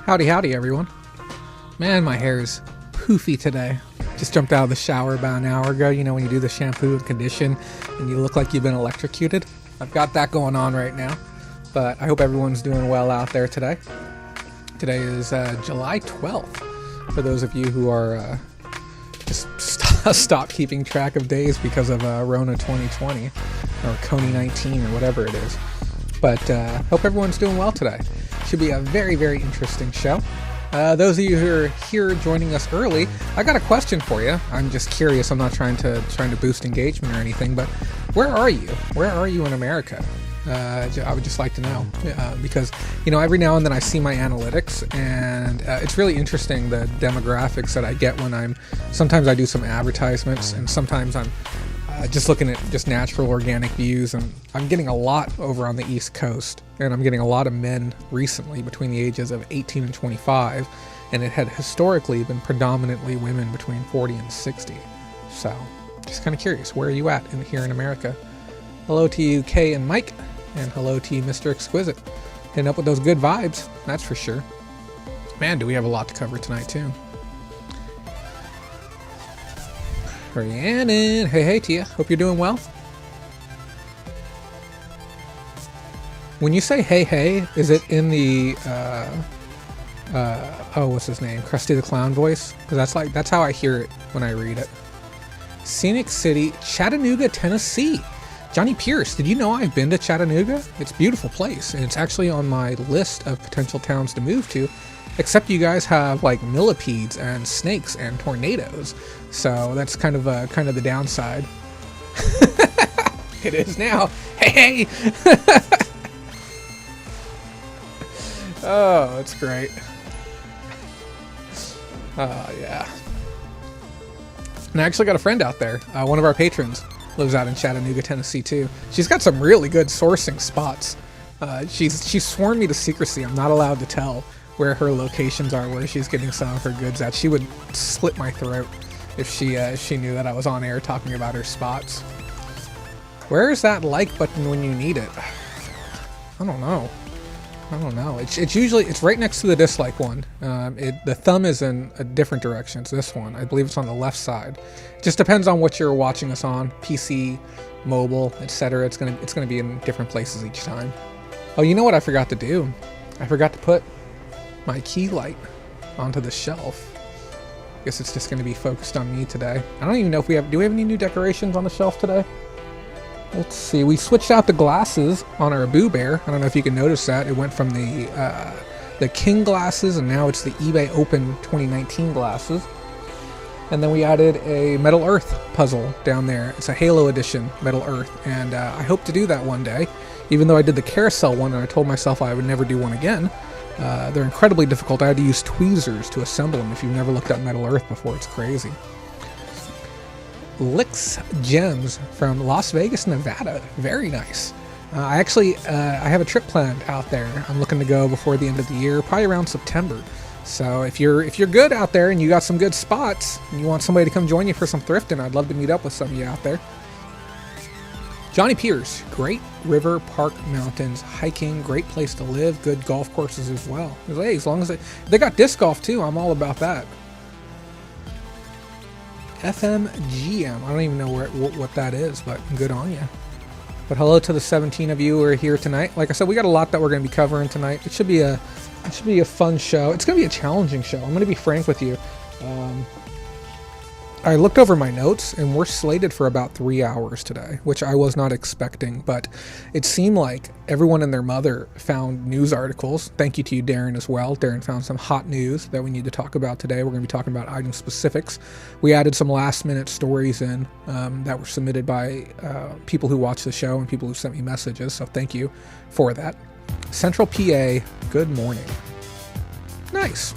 Howdy, howdy, everyone. Man, my hair is poofy today. Just jumped out of the shower about an hour ago. You know, when you do the shampoo and condition and you look like you've been electrocuted. I've got that going on right now. But I hope everyone's doing well out there today. Today is July 12th. For those of you who are just stop keeping track of days because of Rona 2020 or Coney 19 or whatever it is. But hope everyone's doing well today. Should be a very, very interesting show. Those of you who are here joining us early, I got a question for you. I'm just curious. I'm not trying to boost engagement or anything, but where are you? Where are you in America? I would just like to know because, you know, every now and then I see my analytics and it's really interesting the demographics that I get when sometimes I do some advertisements and sometimes I'm just looking at just natural organic views, and I'm getting a lot over on the East Coast, and I'm getting a lot of men recently between the ages of 18 and 25, and it had historically been predominantly women between 40 and 60. So, just kind of curious, where are you at here in America? Hello to you, Kay and Mike, and hello to you, Mr. Exquisite. Hitting up with those good vibes, that's for sure. Man, do we have a lot to cover tonight, too. Rhiannon, hey to you. Hope you're doing well. When you say hey, is it in the what's his name? Krusty the Clown voice? Because that's how I hear it when I read it. Scenic City, Chattanooga, Tennessee. Johnny Pierce, did you know I've been to Chattanooga? It's a beautiful place, and it's actually on my list of potential towns to move to. Except you guys have like millipedes and snakes and tornadoes, so that's kind of the downside. It is now. Hey! Oh, it's great. Oh yeah. And I actually got a friend out there. One of our patrons lives out in Chattanooga, Tennessee too. She's got some really good sourcing spots. She's sworn me to secrecy. I'm not allowed to tell where her locations are, where she's getting some of her goods at. She would slit my throat if she knew that I was on air talking about her spots. Where is that like button when you need it? I don't know. It's usually right next to the dislike one. The thumb is in a different direction. It's this one. I believe it's on the left side. It just depends on what you're watching us on. PC, mobile, etc. It's gonna be in different places each time. Oh, you know what I forgot to do? I forgot to put my key light onto the shelf. Guess it's just going to be focused on me today. I don't even know if do we have any new decorations on the shelf today? Let's see. We switched out the glasses on our Boo Bear. I don't know if you can notice that. It went from the King glasses, and now it's the eBay Open 2019 glasses. And then we added a Metal Earth puzzle down there. It's a Halo edition Metal Earth, and I hope to do that one day. Even though I did the carousel one and I told myself I would never do one again. They're incredibly difficult. I had to use tweezers to assemble them. If you've never looked at Metal Earth before, it's crazy. Licks Gems from Las Vegas, Nevada. Very nice. I have a trip planned out there. I'm looking to go before the end of the year, probably around September. So if you're good out there and you got some good spots and you want somebody to come join you for some thrifting, I'd love to meet up with some of you out there. Johnny Pierce, Great River Park Mountains, hiking, great place to live, good golf courses as well. Hey, as long as they got disc golf too, I'm all about that. FMGM. I don't even know what that is, but good on you. But hello to the 17 of you who are here tonight. Like I said, we got a lot that we're going to be covering tonight. It should be a fun show. It's going to be a challenging show. I'm going to be frank with you. I looked over my notes, and we're slated for about 3 hours today, which I was not expecting, but it seemed like everyone and their mother found news articles. Thank you to you, Darren, as well. Darren found some hot news that we need to talk about today. We're going to be talking about item specifics. We added some last-minute stories in that were submitted by people who watch the show and people who sent me messages, so thank you for that. Central PA, good morning. Nice.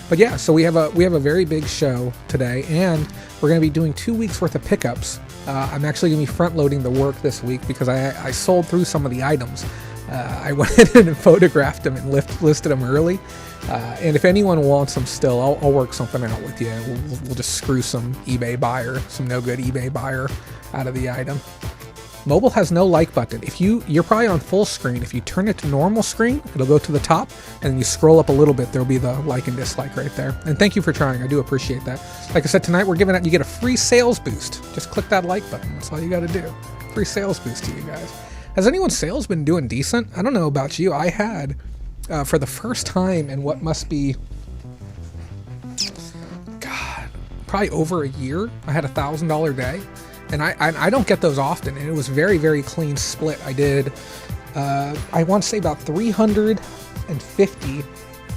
But yeah, so we have a very big show today, and we're going to be doing 2 weeks worth of pickups. I'm actually going to be front loading the work this week because I sold through some of the items. I went in and photographed them and listed them early. And if anyone wants them still, I'll work something out with you. We'll just screw some eBay buyer, some no good eBay buyer out of the item. Mobile has no like button. If you're probably on full screen. If you turn it to normal screen, it'll go to the top, and then you scroll up a little bit, there'll be the like and dislike right there. And thank you for trying. I do appreciate that. Like I said, tonight we're giving out, you get a free sales boost. Just click that like button. That's all you got to do. Free sales boost to you guys. Has anyone's sales been doing decent? I don't know about you. I had, for the first time in what must be, God, probably over a year, I had $1,000 day. And I don't get those often, and it was very, very clean split. I did, I want to say about 350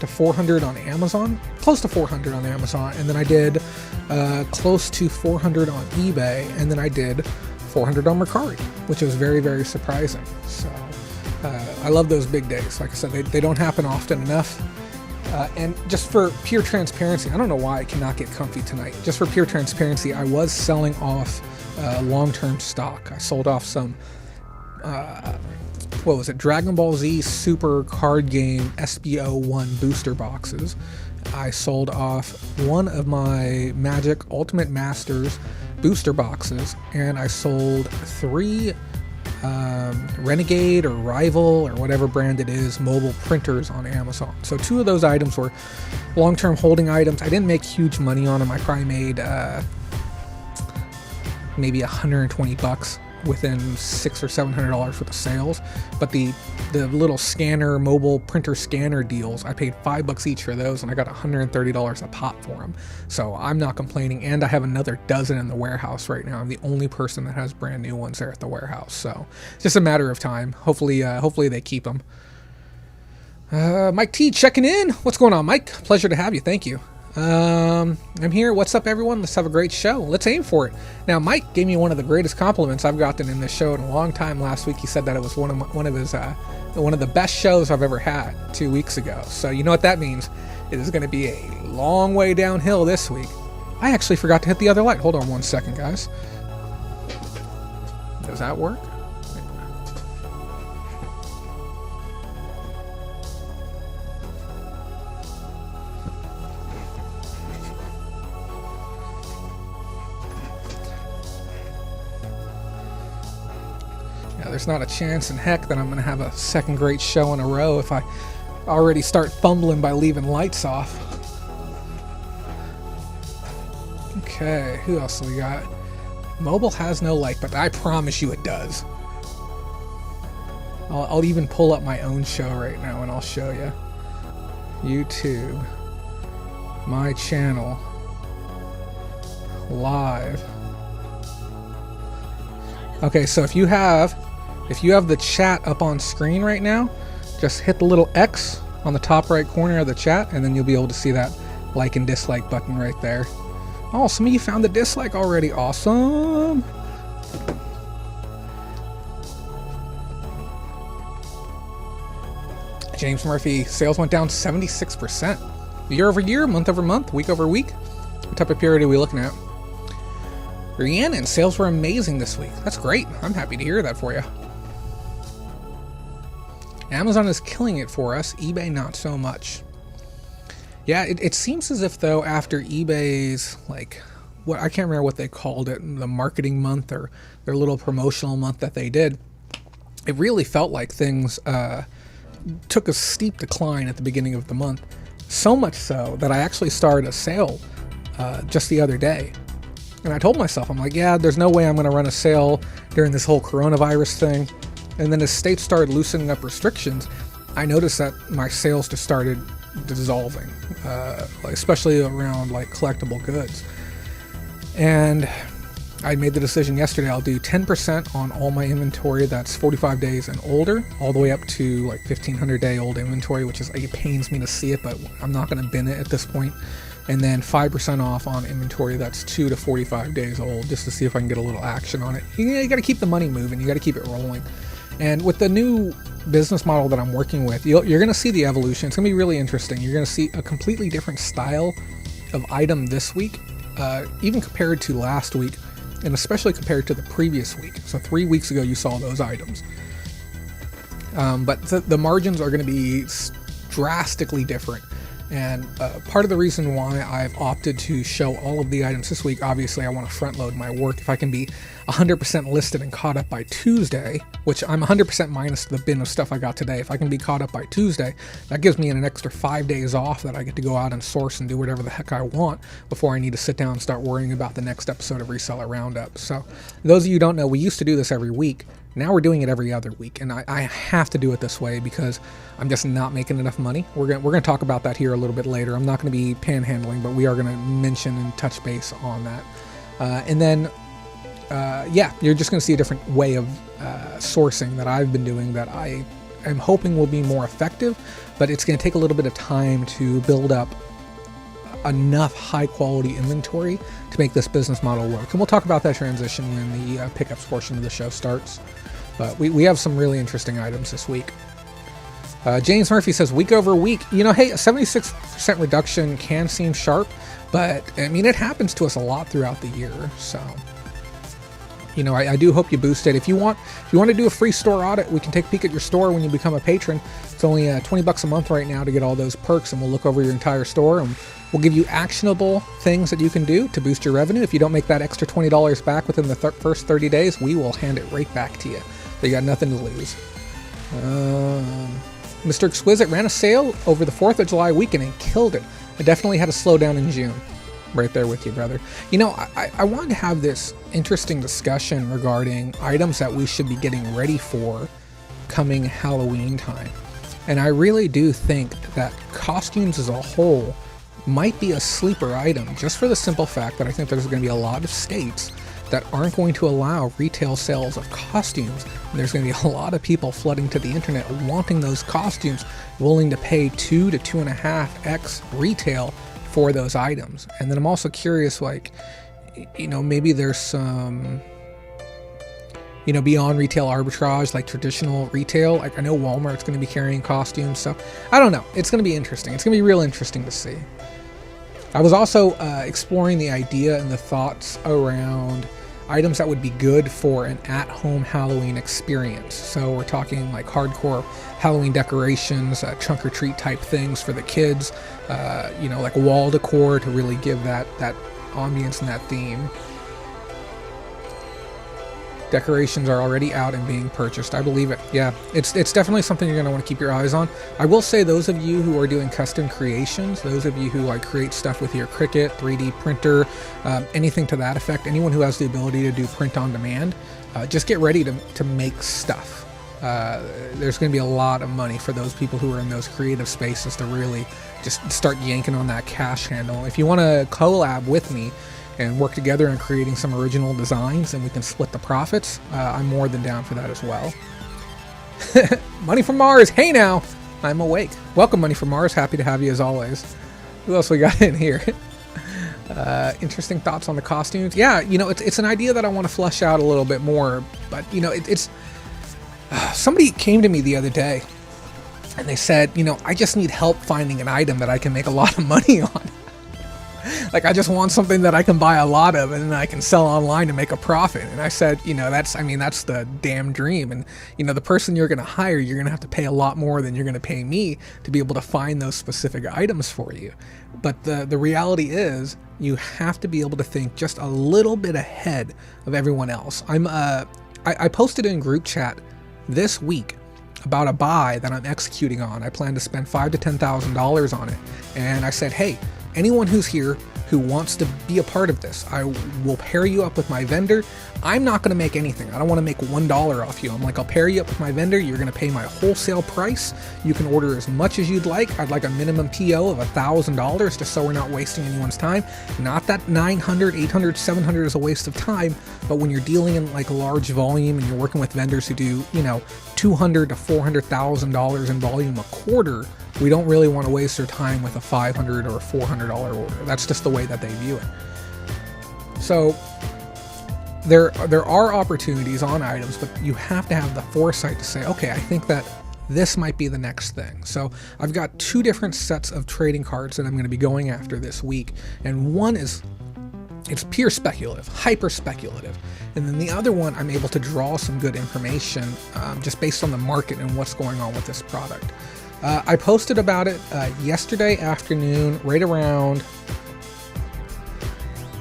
to 400 on Amazon, close to 400 on Amazon, and then I did close to 400 on eBay, and then I did 400 on Mercari, which was very, very surprising. So I love those big days. Like I said, they don't happen often enough. And just for pure transparency, I don't know why I cannot get comfy tonight. Just for pure transparency, I was selling off long-term stock. I sold off some, what was it, Dragon Ball Z Super Card Game SBO1 booster boxes. I sold off one of my Magic Ultimate Masters booster boxes, and I sold 3 Renegade or Rival or whatever brand it is mobile printers on Amazon. So 2 of those items were long-term holding items. I didn't make huge money on them. I probably made maybe $120 within $600 or $700 worth of sales. But the little scanner, mobile printer scanner deals, I paid $5 each for those, and I got $130 a pop for them. So I'm not complaining, and I have another dozen in the warehouse right now. I'm the only person that has brand new ones there at the warehouse. So it's just a matter of time. Hopefully they keep them. Mike T checking in. What's going on, Mike? Pleasure to have you. Thank you. I'm here. What's up, everyone? Let's have a great show. Let's aim for it. Now, Mike gave me one of the greatest compliments I've gotten in this show in a long time. Last week, he said that it was one of the best shows I've ever had 2 weeks ago. So you know what that means? It is going to be a long way downhill this week. I actually forgot to hit the other light. Hold on 1 second, guys. Does that work? There's not a chance in heck that I'm going to have a second great show in a row if I already start fumbling by leaving lights off. Okay, who else do we got? Mobile has no like, but I promise you it does. I'll even pull up my own show right now and I'll show you. YouTube. My channel. Live. Okay, so if you have the chat up on screen right now, just hit the little X on the top right corner of the chat, and then you'll be able to see that like and dislike button right there. Oh, some of you found the dislike already. Awesome. James Murphy, sales went down 76%. Year over year, month over month, week over week. What type of period are we looking at? Rhiannon, sales were amazing this week. That's great. I'm happy to hear that for you. Amazon is killing it for us. eBay, not so much. Yeah, it seems as if, though, after eBay's, what I can't remember what they called it, the marketing month or their little promotional month that they did, it really felt like things took a steep decline at the beginning of the month. So much so that I actually started a sale just the other day. And I told myself, I'm like, yeah, there's no way I'm going to run a sale during this whole coronavirus thing. And then as states started loosening up restrictions, I noticed that my sales just started dissolving, especially around like collectible goods. And I made the decision yesterday, I'll do 10% on all my inventory that's 45 days and older, all the way up to like 1,500 day old inventory, which is, it pains me to see it, but I'm not going to bin it at this point. And then 5% off on inventory that's 2 to 45 days old, just to see if I can get a little action on it. You got to keep the money moving. You got to keep it rolling. And with the new business model that I'm working with, you're going to see the evolution. It's going to be really interesting. You're going to see a completely different style of item this week, even compared to last week, and especially compared to the previous week. So 3 weeks ago, you saw those items. But the margins are going to be drastically different. And part of the reason why I've opted to show all of the items this week, obviously I want to front load my work. If I can be 100% listed and caught up by Tuesday, which I'm 100% minus the bin of stuff I got today. If I can be caught up by Tuesday, that gives me an extra 5 days off that I get to go out and source and do whatever the heck I want before I need to sit down and start worrying about the next episode of Reseller Roundup. So those of you who don't know, we used to do this every week. Now we're doing it every other week, and I have to do it this way because I'm just not making enough money. We're gonna talk about that here a little bit later. I'm not going to be panhandling, but we are going to mention and touch base on that. And then, you're just going to see a different way of sourcing that I've been doing that I am hoping will be more effective, but it's going to take a little bit of time to build up enough high-quality inventory to make this business model work. And we'll talk about that transition when the pickups portion of the show starts. But we have some really interesting items this week. James Murphy says, week over week, hey, a 76% reduction can seem sharp, but I mean, it happens to us a lot throughout the year. So, I do hope you boost it. If you want to do a free store audit, we can take a peek at your store when you become a patron. It's only $20 a month right now to get all those perks, and we'll look over your entire store and we'll give you actionable things that you can do to boost your revenue. If you don't make that extra $20 back within the first 30 days, we will hand it right back to you. So you got nothing to lose. Mr. Exquisite ran a sale over the 4th of July weekend and killed it. I definitely had to slow down in June. Right there with you, brother. I wanted to have this interesting discussion regarding items that we should be getting ready for coming Halloween time. And I really do think that costumes as a whole might be a sleeper item, just for the simple fact that I think there's going to be a lot of states that aren't going to allow retail sales of costumes. And there's going to be a lot of people flooding to the internet wanting those costumes, willing to pay 2 to 2.5x retail for those items. And then I'm also curious, maybe there's some, beyond retail arbitrage, like traditional retail. Like I know Walmart's going to be carrying costumes, so I don't know. It's going to be interesting. It's going to be real interesting to see. I was also exploring the idea and the thoughts around items that would be good for an at-home Halloween experience. So we're talking like hardcore Halloween decorations, trunk or treat type things for the kids, like wall decor to really give that ambience and that theme. Decorations are already out and being purchased. I believe it. Yeah, it's definitely something you're going to want to keep your eyes on. I will say those of you who are doing custom creations, those of you who create stuff with your Cricut 3D printer, anything to that effect, anyone who has the ability to do print on demand, just get ready to make stuff. There's going to be a lot of money for those people who are in those creative spaces to really just start yanking on that cash handle. If you want to collab with me and work together on creating some original designs and we can split the profits, I'm more than down for that as well. Money from Mars, hey now, I'm awake. Welcome, Money from Mars, happy to have you as always. Who else we got in here? Interesting thoughts on the costumes. Yeah, it's an idea that I want to flesh out a little bit more, but it's somebody came to me the other day and they said, I just need help finding an item that I can make a lot of money on. Like, I just want something that I can buy a lot of and then I can sell online to make a profit. And I said, that's the damn dream. And, the person you're going to hire, you're going to have to pay a lot more than you're going to pay me to be able to find those specific items for you. But the reality is you have to be able to think just a little bit ahead of everyone else. I posted in group chat this week about a buy that I'm executing on. I plan to spend $5,000 to $10,000 on it. And I said, hey, anyone who's here who wants to be a part of this, I will pair you up with my vendor. I'm not going to make anything. I don't want to make $1 off you. I'm like, I'll pair you up with my vendor. You're going to pay my wholesale price. You can order as much as you'd like. I'd like a minimum PO of $1,000 just so we're not wasting anyone's time. Not that 900, 800, 700 is a waste of time, but when you're dealing in like a large volume and you're working with vendors who do, $200,000 to $400,000 in volume a quarter, we don't really want to waste their time with a $500 or $400 order. That's just the way that they view it. So there are opportunities on items, but you have to have the foresight to say, okay, I think that this might be the next thing. So I've got 2 different sets of trading cards that I'm going to be going after this week. And one is, it's pure speculative, hyper speculative. And then the other one, I'm able to draw some good information just based on the market and what's going on with this product. I posted about it yesterday afternoon, right around,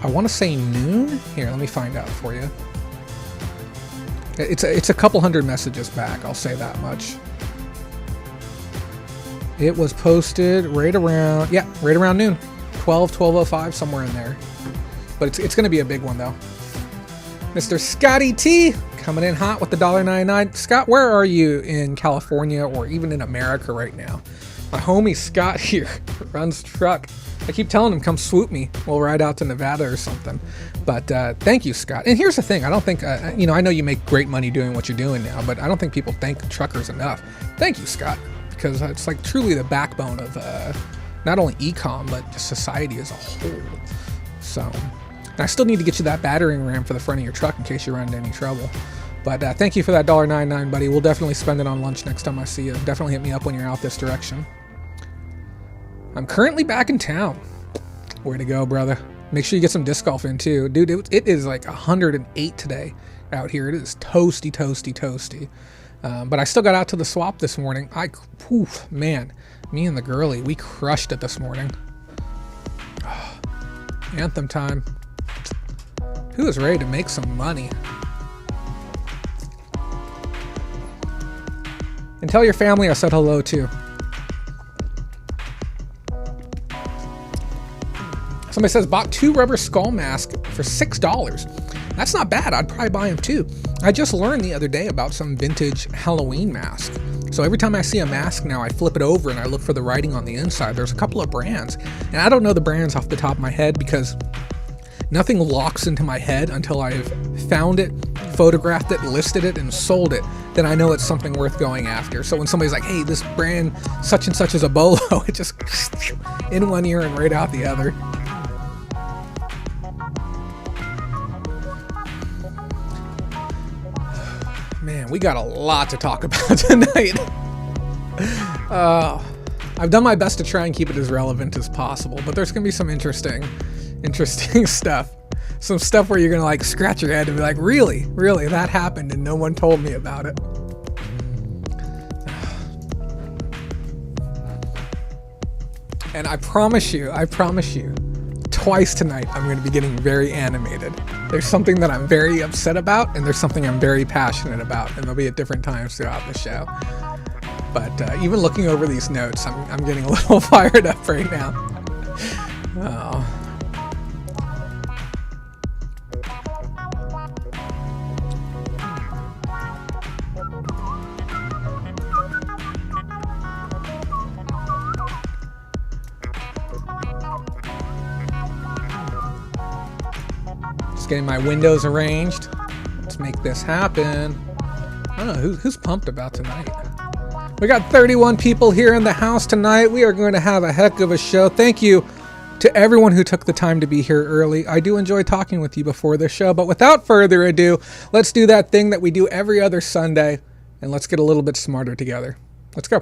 I want to say noon. Here, let me find out for you. It's a couple hundred messages back, I'll say that much. It was posted right around noon, 12:05, somewhere in there. But it's going to be a big one though. Mr. Scotty T coming in hot with the $1.99. Scott, where are you in California or even in America right now? My homie Scott here runs truck. I keep telling him, come swoop me. We'll ride out to Nevada or something. But thank you, Scott. And here's the thing. I don't think, I know you make great money doing what you're doing now, but I don't think people thank truckers enough. Thank you, Scott, because it's like truly the backbone of not only e-com, but just society as a whole. So I still need to get you that battering ram for the front of your truck in case you run into any trouble. But thank you for that $1.99, buddy. We'll definitely spend it on lunch next time I see you. Definitely hit me up when you're out this direction. I'm currently back in town. Way to go, brother. Make sure you get some disc golf in too. Dude, it is like 108 today out here. It is toasty, toasty, toasty. But I still got out to the swap this morning. Man, me and the girlie, we crushed it this morning. Anthem time. Who is ready to make some money? And tell your family I said hello too. Somebody says, bought 2 rubber skull masks for $6. That's not bad. I'd probably buy them too. I just learned the other day about some vintage Halloween mask. So every time I see a mask now, I flip it over and I look for the writing on the inside. There's a couple of brands, and I don't know the brands off the top of my head because nothing locks into my head until I've found it, photographed it, listed it, and sold it. Then I know it's something worth going after. So when somebody's like, hey, this brand such and such is a bolo, it just in one ear and right out the other. Man, we got a lot to talk about tonight. I've done my best to try and keep it as relevant as possible, but there's going to be some interesting stuff. Some stuff where you're going to like scratch your head and be like, really, that happened and no one told me about it. And I promise you, twice tonight I'm going to be getting very animated. There's something that I'm very upset about, and there's something I'm very passionate about, and they'll be at different times throughout the show. But even looking over these notes, I'm getting a little fired up right now. Oh. Just getting my windows arranged. Let's make this happen. I don't know who's pumped about tonight. We got 31 people here in the house tonight. We are going to have a heck of a show. Thank you to everyone who took the time to be here early. I do enjoy talking with you before the show, but without further ado, let's do that thing that we do every other Sunday, and let's get a little bit smarter together. Let's go.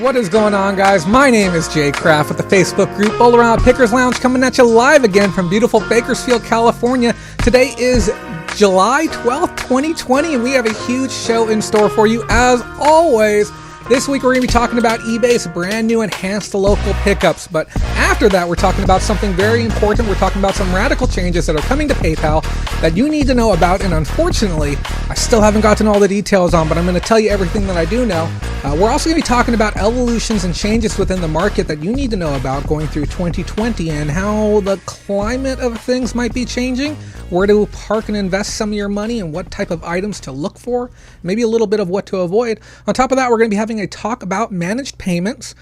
What is going on, guys? My name is Jay Kraft with the Facebook group All Around Pickers Lounge, coming at you live again from beautiful Bakersfield, California. Today is July 12th, 2020, and we have a huge show in store for you. As always, This week we're going to be talking about eBay's brand new enhanced local pickups, but after that we're talking about something very important. We're talking about some radical changes that are coming to PayPal that you need to know about, and unfortunately I still haven't gotten all the details on, but I'm going to tell you everything that I do know. We're also going to be talking about evolutions and changes within the market that you need to know about going through 2020 and how the climate of things might be changing, where to park and invest some of your money, and what type of items to look for, maybe a little bit of what to avoid. On top of that, we're going to be having a talk about managed payments.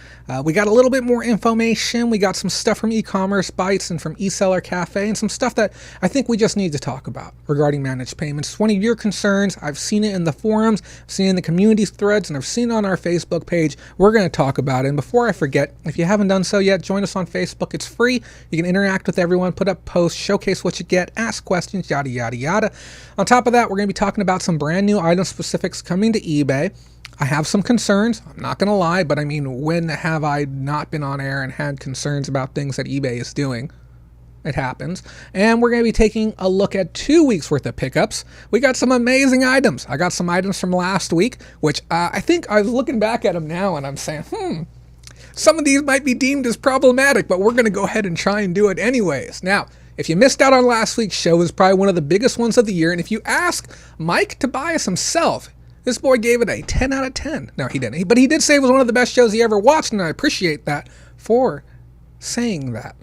We got a little bit more information. We got some stuff from e-commerce bites and from Reseller Cafe, and some stuff that I think we just need to talk about regarding managed payments. It's one of your concerns. I've seen it in the forums, I've seen it in the community threads, and I've seen it on our Facebook page. We're going to talk about it. And before I forget, if you haven't done so yet, join us on Facebook. It's free. You can interact with everyone, put up posts, showcase what you get, ask questions, yada, yada, yada. On top of that, we're going to be talking about some brand new item specifics coming to eBay. I have some concerns, I'm not going to lie, but I mean, when have I not been on air and had concerns about things that eBay is doing? It happens. And we're going to be taking a look at 2 weeks worth of pickups. We got some amazing items. I got some items from last week, which I think I was looking back at them now and I'm saying, some of these might be deemed as problematic, but we're going to go ahead and try and do it anyways. Now, if you missed out on last week's show, it was probably one of the biggest ones of the year. And if you ask Mike Tobias himself, this boy gave it a 10 out of 10. No, he didn't. But he did say it was one of the best shows he ever watched, and I appreciate that for saying that.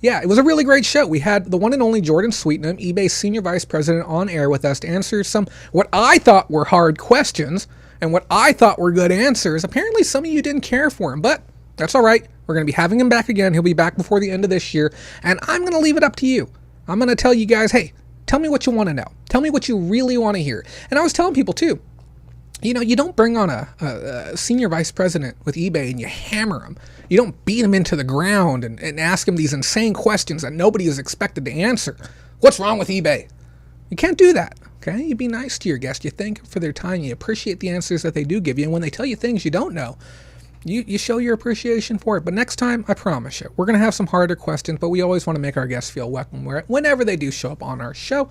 Yeah, it was a really great show. We had the one and only Jordan Sweetnam, eBay's Senior Vice President, on air with us to answer some what I thought were hard questions and what I thought were good answers. Apparently, some of you didn't care for him, but that's all right. We're going to be having him back again. He'll be back before the end of this year, and I'm going to leave it up to you. I'm going to tell you guys, hey, tell me what you want to know. Tell me what you really want to hear. And I was telling people, too, you know, you don't bring on a senior vice president with eBay and you hammer him. You don't beat him into the ground and ask him these insane questions that nobody is expected to answer. What's wrong with eBay? You can't do that, okay? You be nice to your guests. You thank them for their time. You appreciate the answers that they do give you. And when they tell you things you don't know, you show your appreciation for it. But next time, I promise you, we're going to have some harder questions, but we always want to make our guests feel welcome whenever they do show up on our show.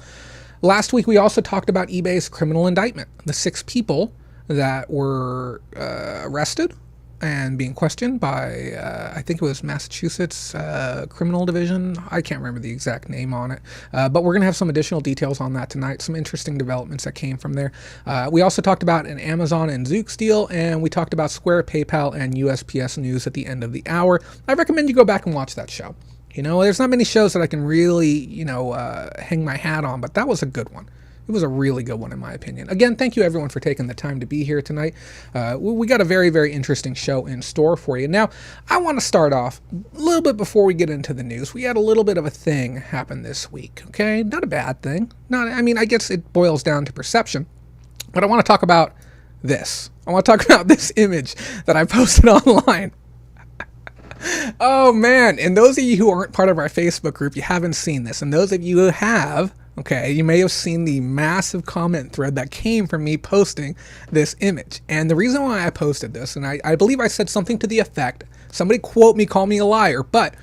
Last week, we also talked about eBay's criminal indictment. The 6 people that were arrested and being questioned by, I think it was Massachusetts Criminal Division. I can't remember the exact name on it. But we're going to have some additional details on that tonight, some interesting developments that came from there. We also talked about an Amazon and Zoox deal, and we talked about Square, PayPal, and USPS news at the end of the hour. I recommend you go back and watch that show. You know, there's not many shows that I can really, hang my hat on, but that was a good one. It was a really good one, in my opinion. Again, thank you, everyone, for taking the time to be here tonight. We got a very, very interesting show in store for you. Now, I want to start off a little bit before we get into the news. We had a little bit of a thing happen this week, okay? Not a bad thing. I guess it boils down to perception. But I want to talk about this. I want to talk about this image that I posted online. Oh, man. And those of you who aren't part of our Facebook group, you haven't seen this. And those of you who have, okay, you may have seen the massive comment thread that came from me posting this image. And the reason why I posted this, and I believe I said something to the effect, somebody quote me, call me a liar, but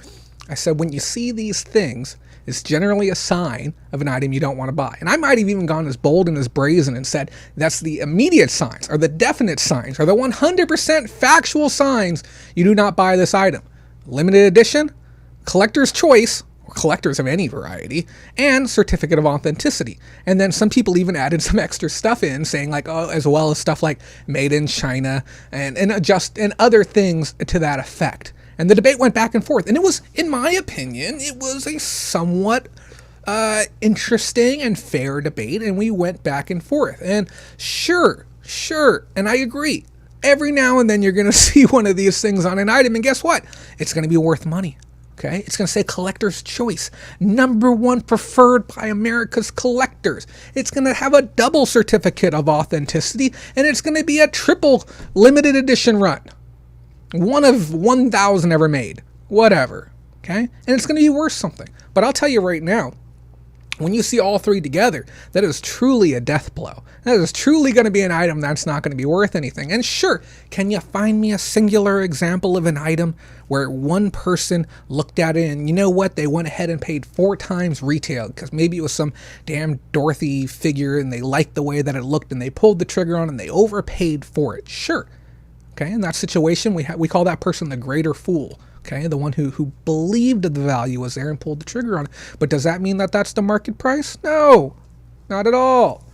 I said when you see these things, it's generally a sign of an item you don't want to buy. And I might have even gone as bold and as brazen and said that's the immediate signs, or the definite signs, or the 100% factual signs you do not buy this item. Limited edition, collector's choice, or collectors of any variety, and certificate of authenticity. And then some people even added some extra stuff in, saying like, oh, as well as stuff like made in China and other things to that effect. And the debate went back and forth. And it was, in my opinion, it was a somewhat interesting and fair debate. And we went back and forth. And sure, and I agree. Every now and then you're going to see one of these things on an item. And guess what? It's going to be worth money. Okay, it's going to say collector's choice, #1 preferred by America's collectors. It's going to have a double certificate of authenticity, and it's going to be a triple limited edition run. One of 1,000 ever made. Whatever. Okay, and it's going to be worth something. But I'll tell you right now, when you see all 3 together, that is truly a death blow. That is truly going to be an item that's not going to be worth anything. And sure, can you find me a singular example of an item where one person looked at it and you know what? They went ahead and paid 4 times retail because maybe it was some damn Dorothy figure and they liked the way that it looked and they pulled the trigger on and they overpaid for it. Sure. Okay, in that situation, we call that person the greater fool. Okay, the one who believed the value was there and pulled the trigger on it. But does that mean that that's the market price? No, not at all.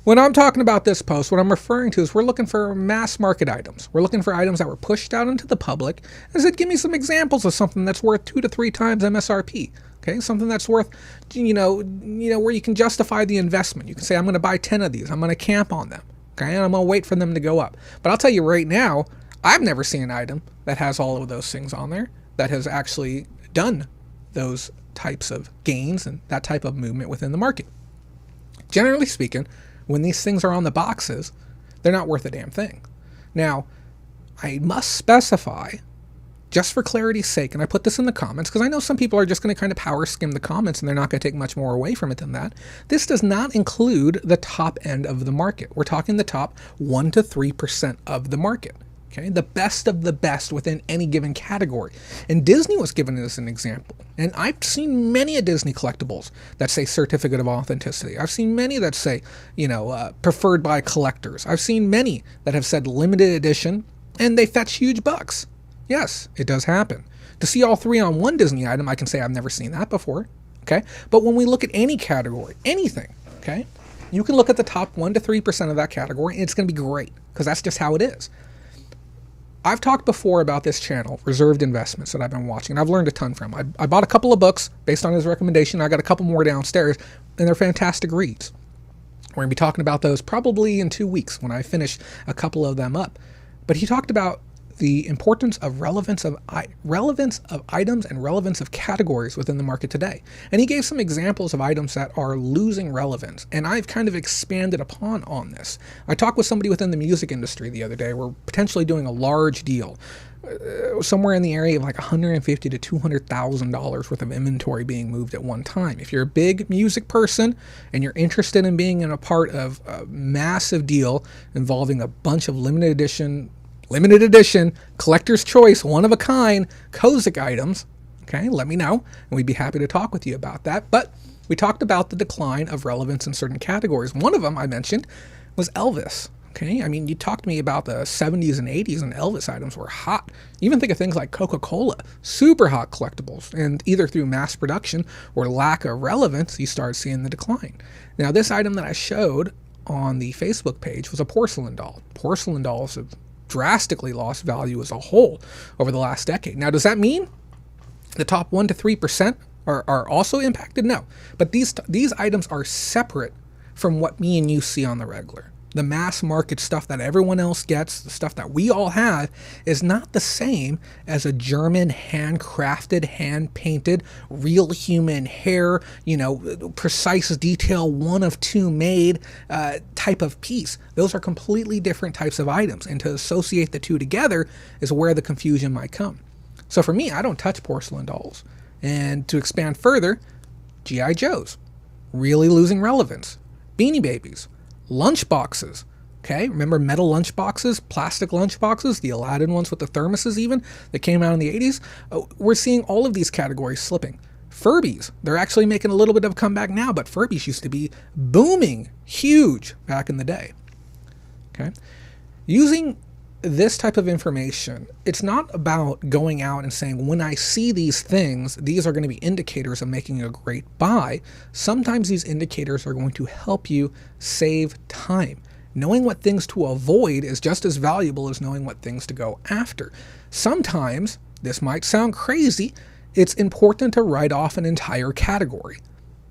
When I'm talking about this post, what I'm referring to is we're looking for mass market items. We're looking for items that were pushed out into the public. I said, give me some examples of something that's worth 2 to 3 times MSRP. Okay, something that's worth, where you can justify the investment. You can say, I'm going to buy 10 of these. I'm going to camp on them. Okay, and I'm going to wait for them to go up. But I'll tell you right now, I've never seen an item that has all of those things on there that has actually done those types of gains and that type of movement within the market. Generally speaking, when these things are on the boxes, they're not worth a damn thing. Now, I must specify, just for clarity's sake, and I put this in the comments because I know some people are just going to kind of power skim the comments and they're not going to take much more away from it than that. This does not include the top end of the market. We're talking the top 1 to 3% of the market. Okay, the best of the best within any given category. And Disney was given as an example. And I've seen many of Disney collectibles that say certificate of authenticity. I've seen many that say, preferred by collectors. I've seen many that have said limited edition, and they fetch huge bucks. Yes, it does happen. To see all 3 on one Disney item, I can say I've never seen that before. Okay, but when we look at any category, anything, okay, you can look at the top 1 to 3% of that category, and it's going to be great because that's just how it is. I've talked before about this channel, Reserved Investments, that I've been watching, and I've learned a ton from. I bought a couple of books based on his recommendation. I got a couple more downstairs, and they're fantastic reads. We're going to be talking about those probably in 2 weeks when I finish a couple of them up. But he talked about the importance of relevance of items and relevance of categories within the market today. And he gave some examples of items that are losing relevance, and I've kind of expanded upon on this. I talked with somebody within the music industry the other day. We're potentially doing a large deal, somewhere in the area of like $150,000 to $200,000 worth of inventory being moved at one time. If you're a big music person and you're interested in being in a part of a massive deal involving a bunch of limited edition, collector's choice, one of a kind, Kozik items, okay, let me know, and we'd be happy to talk with you about that. But we talked about the decline of relevance in certain categories. One of them I mentioned was Elvis. Okay, I mean, you talked to me about the 70s and 80s, and Elvis items were hot. Even think of things like Coca-Cola, super hot collectibles, and either through mass production or lack of relevance, you start seeing the decline. Now, this item that I showed on the Facebook page was a porcelain doll. Porcelain dolls have drastically lost value as a whole over the last decade. Now, does that mean the top 1 to 3% are also impacted? No, but these items are separate from what me and you see on the regular. The mass market stuff that everyone else gets, the stuff that we all have, is not the same as a German handcrafted, hand-painted, real human hair, precise detail, 1 of 2 made type of piece. Those are completely different types of items, and to associate the two together is where the confusion might come. So for me, I don't touch porcelain dolls. And to expand further, G.I. Joes, really losing relevance. Beanie Babies, lunch boxes, okay? Remember metal lunch boxes, plastic lunch boxes, the Aladdin ones with the thermoses even, that came out in the 80s? We're seeing all of these categories slipping. Furbies, they're actually making a little bit of a comeback now, but Furbies used to be booming, huge back in the day, okay? Using this type of information, it's not about going out and saying, when I see these things, these are going to be indicators of making a great buy. Sometimes these indicators are going to help you save time. Knowing what things to avoid is just as valuable as knowing what things to go after. Sometimes, this might sound crazy, it's important to write off an entire category.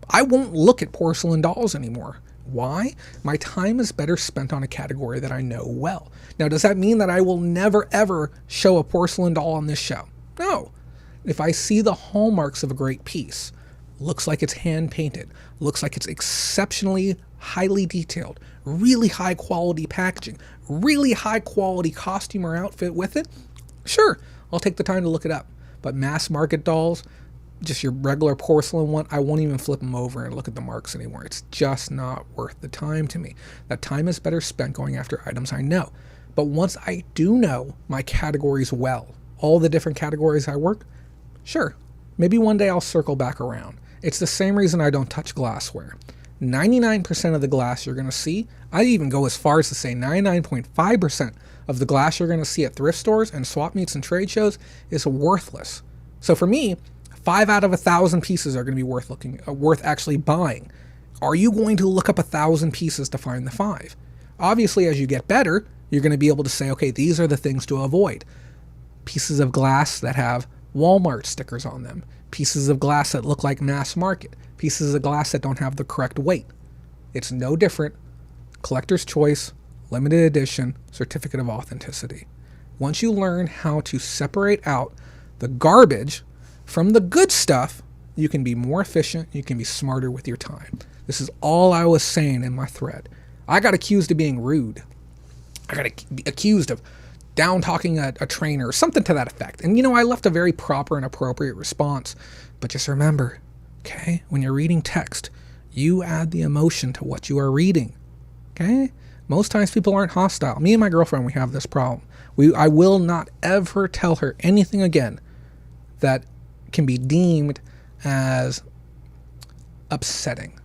I won't look at porcelain dolls anymore. Why? My time is better spent on a category that I know well. Now, does that mean that I will never, ever show a porcelain doll on this show? No. If I see the hallmarks of a great piece, looks like it's hand-painted, looks like it's exceptionally highly detailed, really high-quality packaging, really high-quality costume or outfit with it, sure, I'll take the time to look it up. But mass-market dolls, just your regular porcelain one, I won't even flip them over and look at the marks anymore. It's just not worth the time to me. That time is better spent going after items I know. But once I do know my categories well, all the different categories I work, sure, maybe one day I'll circle back around. It's the same reason I don't touch glassware. 99% of the glass you're going to see, I even go as far as to say 99.5% of the glass you're going to see at thrift stores and swap meets and trade shows is worthless. So for me, 5 out of 1,000 pieces are going to be worth actually buying. Are you going to look up 1,000 pieces to find the 5? Obviously, as you get better, you're going to be able to say, okay, these are the things to avoid. Pieces of glass that have Walmart stickers on them. Pieces of glass that look like mass market. Pieces of glass that don't have the correct weight. It's no different. Collector's choice, limited edition, certificate of authenticity. Once you learn how to separate out the garbage from the good stuff, you can be more efficient, you can be smarter with your time. This is all I was saying in my thread. I got accused of being rude. I got accused of down-talking a trainer or something to that effect. And I left a very proper and appropriate response. But just remember, okay, when you're reading text, you add the emotion to what you are reading. Okay? Most times people aren't hostile. Me and my girlfriend, we have this problem. I will not ever tell her anything again that can be deemed as upsetting.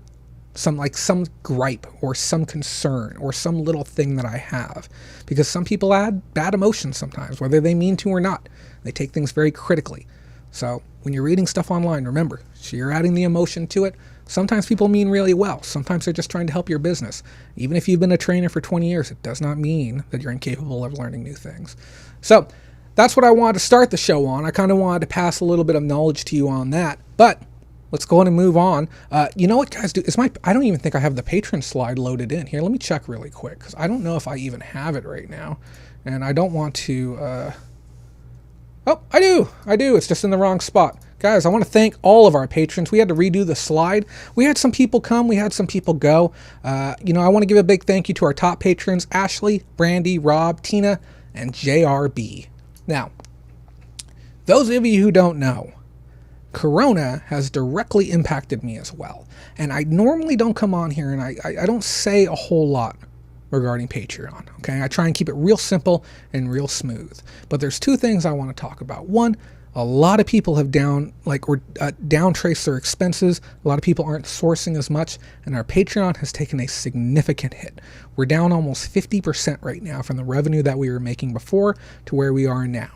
Some gripe or some concern or some little thing that I have. Because some people add bad emotions sometimes, whether they mean to or not. They take things very critically. So when you're reading stuff online, remember, you're adding the emotion to it. Sometimes people mean really well. Sometimes they're just trying to help your business. Even if you've been a trainer for 20 years, it does not mean that you're incapable of learning new things. So that's what I wanted to start the show on. I kind of wanted to pass a little bit of knowledge to you on that. But let's go ahead and move on. You know what, guys? I don't even think I have the patron slide loaded in. Here, let me check really quick, because I don't know if I even have it right now. And I don't want to... Oh, I do. It's just in the wrong spot. Guys, I want to thank all of our patrons. We had to redo the slide. We had some people come. We had some people go. I want to give a big thank you to our top patrons, Ashley, Brandy, Rob, Tina, and JRB. Now, those of you who don't know, Corona has directly impacted me as well. And I normally don't come on here and I don't say a whole lot regarding Patreon. Okay, I try and keep it real simple and real smooth. But there's two things I want to talk about. One, a lot of people have downtraced their expenses. A lot of people aren't sourcing as much, and our Patreon has taken a significant hit. We're down almost 50% right now from the revenue that we were making before to where we are now.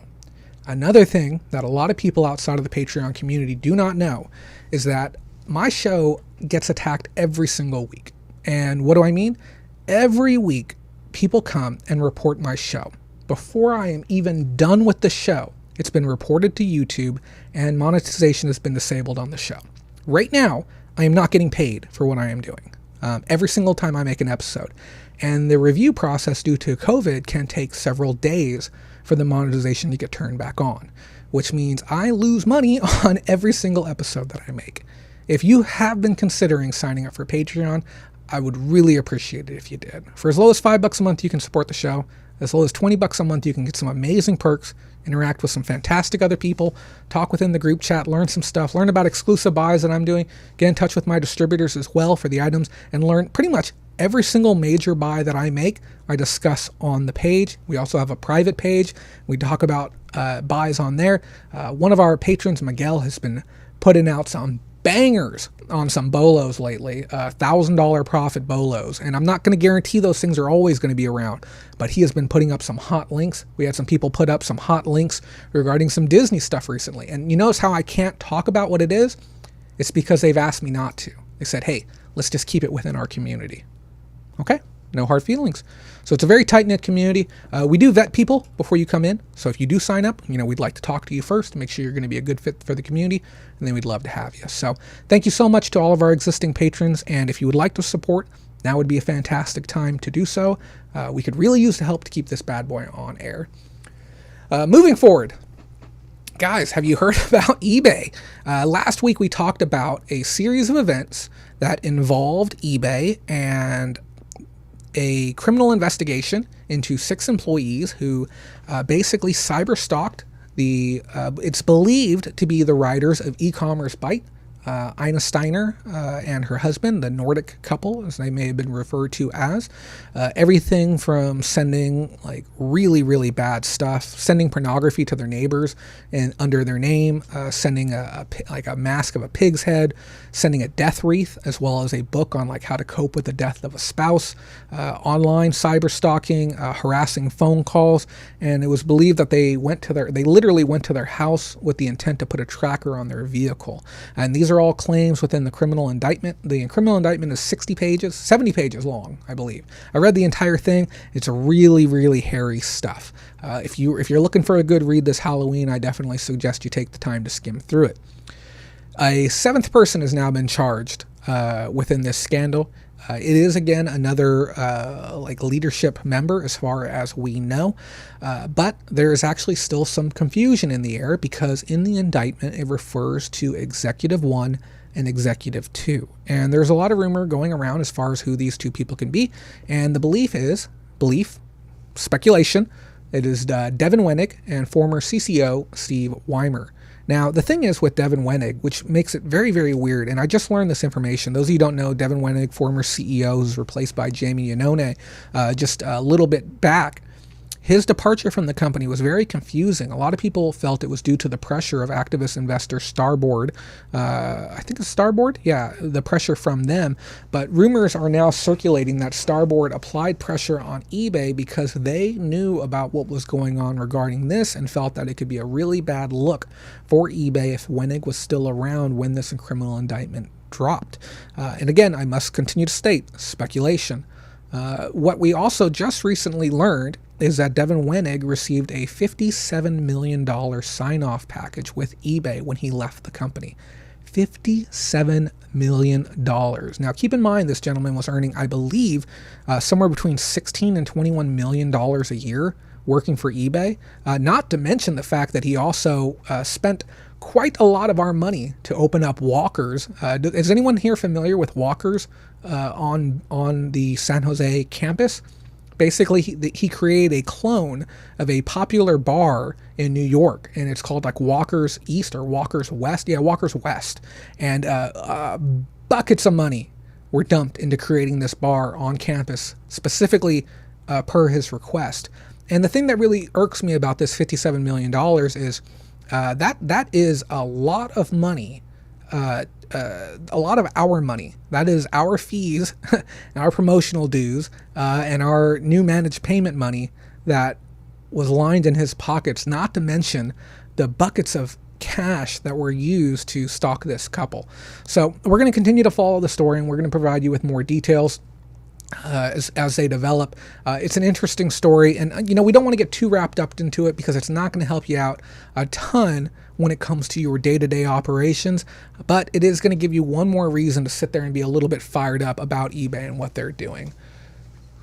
Another thing that a lot of people outside of the Patreon community do not know is that my show gets attacked every single week. And what do I mean? Every week, people come and report my show. Before I am even done with the show, it's been reported to YouTube and monetization has been disabled on the show. Right now, I am not getting paid for what I am doing. Every single time I make an episode. And the review process due to COVID can take several days for the monetization to get turned back on, which means I lose money on every single episode that I make. If you have been considering signing up for Patreon, I would really appreciate it if you did. For as low as $5 a month, you can support the show. As low as $20 a month, you can get some amazing perks, interact with some fantastic other people, talk within the group chat, learn some stuff, learn about exclusive buys that I'm doing, get in touch with my distributors as well for the items, and learn pretty much every single major buy that I make, I discuss on the page. We also have a private page. We talk about buys on there. One of our patrons, Miguel, has been putting out some bangers on some bolos lately, $1,000 profit bolos. And I'm not going to guarantee those things are always going to be around, but he has been putting up some hot links. We had some people put up some hot links regarding some Disney stuff recently. And you notice how I can't talk about what it is? It's because they've asked me not to. They said, hey, let's just keep it within our community. Okay? No hard feelings. So it's a very tight-knit community. We do vet people before you come in. So if you do sign up, we'd like to talk to you first to make sure you're going to be a good fit for the community, and then we'd love to have you. So thank you so much to all of our existing patrons, and if you would like to support, now would be a fantastic time to do so. We could really use the help to keep this bad boy on air. Moving forward, guys, have you heard about eBay? Last week we talked about a series of events that involved eBay and a criminal investigation into 6 employees who basically cyber stalked it's believed to be the writers of E-commerce Byte, Ina Steiner and her husband, the Nordic couple, as they may have been referred to as. Everything from sending like really, really bad stuff, sending pornography to their neighbors and under their name, sending a mask of a pig's head, sending a death wreath, as well as a book on like how to cope with the death of a spouse, online cyber stalking, harassing phone calls, and it was believed that they literally went to their house with the intent to put a tracker on their vehicle. And these are all claims within the criminal indictment. The criminal indictment is 70 pages long, I believe. I read the entire thing. It's really, really hairy stuff. If you're looking for a good read this Halloween, I definitely suggest you take the time to skim through it. A seventh person has now been charged within this scandal. It is, again, another leadership member as far as we know, but there is actually still some confusion in the air because in the indictment it refers to Executive 1 and Executive 2. And there's a lot of rumor going around as far as who these two people can be, and the speculation, it is Devin Wenig and former CCO Steve Weimer. Now, the thing is with Devin Wenig, which makes it very, very weird, and I just learned this information. Those of you who don't know, Devin Wenig, former CEO, who's replaced by Jamie Iannone just a little bit back. His departure from the company was very confusing. A lot of people felt it was due to the pressure of activist investor Starboard. I think it's Starboard? Yeah, the pressure from them. But rumors are now circulating that Starboard applied pressure on eBay because they knew about what was going on regarding this and felt that it could be a really bad look for eBay if Wenig was still around when this criminal indictment dropped. And again, I must continue to state, speculation. What we also just recently learned is that Devin Wenig received a $57 million sign-off package with eBay when he left the company. $57 million. Now, keep in mind, this gentleman was earning, I believe, somewhere between $16 and $21 million a year working for eBay, not to mention the fact that he also spent quite a lot of our money to open up Walkers. Is anyone here familiar with Walkers on the San Jose campus? Basically, he created a clone of a popular bar in New York, and it's called like Walker's East or Walker's West. Yeah, Walker's West. And buckets of money were dumped into creating this bar on campus, specifically per his request. And the thing that really irks me about this $57 million is that is a lot of money, a lot of our money. That is our fees, our promotional dues, and our new managed payment money that was lined in his pockets, not to mention the buckets of cash that were used to stalk this couple. So we're going to continue to follow the story, and we're going to provide you with more details as they develop. It's an interesting story, and we don't want to get too wrapped up into it because it's not going to help you out a ton when it comes to your day-to-day operations, but it is going to give you one more reason to sit there and be a little bit fired up about eBay and what they're doing.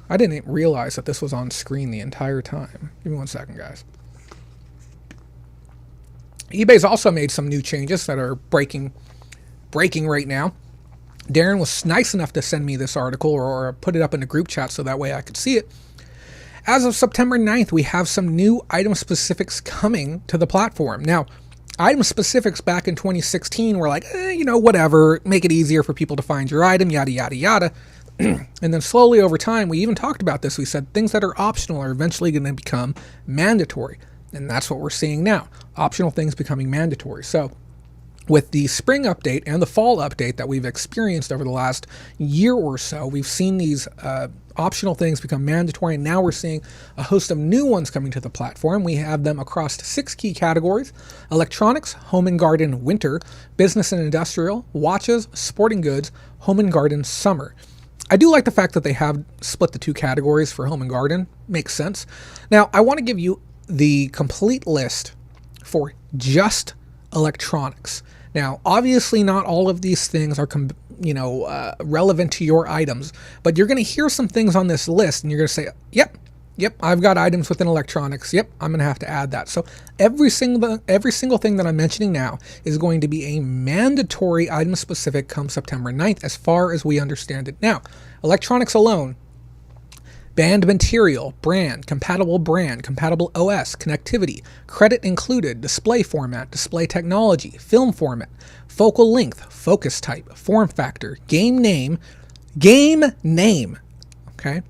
I didn't realize that this was on screen the entire time. Give me 1 second, guys. eBay's also made some new changes that are breaking right now. Darren was nice enough to send me this article or put it up in the group chat so that way I could see it. As of September 9th, we have some new item specifics coming to the platform. Now, item specifics back in 2016 were like, whatever, make it easier for people to find your item, yada, yada, yada. And then slowly over time, we even talked about this. We said things that are optional are eventually going to become mandatory. And that's what we're seeing now. Optional things becoming mandatory. So with the spring update and the fall update that we've experienced over the last year or so, we've seen these optional things become mandatory, and now we're seeing a host of new ones coming to the platform. We have them across 6 key categories: electronics, home and garden, winter, business and industrial, watches, sporting goods, home and garden, summer. I do like the fact that they have split the 2 categories for home and garden. Makes sense. Now, I want to give you the complete list for just electronics. Now, obviously not all of these things are relevant to your items, but you're going to hear some things on this list and you're going to say, yep, I've got items within electronics. Yep, I'm going to have to add that. So every single thing that I'm mentioning now is going to be a mandatory item specific come September 9th, as far as we understand it now. Electronics alone, banned material, brand, compatible OS, connectivity, credit included, display format, display technology, film format, focal length, focus type, form factor, game name. Okay?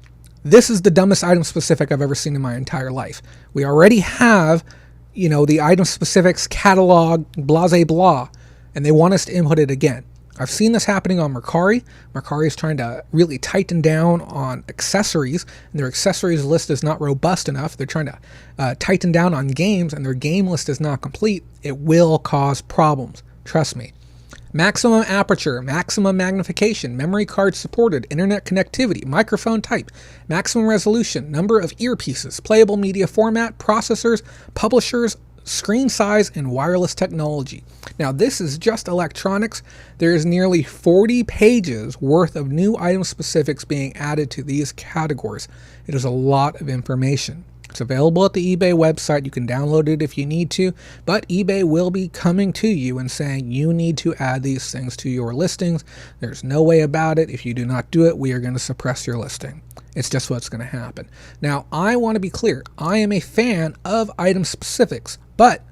This is the dumbest item specific I've ever seen in my entire life. We already have, the item specifics catalog, blah, blah, blah, and they want us to input it again. I've seen this happening on Mercari. Mercari is trying to really tighten down on accessories, and their accessories list is not robust enough. They're trying to tighten down on games, and their game list is not complete. It will cause problems. Trust me. Maximum aperture, maximum magnification, memory card supported, internet connectivity, microphone type, maximum resolution, number of earpieces, playable media format, processors, publishers, screen size, and wireless technology. Now, this is just electronics. There is nearly 40 pages worth of new item specifics being added to these categories. It is a lot of information. It's available at the eBay website. You can download it if you need to, but eBay will be coming to you and saying you need to add these things to your listings. There's no way about it. If you do not do it, we are going to suppress your listing. It's just what's going to happen. Now, I want to be clear. I am a fan of item specifics, but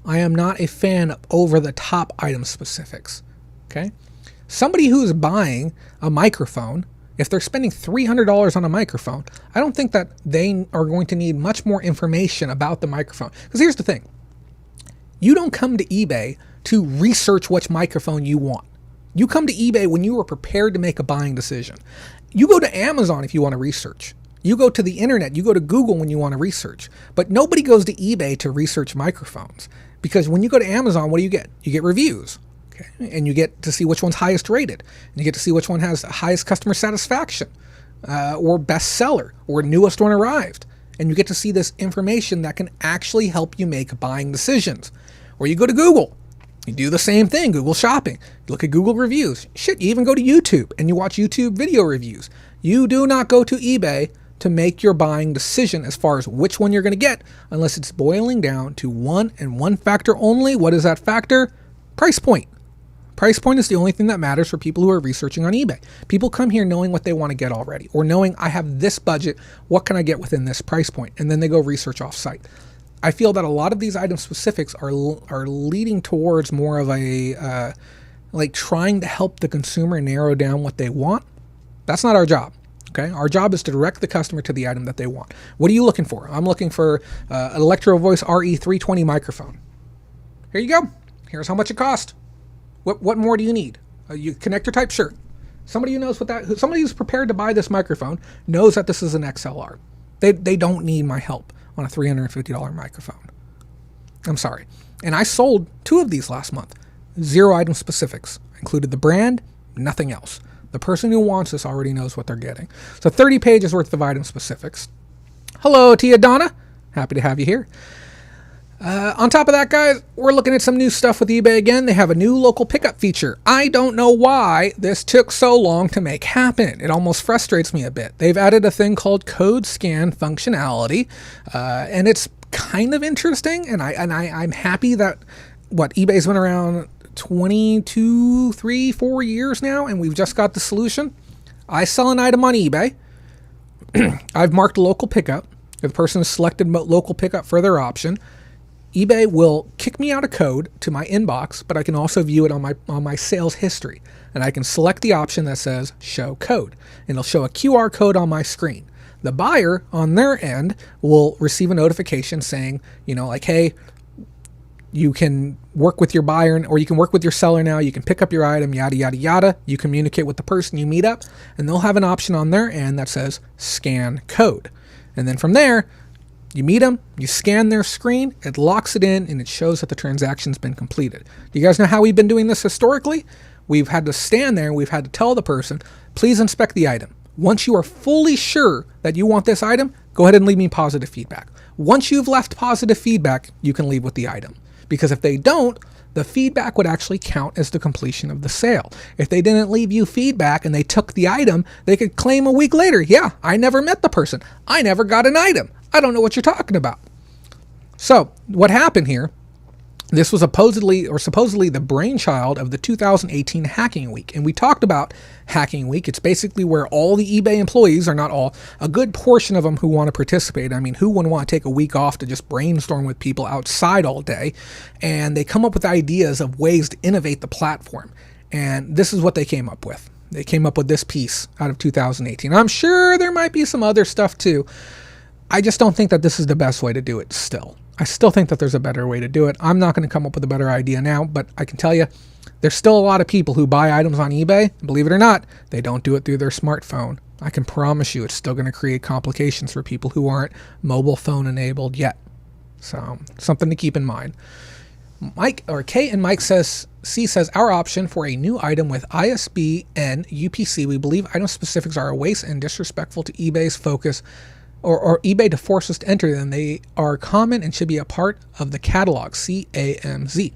I am not a fan of over-the-top item specifics. Okay? Somebody who is buying a microphone, if they're spending $300 on a microphone, I don't think that they are going to need much more information about the microphone. Because here's the thing. You don't come to eBay to research which microphone you want. You come to eBay when you are prepared to make a buying decision. You go to Amazon if you want to research. You go to the internet, you go to Google when you want to research. But nobody goes to eBay to research microphones. Because when you go to Amazon, what do you get? You get reviews. Okay? And you get to see which one's highest rated. And you get to see which one has the highest customer satisfaction, or bestseller, or newest one arrived. And you get to see this information that can actually help you make buying decisions. Or you go to Google. You do the same thing, Google Shopping. You look at Google reviews. Shit, you even go to YouTube and you watch YouTube video reviews. You do not go to eBay to make your buying decision as far as which one you're going to get unless it's boiling down to one and one factor only. What is that factor? Price point. Price point is the only thing that matters for people who are researching on eBay. People come here knowing what they want to get already, or knowing I have this budget, what can I get within this price point? And then they go research off-site. I feel that a lot of these item specifics are leading towards more of a, like trying to help the consumer narrow down what they want. That's not our job. Okay, our job is to direct the customer to the item that they want. What are you looking for? I'm looking for an Electro Voice RE320 microphone. Here you go. Here's how much it cost. What more do you need? You connector type? Sure. Somebody who knows somebody who's prepared to buy this microphone knows that this is an XLR. They don't need my help on a $350 microphone. I'm sorry. And I sold 2 of these last month. 0 item specifics. I included the brand, nothing else. The person who wants this already knows what they're getting. So 30 pages worth of item specifics. Hello, Tia Donna. Happy to have you here. On top of that, guys, we're looking at some new stuff with eBay again. They have a new local pickup feature. I don't know why this took so long to make happen. It almost frustrates me a bit. They've added a thing called code scan functionality, and it's kind of interesting. And I'm happy that eBay's been around 22, 3, 4 years now, and we've just got the solution. I sell an item on eBay. I've marked local pickup. If the person has selected local pickup for their option, eBay will kick me out a code to my inbox, but I can also view it on my sales history. And I can select the option that says show code. And it'll show a QR code on my screen. The buyer on their end will receive a notification saying, like, hey, you can work with your buyer, or you can work with your seller now. You can pick up your item, yada, yada, yada. You communicate with the person you meet up, and they'll have an option on their end that says scan code. And then from there, you meet them, you scan their screen, it locks it in, and it shows that the transaction's been completed. Do you guys know how we've been doing this historically? We've had to stand there and we've had to tell the person, please inspect the item. Once you are fully sure that you want this item, go ahead and leave me positive feedback. Once you've left positive feedback, you can leave with the item. Because if they don't, the feedback would actually count as the completion of the sale. If they didn't leave you feedback and they took the item, they could claim a week later, yeah, I never met the person. I never got an item. I don't know what you're talking about. So what happened here, This was supposedly the brainchild of the 2018 Hacking Week. And we talked about Hacking Week. It's basically where all the eBay employees, or not all, a good portion of them who want to participate. I mean, who wouldn't want to take a week off to just brainstorm with people outside all day? And they come up with ideas of ways to innovate the platform. And this is what they came up with. They came up with this piece out of 2018. I'm sure there might be some other stuff too. I just don't think that this is the best way to do it still. I still think that there's a better way to do it. I'm not going to come up with a better idea now, but I can tell you there's still a lot of people who buy items on eBay. Believe it or not, they don't do it through their smartphone. I can promise you it's still going to create complications for people who aren't mobile phone enabled yet. So something to keep in mind. Kate and Mike says, our option for a new item with ISBN UPC, we believe item specifics are a waste and disrespectful to eBay's focus or eBay to force us to enter them. They are common and should be a part of the catalog, CAMZ.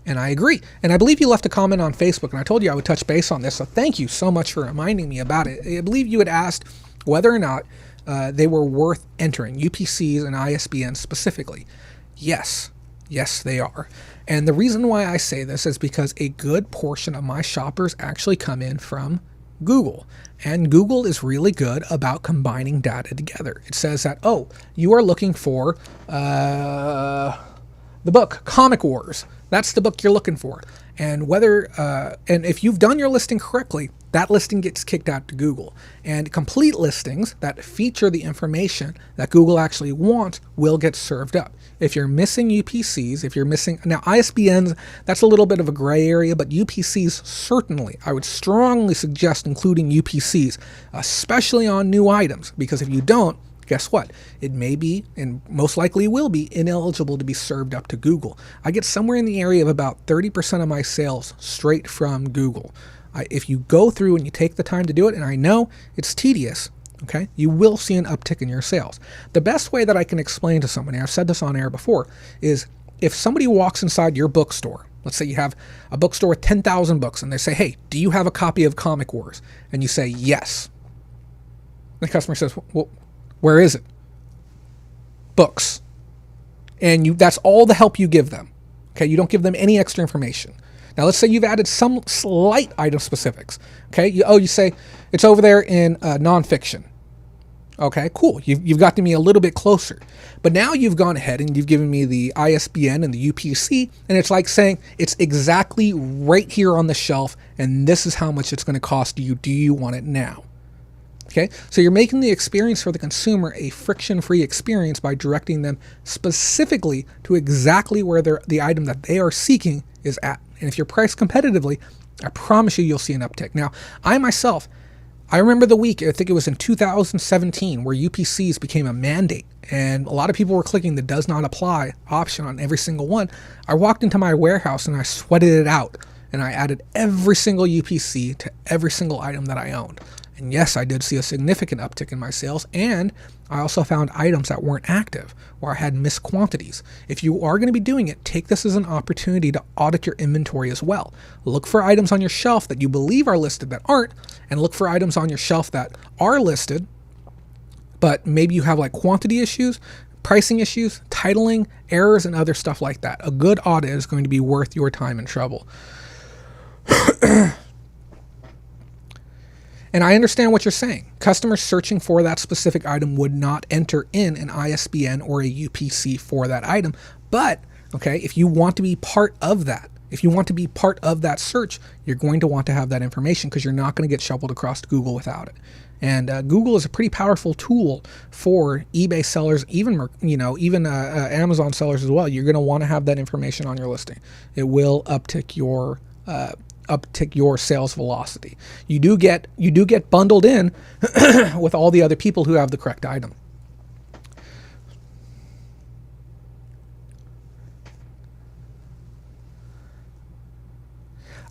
And I agree. And I believe you left a comment on Facebook, and I told you I would touch base on this, so thank you so much for reminding me about it. I believe you had asked whether or not they were worth entering, UPCs and ISBN specifically. Yes, they are. And the reason why I say this is because a good portion of my shoppers actually come in from Google. And Google is really good about combining data together. It says that, you are looking for the book Comic Wars. That's the book you're looking for. And and if you've done your listing correctly, that listing gets kicked out to Google. And complete listings that feature the information that Google actually wants will get served up. If you're missing UPCs, now ISBNs, that's a little bit of a gray area, but UPCs certainly, I would strongly suggest including UPCs, especially on new items, because if you don't, guess what? It may be, and most likely will be, ineligible to be served up to Google. I get somewhere in the area of about 30% of my sales straight from Google. If you go through and you take the time to do it, and I know it's tedious, okay, you will see an uptick in your sales. The best way that I can explain to somebody, I've said this on air before, is if somebody walks inside your bookstore, let's say you have a bookstore with 10,000 books, and they say, hey, do you have a copy of Comic Wars? And you say, yes. The customer says, well, where is it? Books. And that's all the help you give them. Okay, you don't give them any extra information. Now, let's say you've added some slight item specifics. Okay, you say it's over there in nonfiction. Okay, cool. You've got to me a little bit closer. But now you've gone ahead and you've given me the ISBN and the UPC, and it's like saying it's exactly right here on the shelf, and this is how much it's going to cost you. Do you want it now? Okay, so you're making the experience for the consumer a friction-free experience by directing them specifically to exactly where the item that they are seeking is at. And if you're priced competitively, I promise you'll see an uptick. Now, I remember the week, I think it was in 2017, where UPCs became a mandate, and a lot of people were clicking the does not apply option on every single one. I walked into my warehouse and I sweated it out, and I added every single UPC to every single item that I owned. And yes, I did see a significant uptick in my sales, and I also found items that weren't active or I had missed quantities. If you are going to be doing it, take this as an opportunity to audit your inventory as well. Look for items on your shelf that you believe are listed that aren't, and look for items on your shelf that are listed, but maybe you have like quantity issues, pricing issues, titling, errors, and other stuff like that. A good audit is going to be worth your time and trouble. And I understand what you're saying. Customers searching for that specific item would not enter in an ISBN or a UPC for that item. But, okay, if you want to be part of that, if you want to be part of that search, you're going to want to have that information because you're not going to get shuffled across Google without it. And Google is a pretty powerful tool for eBay sellers, even Amazon sellers as well. You're going to want to have that information on your listing. It will uptick your sales velocity. You do get bundled in with all the other people who have the correct item.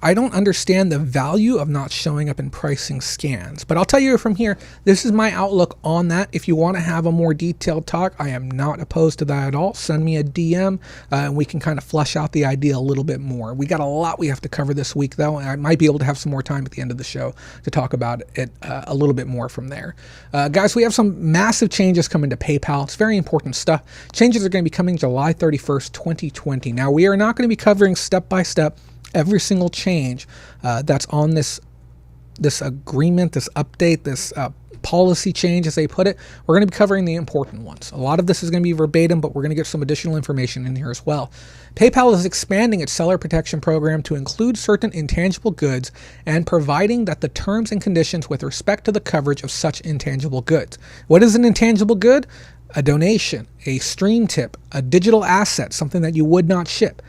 I don't understand the value of not showing up in pricing scans. But I'll tell you from here, this is my outlook on that. If you want to have a more detailed talk, I am not opposed to that at all. Send me a DM and we can kind of flesh out the idea a little bit more. We got a lot we have to cover this week, though, and I might be able to have some more time at the end of the show to talk about it a little bit more from there. Guys, we have some massive changes coming to PayPal. It's very important stuff. Changes are going to be coming July 31st, 2020. Now, we are not going to be covering step by step every single change that's on this agreement, this update, this policy change, as they put it. We're going to be covering the important ones. A lot of this is going to be verbatim, but we're going to get some additional information in here as well. PayPal is expanding its seller protection program to include certain intangible goods and providing that the terms and conditions with respect to the coverage of such intangible goods. What is an intangible good? A donation, a stream tip, a digital asset, something that you would not ship.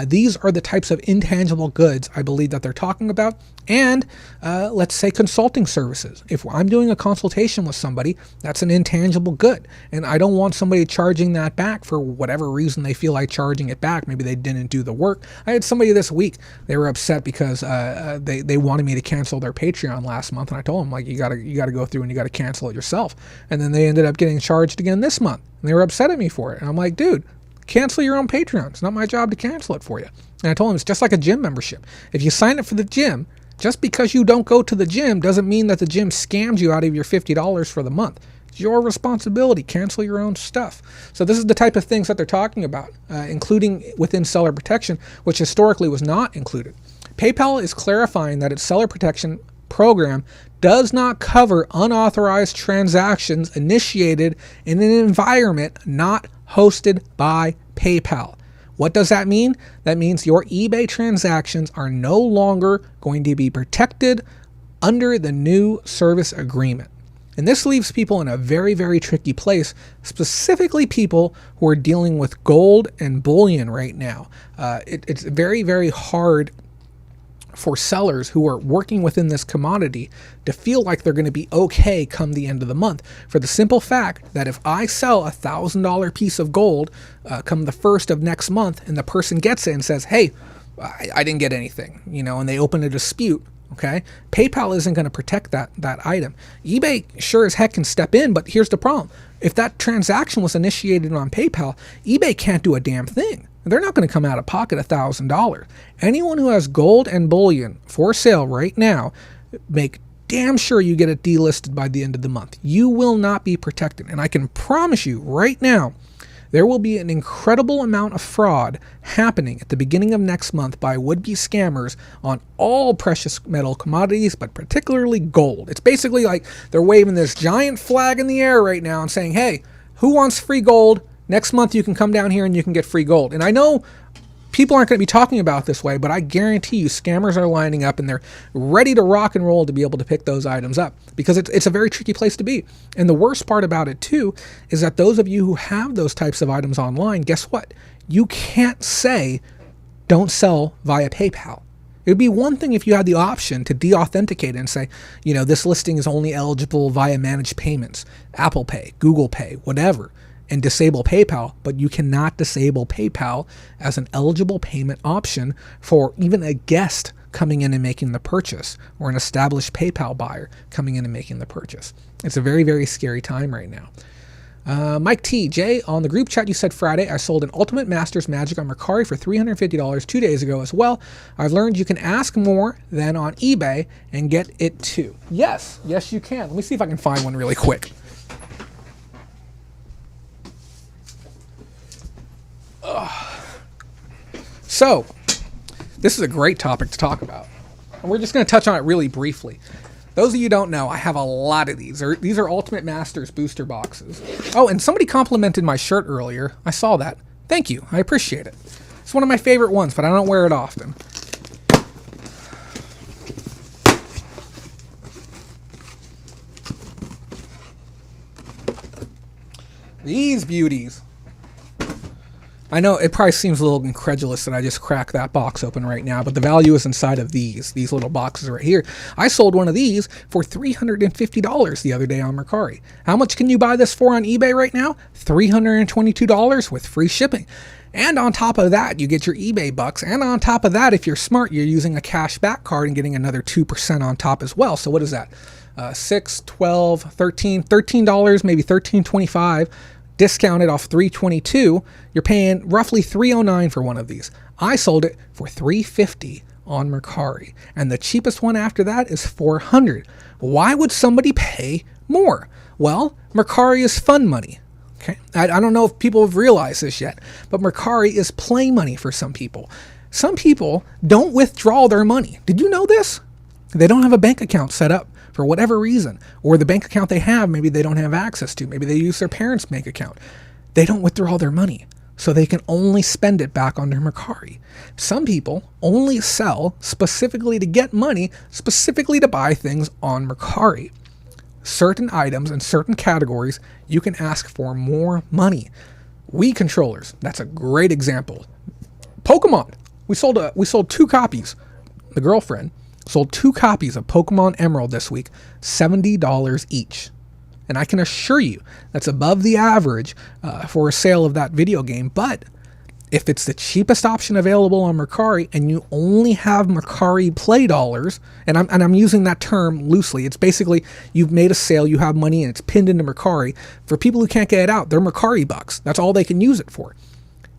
These are the types of intangible goods I believe that they're talking about. And let's say consulting services. If I'm doing a consultation with somebody, that's an intangible good. And I don't want somebody charging that back for whatever reason they feel like charging it back. Maybe they didn't do the work. I had somebody this week, they were upset because they wanted me to cancel their Patreon last month. And I told them, like, you gotta go through and you gotta cancel it yourself. And then they ended up getting charged again this month. And they were upset at me for it. And I'm like, dude, cancel your own Patreon. It's not my job to cancel it for you. And I told him it's just like a gym membership. If you sign up for the gym, just because you don't go to the gym doesn't mean that the gym scams you out of your $50 for the month. It's your responsibility. Cancel your own stuff. So this is the type of things that they're talking about, including within seller protection, which historically was not included. PayPal is clarifying that its seller protection program does not cover unauthorized transactions initiated in an environment not hosted by PayPal. What does that mean? That means your eBay transactions are no longer going to be protected under the new service agreement. And this leaves people in a very, very tricky place, specifically people who are dealing with gold and bullion right now. It's very, very hard for sellers who are working within this commodity to feel like they're going to be okay come the end of the month, for the simple fact that if I sell a $1,000 piece of gold come the first of next month and the person gets it and says, hey, I didn't get anything, and they open a dispute, okay, PayPal isn't going to protect that item. eBay sure as heck can step in, but here's the problem. If that transaction was initiated on PayPal, eBay can't do a damn thing. They're not going to come out of pocket $1,000. Anyone who has gold and bullion for sale right now, make damn sure you get it delisted by the end of the month. You will not be protected. And I can promise you right now, there will be an incredible amount of fraud happening at the beginning of next month by would-be scammers on all precious metal commodities, but particularly gold. It's basically like they're waving this giant flag in the air right now and saying, hey, who wants free gold? Next month you can come down here and you can get free gold. And I know people aren't going to be talking about it this way, but I guarantee you scammers are lining up and they're ready to rock and roll to be able to pick those items up, because it's a very tricky place to be. And the worst part about it too is that those of you who have those types of items online, guess what? You can't say don't sell via PayPal. It would be one thing if you had the option to de-authenticate and say, this listing is only eligible via managed payments, Apple Pay, Google Pay, whatever, and disable PayPal, but you cannot disable PayPal as an eligible payment option for even a guest coming in and making the purchase, or an established PayPal buyer coming in and making the purchase. It's a very, very scary time right now. Mike T. Jay, on the group chat you said Friday, I sold an Ultimate Masters Magic on Mercari for $350 2 days ago as well. I've learned you can ask more than on eBay and get it too. Yes, you can. Let me see if I can find one really quick. So, this is a great topic to talk about. And we're just going to touch on it really briefly. Those of you who don't know, I have a lot of these. These are Ultimate Masters booster boxes. Oh, and somebody complimented my shirt earlier. I saw that. Thank you. I appreciate it. It's one of my favorite ones, but I don't wear it often. These beauties. I know it probably seems a little incredulous that I just cracked that box open right now, but the value is inside of these little boxes right here. I sold one of these for $350 the other day on Mercari. How much can you buy this for on eBay right now? $322 with free shipping. And on top of that, you get your eBay bucks. And on top of that, if you're smart, you're using a cash back card and getting another 2% on top as well. So what is that? 6, 12, 13, $13, maybe $13.25, discounted off $322. You're paying roughly $309 for one of these. I sold it for $350 on Mercari, and the cheapest one after that is $400. Why would somebody pay more? Well, Mercari is fun money. Okay, I don't know if people have realized this yet, but Mercari is play money for some people. Some people don't withdraw their money. Did you know this? They don't have a bank account set up for whatever reason, or the bank account they have, maybe they don't have access to. Maybe they use their parents' bank account. They don't withdraw their money, so they can only spend it back on their Mercari. Some people only sell specifically to get money, specifically to buy things on Mercari. Certain items and certain categories, you can ask for more money. Wii controllers, that's a great example. Pokemon, we sold 2 copies. The girlfriend sold 2 copies of Pokemon Emerald this week, $70 each. And I can assure you that's above the average for a sale of that video game. But if it's the cheapest option available on Mercari and you only have Mercari Play dollars, and I'm using that term loosely, it's basically you've made a sale, you have money, and it's pinned into Mercari. For people who can't get it out, they're Mercari bucks. That's all they can use it for.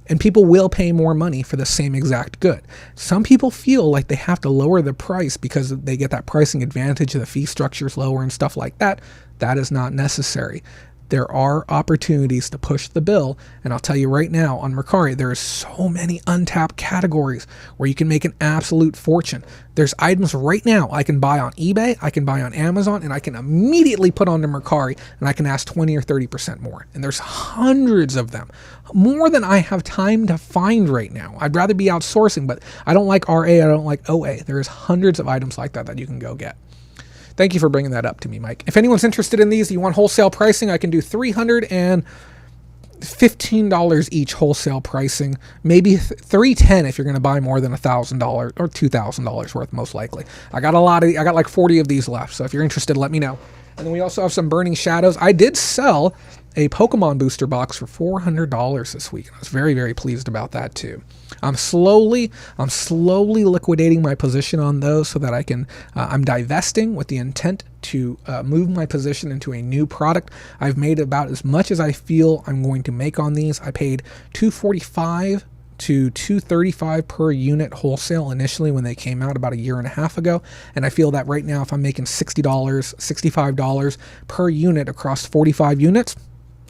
And people will pay more money for the same exact good. Some people feel like they have to lower the price because they get that pricing advantage, the fee structure is lower and stuff like that. That is not necessary. There are opportunities to push the bill, and I'll tell you right now, on Mercari, there are so many untapped categories where you can make an absolute fortune. There's items right now I can buy on eBay, I can buy on Amazon, and I can immediately put onto Mercari, and I can ask 20 or 30% more. And there's hundreds of them, more than I have time to find right now. I'd rather be outsourcing, but I don't like RA, I don't like OA. There's hundreds of items like that you can go get. Thank you for bringing that up to me, Mike. If anyone's interested in these, you want wholesale pricing, I can do $315 each wholesale pricing, maybe $310 if you're going to buy more than $1,000 or $2,000 worth, most likely. I got like 40 of these left, so if you're interested, let me know. And then we also have some Burning Shadows. I did sell a Pokemon booster box for $400 this week. I was very, very pleased about that too. I'm slowly liquidating my position on those so that I can, I'm divesting with the intent to move my position into a new product. I've made about as much as I feel I'm going to make on these. I paid $245 to $235 per unit wholesale initially when they came out about a year and a half ago. And I feel that right now, if I'm making $60, $65 per unit across 45 units,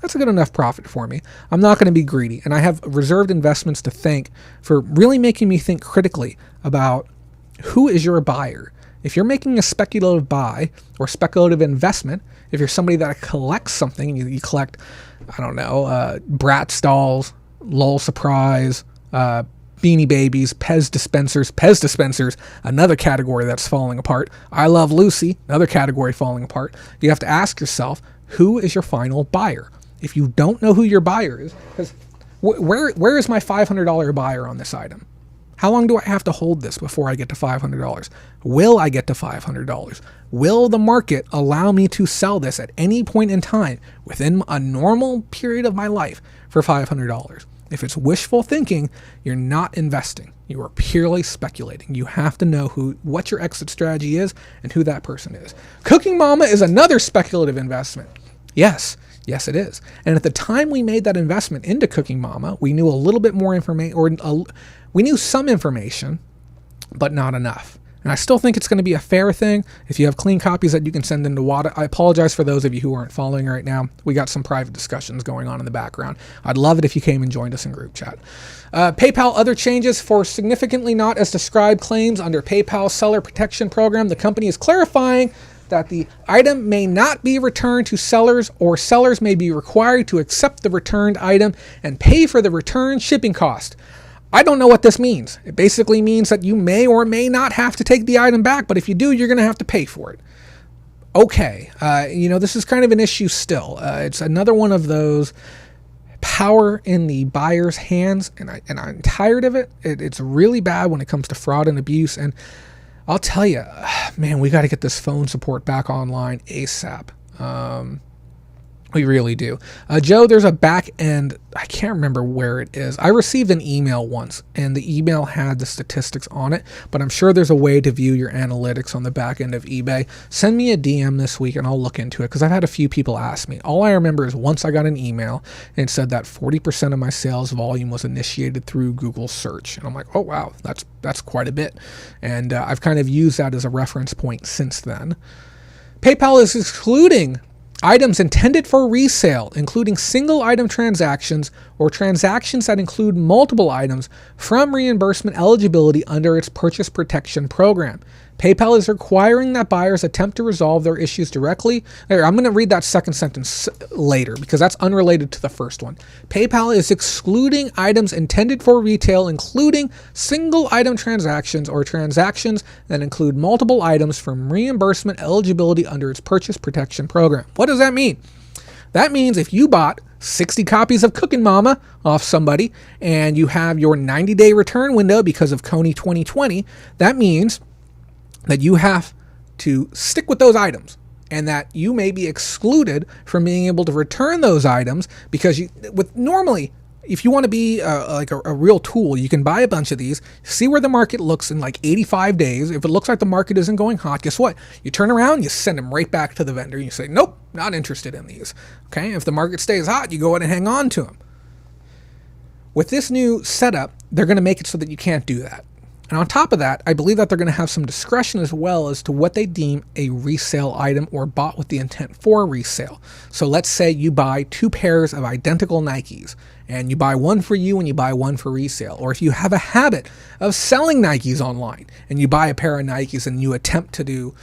that's a good enough profit for me. I'm not going to be greedy. And I have reserved investments to thank for really making me think critically about who is your buyer. If you're making a speculative buy or speculative investment, if you're somebody that collects something, you collect, I don't know, Bratz dolls, Lol Surprise, Beanie Babies, Pez dispensers, another category that's falling apart. I Love Lucy, another category falling apart. You have to ask yourself, who is your final buyer? If you don't know who your buyer is, because where is my $500 buyer on this item? How long do I have to hold this before I get to $500? Will I get to $500? Will the market allow me to sell this at any point in time within a normal period of my life for $500? If it's wishful thinking, you're not investing. You are purely speculating. You have to know what your exit strategy is and who that person is. Cooking Mama is another speculative investment. Yes, it is. And at the time we made that investment into Cooking Mama, we knew a little bit more information, we knew some information, but not enough. And I still think it's going to be a fair thing. If you have clean copies that you can send into WADA, I apologize for those of you who aren't following right now. We got some private discussions going on in the background. I'd love it if you came and joined us in group chat. PayPal other changes for significantly not as described claims under PayPal Seller Protection Program. The company is clarifying that the item may not be returned to sellers, or sellers may be required to accept the returned item and pay for the return shipping cost. I don't know what this means. It basically means that you may or may not have to take the item back, but if you do, you're going to have to pay for it. Okay, this is kind of an issue still. It's another one of those power in the buyer's hands, and I'm tired of it. It's really bad when it comes to fraud and abuse, and I'll tell you, man, we got to get this phone support back online ASAP. We really do. Joe, there's a back end. I can't remember where it is. I received an email once, and the email had the statistics on it, but I'm sure there's a way to view your analytics on the back end of eBay. Send me a DM this week, and I'll look into it, because I've had a few people ask me. All I remember is once I got an email, and it said that 40% of my sales volume was initiated through Google search. And I'm like, oh, wow, that's quite a bit. And I've kind of used that as a reference point since then. PayPal is excluding items intended for resale, including single item transactions or transactions that include multiple items, from reimbursement eligibility under its purchase protection program. PayPal is requiring that buyers attempt to resolve their issues directly. I'm going to read that second sentence later because that's unrelated to the first one. PayPal is excluding items intended for retail, including single item transactions or transactions that include multiple items, from reimbursement eligibility under its purchase protection program. What does that mean? That means if you bought 60 copies of Cookin' Mama off somebody and you have your 90-day return window because of Coney 2020, that means that you have to stick with those items, and that you may be excluded from being able to return those items, because normally, if you want to be like a real tool, you can buy a bunch of these, see where the market looks in like 85 days. If it looks like the market isn't going hot, guess what? You turn around, you send them right back to the vendor. You say, nope, not interested in these. Okay, if the market stays hot, you go ahead and hang on to them. With this new setup, they're going to make it so that you can't do that. And on top of that, I believe that they're going to have some discretion as well as to what they deem a resale item or bought with the intent for resale. So let's say you buy 2 pairs of identical Nikes, and you buy one for you and you buy one for resale. Or if you have a habit of selling Nikes online and you buy a pair of Nikes and you attempt to do,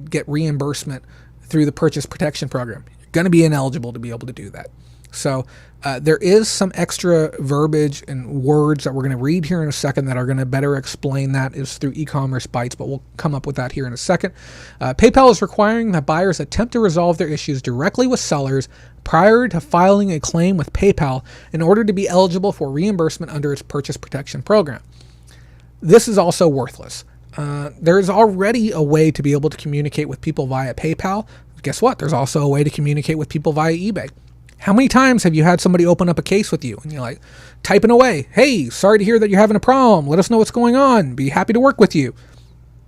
get reimbursement through the purchase protection program, you're going to be ineligible to be able to do that. So there is some extra verbiage and words that we're going to read here in a second that are going to better explain that. Is through e-commerce bites, but we'll come up with that here in a second. PayPal is requiring that buyers attempt to resolve their issues directly with sellers prior to filing a claim with PayPal in order to be eligible for reimbursement under its purchase protection program. This is also worthless. There is already a way to be able to communicate with people via PayPal. Guess what? There's also a way to communicate with people via eBay. How many times have you had somebody open up a case with you and you're like typing away, hey, sorry to hear that you're having a problem. Let us know what's going on. Be happy to work with you.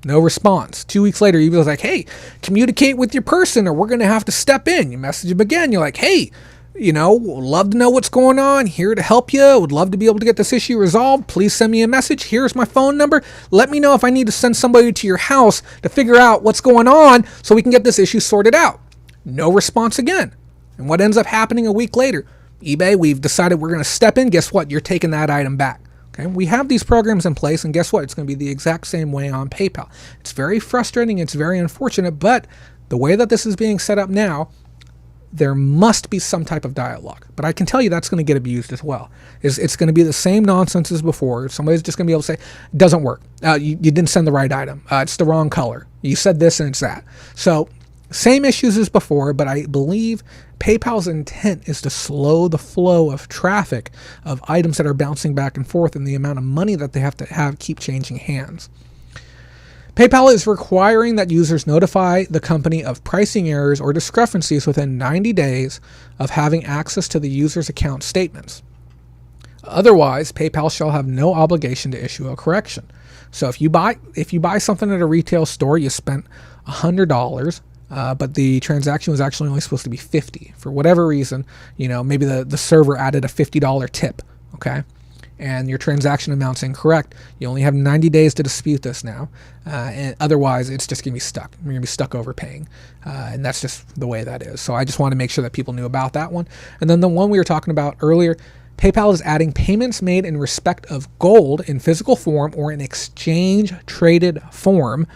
No response. 2 weeks later, eBay's like, hey, communicate with your person or we're going to have to step in. You message them again. You're like, hey, love to know what's going on. Here to help you. Would love to be able to get this issue resolved. Please send me a message. Here's my phone number. Let me know if I need to send somebody to your house to figure out what's going on so we can get this issue sorted out. No response again. And what ends up happening a week later? eBay, we've decided we're going to step in. Guess what? You're taking that item back. Okay, we have these programs in place, and guess what? It's going to be the exact same way on PayPal. It's very frustrating. It's very unfortunate, but the way that this is being set up now, there must be some type of dialogue. But I can tell you that's going to get abused as well. It's going to be the same nonsense as before. Somebody's just going to be able to say, it doesn't work. You didn't send the right item. It's the wrong color. You said this and it's that. So same issues as before, but I believe PayPal's intent is to slow the flow of traffic of items that are bouncing back and forth and the amount of money that they have to have keep changing hands. PayPal is requiring that users notify the company of pricing errors or discrepancies within 90 days of having access to the user's account statements. Otherwise, PayPal shall have no obligation to issue a correction. So if you buy something at a retail store, you spent $100, but the transaction was actually only supposed to be $50 for whatever reason. Maybe the server added a $50 tip. Okay. And your transaction amount's incorrect. You only have 90 days to dispute this now. And otherwise, it's just going to be stuck. You're going to be stuck overpaying. And that's just the way that is. So I just want to make sure that people knew about that one. And then the one we were talking about earlier, PayPal is adding payments made in respect of gold in physical form or in exchange-traded form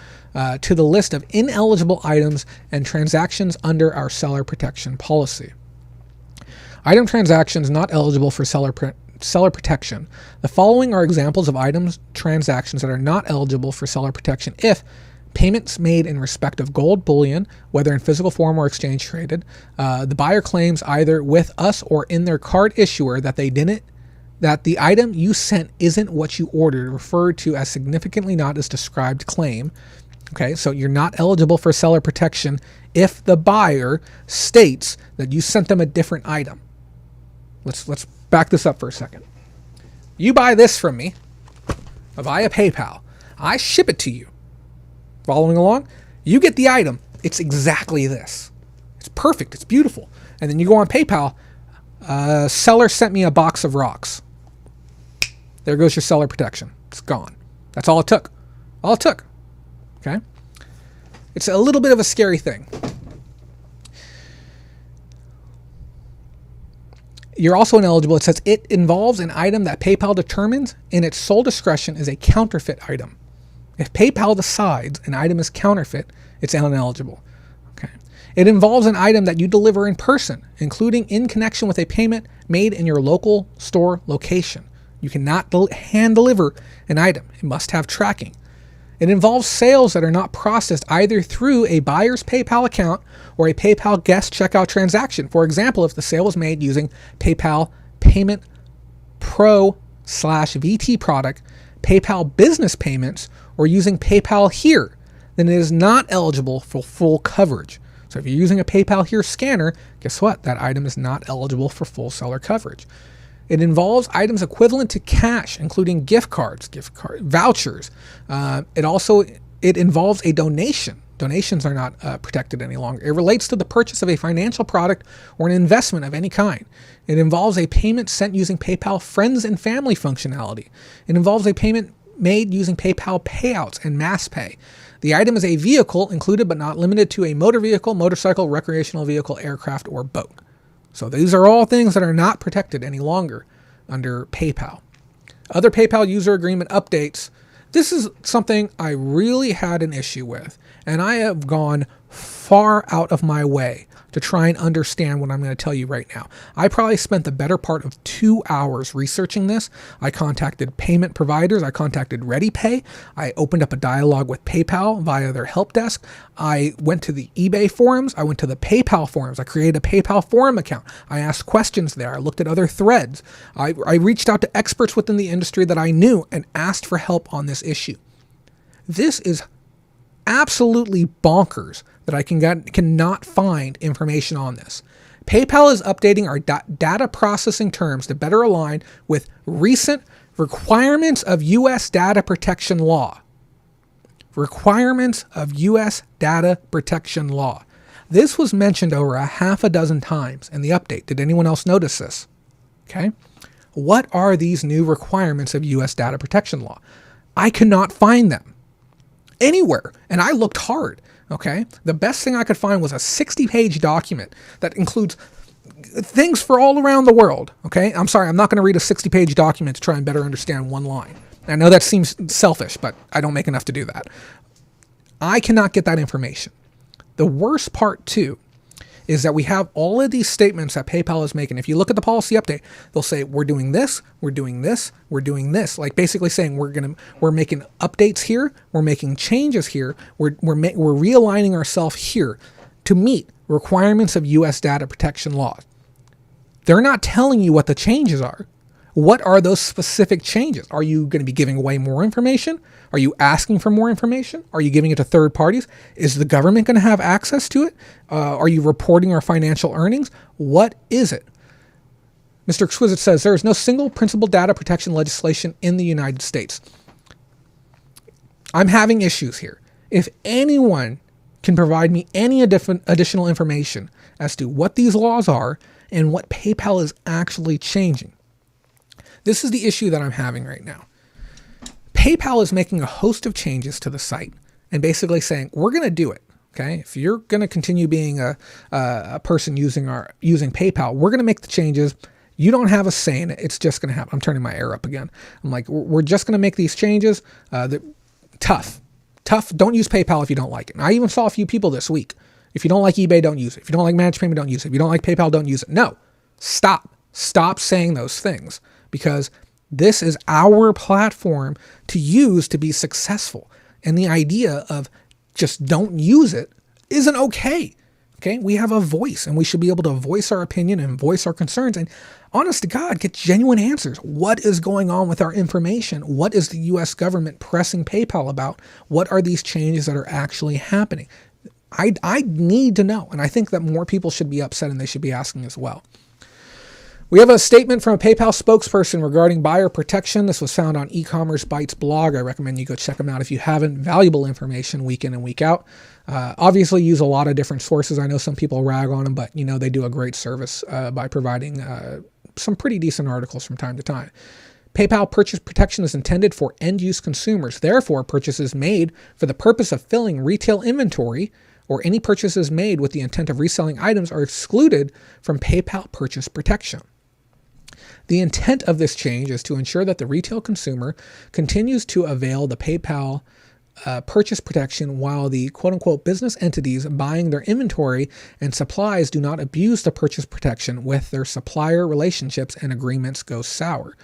to the list of ineligible items and transactions under our seller protection policy. Item transactions not eligible for seller protection. The following are examples of items transactions that are not eligible for seller protection if payments made in respect of gold bullion, whether in physical form or exchange traded, the buyer claims either with us or in their card issuer that the item you sent isn't what you ordered, referred to as significantly not as described claim. Okay, so you're not eligible for seller protection if the buyer states that you sent them a different item. Let's back this up for a second. You buy this from me via PayPal. I ship it to you. Following along? You get the item. It's exactly this. It's perfect. It's beautiful. And then you go on PayPal. Seller sent me a box of rocks. There goes your seller protection. It's gone. That's all it took. All it took. Okay? It's a little bit of a scary thing. You're also ineligible. It says it involves an item that PayPal determines in its sole discretion is a counterfeit item. If PayPal decides an item is counterfeit, it's ineligible. Okay. It involves an item that you deliver in person, including in connection with a payment made in your local store location. You cannot hand deliver an item. It must have tracking. It involves sales that are not processed either through a buyer's PayPal account or a PayPal guest checkout transaction. For example, if the sale was made using PayPal Payment Pro/VT product, PayPal Business Payments, or using PayPal Here, then it is not eligible for full coverage. So if you're using a PayPal Here scanner, guess what? That item is not eligible for full seller coverage. It involves items equivalent to cash, including gift cards, vouchers. It involves a donation. Donations are not protected any longer. It relates to the purchase of a financial product or an investment of any kind. It involves a payment sent using PayPal Friends and Family functionality. It involves a payment made using PayPal Payouts and Mass Pay. The item is a vehicle included but not limited to a motor vehicle, motorcycle, recreational vehicle, aircraft, or boat. So these are all things that are not protected any longer under PayPal. Other PayPal user agreement updates. This is something I really had an issue with, and I have gone far out of my way to try and understand what I'm going to tell you right now. I probably spent the better part of 2 hours researching this. I contacted payment providers. I contacted ReadyPay. I opened up a dialogue with PayPal via their help desk. I went to the eBay forums. I went to the PayPal forums. I created a PayPal forum account. I asked questions there. I looked at other threads. I reached out to experts within the industry that I knew and asked for help on this issue. This is absolutely bonkers that I cannot find information on this. PayPal is updating our data processing terms to better align with recent requirements of U.S. data protection law. Requirements of U.S. data protection law. This was mentioned over a half a dozen times in the update. Did anyone else notice this? Okay. What are these new requirements of U.S. data protection law? I cannot find them anywhere, and I looked hard. Okay, the best thing I could find was a 60-page document that includes things for all around the world. Okay, I'm sorry, I'm not going to read a 60-page document to try and better understand one line. I know that seems selfish, but I don't make enough to do that. I cannot get that information. The worst part, too, is that we have all of these statements that PayPal is making. If you look at the policy update, they'll say, we're doing this, we're doing this, we're doing this. Like basically saying we're making updates here, we're making changes here, we're realigning ourselves here to meet requirements of U.S. data protection laws. They're not telling you what the changes are. What are those specific changes? Are you going to be giving away more information? Are you asking for more information? Are you giving it to third parties? Is the government going to have access to it? Are you reporting our financial earnings? What is it? Mr. Exquisite says there is no single principal data protection legislation in the United States. I'm having issues here. If anyone can provide me any additional information as to what these laws are and what PayPal is actually changing. This is the issue that I'm having right now. PayPal is making a host of changes to the site and basically saying, we're going to do it. Okay. If you're going to continue being a person using PayPal, we're going to make the changes. You don't have a say in it. It's just going to happen. I'm turning my air up again. I'm like, we're just going to make these changes. Tough. Don't use PayPal if you don't like it. And I even saw a few people this week. If you don't like eBay, don't use it. If you don't like Managed Payment, don't use it. If you don't like PayPal, don't use it. No. Stop saying those things, because this is our platform to use to be successful. And the idea of just don't use it isn't okay. Okay, we have a voice and we should be able to voice our opinion and voice our concerns and, honest to God, get genuine answers. What is going on with our information? What is the U.S. government pressing PayPal about? What are these changes that are actually happening? I need to know, and I think that more people should be upset and they should be asking as well. We have a statement from a PayPal spokesperson regarding buyer protection. This was found on e-commerce Bytes blog. I recommend you go check them out if you haven't. Valuable information week in and week out. Obviously use a lot of different sources. I know some people rag on them, but they do a great service by providing some pretty decent articles from time to time. PayPal purchase protection is intended for end-use consumers. Therefore, purchases made for the purpose of filling retail inventory or any purchases made with the intent of reselling items are excluded from PayPal purchase protection. The intent of this change is to ensure that the retail consumer continues to avail the PayPal purchase protection while the quote-unquote business entities buying their inventory and supplies do not abuse the purchase protection with their supplier relationships and agreements go sour.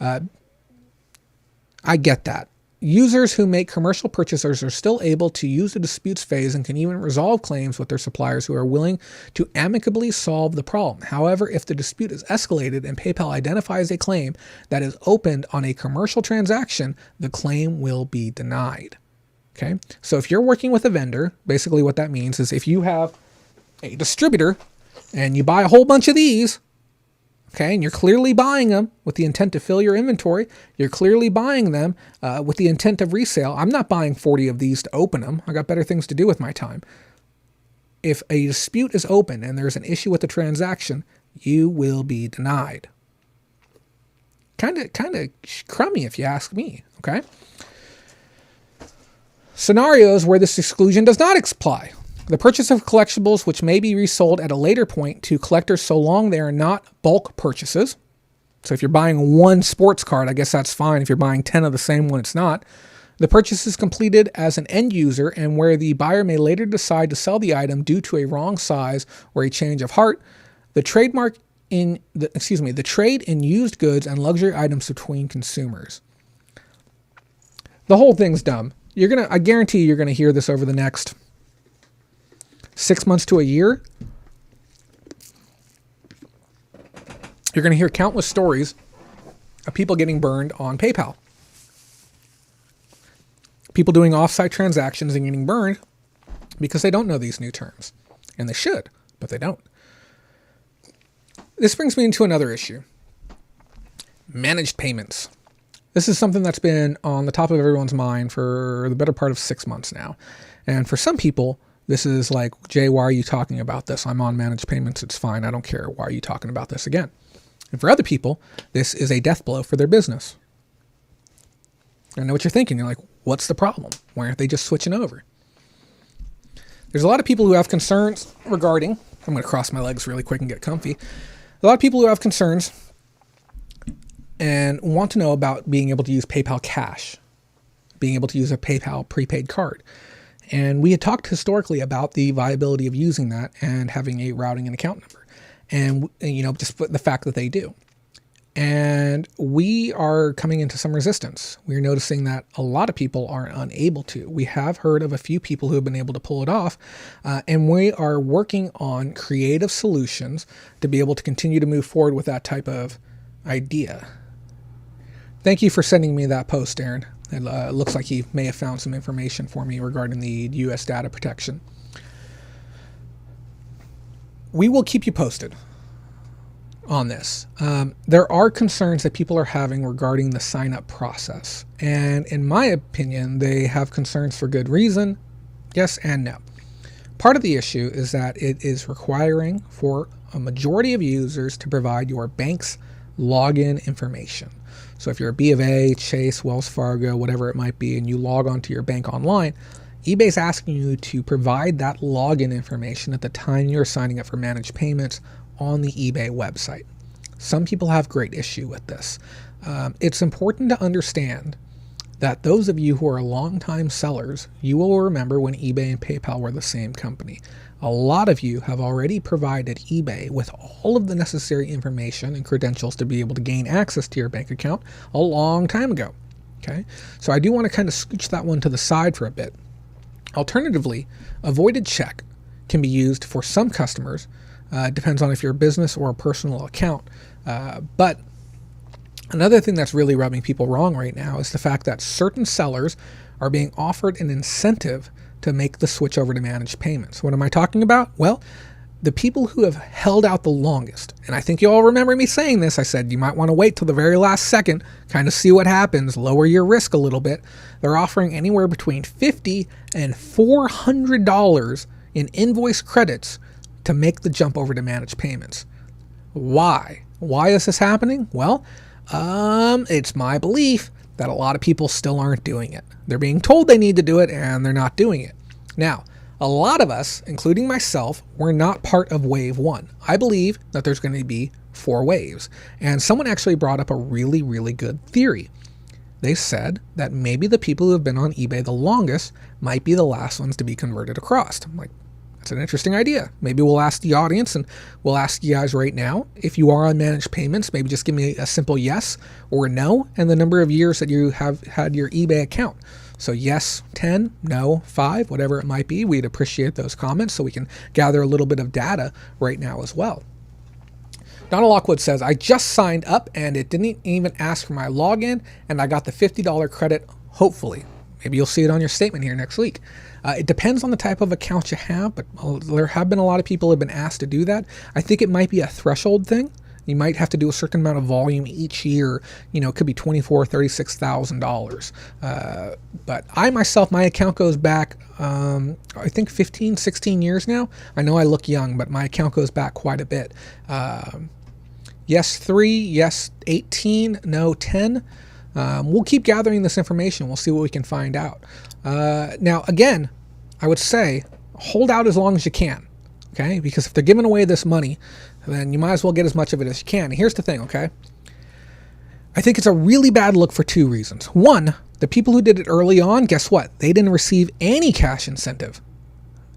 I get that. Users who make commercial purchases are still able to use the disputes phase and can even resolve claims with their suppliers who are willing to amicably solve the problem. However, if the dispute is escalated and PayPal identifies a claim that is opened on a commercial transaction, the claim will be denied. Okay, so if you're working with a vendor, basically what that means is if you have a distributor and you buy a whole bunch of these, okay, and you're clearly buying them with the intent to fill your inventory, you're clearly buying them with the intent of resale. I'm not buying 40 of these to open them. I got better things to do with my time. If a dispute is open and there's an issue with the transaction, you will be denied. Kind of crummy if you ask me, okay? Scenarios where this exclusion does not apply. The purchase of collectibles which may be resold at a later point to collectors so long they are not bulk purchases. So if you're buying one sports card, I guess that's fine. If you're buying 10 of the same one, it's not. The purchase is completed as an end user and where the buyer may later decide to sell the item due to a wrong size or a change of heart. The trade in used goods and luxury items between consumers. The whole thing's dumb. I guarantee you're going to hear this over the next 6 months to a year. You're going to hear countless stories of people getting burned on PayPal. People doing offsite transactions and getting burned because they don't know these new terms. And they should, but they don't. This brings me into another issue. Managed payments. This is something that's been on the top of everyone's mind for the better part of 6 months now. And for some people, this is like, Jay, why are you talking about this? I'm on managed payments. It's fine. I don't care. Why are you talking about this again? And for other people, this is a death blow for their business. I know what you're thinking. You're like, what's the problem? Why aren't they just switching over? There's a lot of people who have concerns regarding, I'm going to cross my legs really quick and get comfy. A lot of people who have concerns and want to know about being able to use PayPal Cash, being able to use a PayPal prepaid card. And we had talked historically about the viability of using that and having a routing and account number. And just the fact that they do. And we are coming into some resistance. We're noticing that a lot of people are unable to. We have heard of a few people who have been able to pull it off. And we are working on creative solutions to be able to continue to move forward with that type of idea. Thank you for sending me that post, Aaron. It looks like he may have found some information for me regarding the U.S. data protection. We will keep you posted on this. There are concerns that people are having regarding the sign-up process. And in my opinion, they have concerns for good reason. Yes and no. Part of the issue is that it is requiring for a majority of users to provide your bank's login information. So if you're a B of A, Chase, Wells Fargo, whatever it might be, and you log onto your bank online, eBay's asking you to provide that login information at the time you're signing up for managed payments on the eBay website. Some people have great issue with this. It's important to understand that those of you who are longtime sellers, you will remember when eBay and PayPal were the same company. A lot of you have already provided eBay with all of the necessary information and credentials to be able to gain access to your bank account a long time ago. Okay, so I do want to kind of scooch that one to the side for a bit. Alternatively, a voided check can be used for some customers. Depends on if you're a business or a personal account. But another thing that's really rubbing people wrong right now is the fact that certain sellers are being offered an incentive to make the switch over to managed payments. What am I talking about? Well, the people who have held out the longest, and I think you all remember me saying this, I said you might want to wait till the very last second, kind of see what happens, lower your risk a little bit. They're offering anywhere between $50 and $400 in invoice credits to make the jump over to managed payments. Why? Why is this happening? Well, it's my belief that a lot of people still aren't doing it. They're being told they need to do it and they're not doing it. Now, a lot of us, including myself, were not part of wave 1. I believe that there's going to be 4 waves. And someone actually brought up a really, really good theory. They said that maybe the people who have been on eBay the longest might be the last ones to be converted across. I'm like, that's an interesting idea. Maybe we'll ask the audience, and we'll ask you guys right now, if you are on managed payments, maybe just give me a simple yes or a no and the number of years that you have had your eBay account. So yes, 10, no, 5, whatever it might be. We'd appreciate those comments so we can gather a little bit of data right now as well. Donna Lockwood says, I just signed up and it didn't even ask for my login and I got the $50 credit, hopefully. Maybe you'll see it on your statement here next week. It depends on the type of account you have, but there have been a lot of people who have been asked to do that. I think it might be a threshold thing. You might have to do a certain amount of volume each year. You know, it could be $24,000, $36,000. But I myself, my account goes back, I think 15, 16 years now. I know I look young, but my account goes back quite a bit. Yes, 3, yes, 18, no, 10. We'll keep gathering this information. We'll see what we can find out. Now, again, I would say hold out as long as you can, okay? Because if they're giving away this money, then you might as well get as much of it as you can. And here's the thing, okay? I think it's a really bad look for 2 reasons. One, the people who did it early on, guess what? They didn't receive any cash incentive.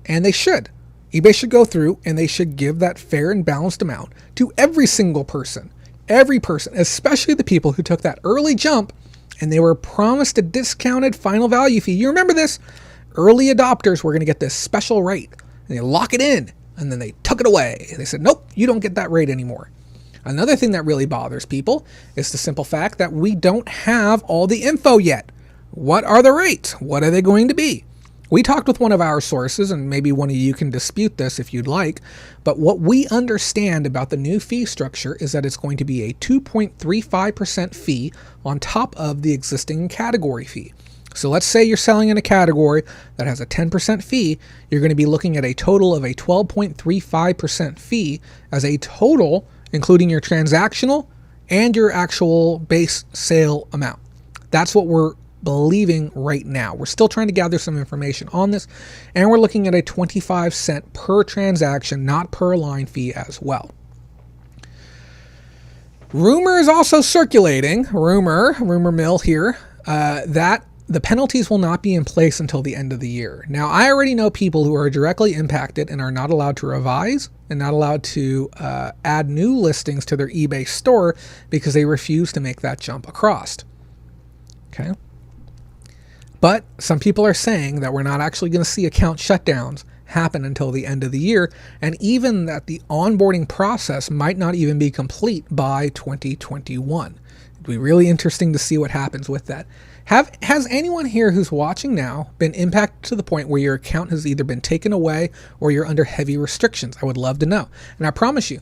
And they should. eBay should go through and they should give that fair and balanced amount to every single person. Every person, especially the people who took that early jump and they were promised a discounted final value fee. You remember this? Early adopters were going to get this special rate and they lock it in and then they took it away. They said, nope, you don't get that rate anymore. Another thing that really bothers people is the simple fact that we don't have all the info yet. What are the rates? What are they going to be? We talked with one of our sources, and maybe one of you can dispute this if you'd like, but what we understand about the new fee structure is that it's going to be a 2.35% fee on top of the existing category fee. So let's say you're selling in a category that has a 10% fee, you're going to be looking at a total of a 12.35% fee as a total, including your transactional and your actual base sale amount. That's what we're believing right now. We're still trying to gather some information on this, and we're looking at a 25-cent per transaction, not per line fee as well. Rumor is also circulating, rumor mill here, that the penalties will not be in place until the end of the year. Now, I already know people who are directly impacted and are not allowed to revise and not allowed to add new listings to their eBay store because they refuse to make that jump across. Okay. But some people are saying that we're not actually going to see account shutdowns happen until the end of the year, and even that the onboarding process might not even be complete by 2021. It'd be really interesting to see what happens with that. Has anyone here who's watching now been impacted to the point where your account has either been taken away or you're under heavy restrictions? I would love to know. And I promise you,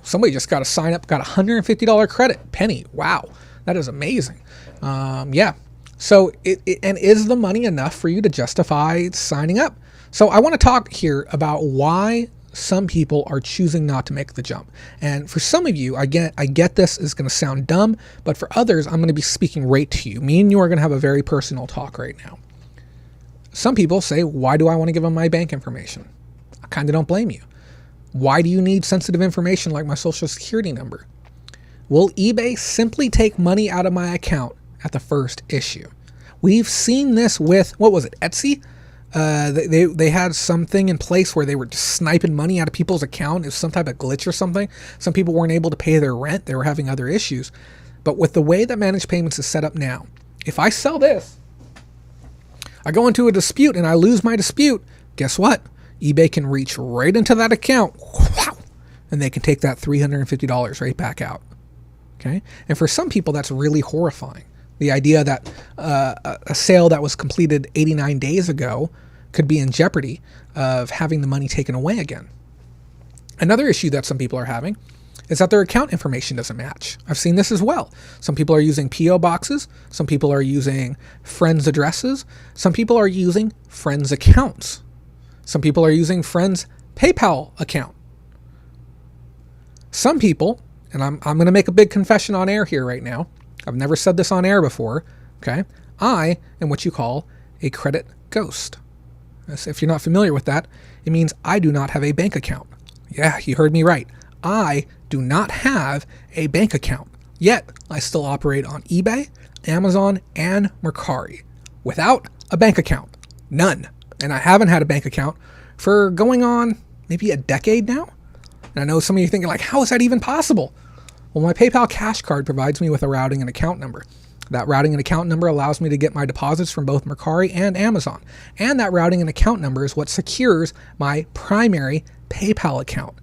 somebody just got to sign up, got a $150 credit. Penny, wow, that is amazing. Yeah. So and is the money enough for you to justify signing up? So I want to talk here about why some people are choosing not to make the jump. And for some of you, I get this is going to sound dumb, but for others, I'm going to be speaking right to you. Me and you are going to have a very personal talk right now. Some people say, why do I want to give them my bank information? I kind of don't blame you. Why do you need sensitive information like my social security number? Will eBay simply take money out of my account at the first issue? We've seen this with, what was it, Etsy? They had something in place where they were just sniping money out of people's account. It was some type of glitch or something. Some people weren't able to pay their rent. They were having other issues. But with the way that managed payments is set up now, if I sell this, I go into a dispute and I lose my dispute, guess what? eBay can reach right into that account, and they can take that $350 right back out. Okay? And for some people, that's really horrifying. The idea that a sale that was completed 89 days ago could be in jeopardy of having the money taken away again. Another issue that some people are having is that their account information doesn't match. I've seen this as well. Some people are using P.O. boxes. Some people are using friends' addresses. Some people are using friends' accounts. Some people are using friends' PayPal account. Some people, and I'm going to make a big confession on air here right now. I've never said this on air before, okay? I am what you call a credit ghost. If you're not familiar with that, it means I do not have a bank account. Yeah, you heard me right. I do not have a bank account. Yet, I still operate on eBay, Amazon, and Mercari without a bank account. None. And I haven't had a bank account for going on maybe a decade now. And I know some of you are thinking, like, how is that even possible? Well, my PayPal Cash Card provides me with a routing and account number. That routing and account number allows me to get my deposits from both Mercari and Amazon. And that routing and account number is what secures my primary PayPal account.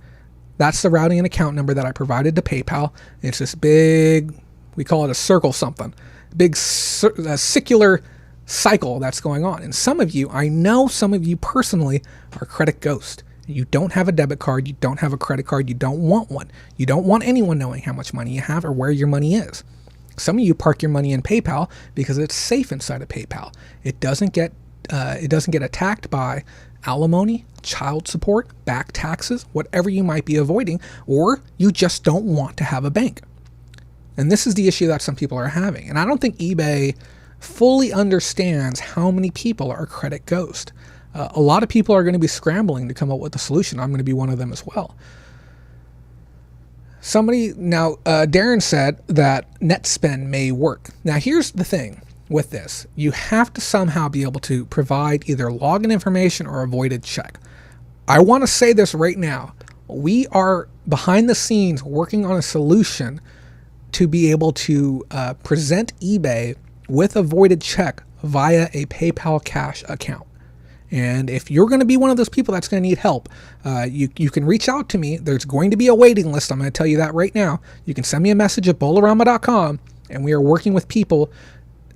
That's the routing and account number that I provided to PayPal. It's this big, we call it a circle something, big circular cycle that's going on. And some of you, I know some of you personally are credit ghost. You don't have a debit card, you don't have a credit card, you don't want one. You don't want anyone knowing how much money you have or where your money is. Some of you park your money in PayPal because it's safe inside of PayPal. It doesn't get attacked by alimony, child support, back taxes, whatever you might be avoiding, or you just don't want to have a bank. And this is the issue that some people are having. And I don't think eBay fully understands how many people are credit ghost. A lot of people are going to be scrambling to come up with a solution. I'm going to be one of them as well. Darren said that net spend may work. Now, here's the thing with this. You have to somehow be able to provide either login information or a voided check. I want to say this right now. We are behind the scenes working on a solution to be able to present eBay with a voided check via a PayPal Cash account. And if you're going to be one of those people that's going to need help, you can reach out to me. There's going to be a waiting list. I'm going to tell you that right now. You can send me a message at bolarama.com, and we are working with people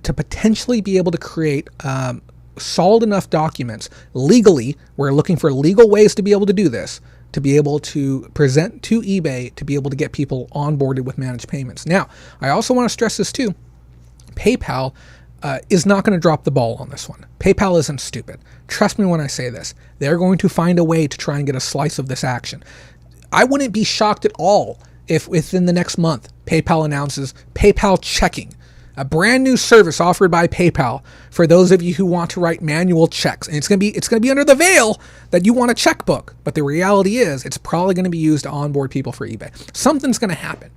to potentially be able to create solid enough documents legally. We're looking for legal ways to be able to do this, to be able to present to eBay, to be able to get people onboarded with managed payments. Now, I also want to stress this too. PayPal is not going to drop the ball on this one. PayPal isn't stupid. Trust me when I say this. They're going to find a way to try and get a slice of this action. I wouldn't be shocked at all if within the next month, PayPal announces PayPal Checking, a brand new service offered by PayPal for those of you who want to write manual checks. And it's going to be under the veil that you want a checkbook. But the reality is it's probably going to be used to onboard people for eBay. Something's going to happen.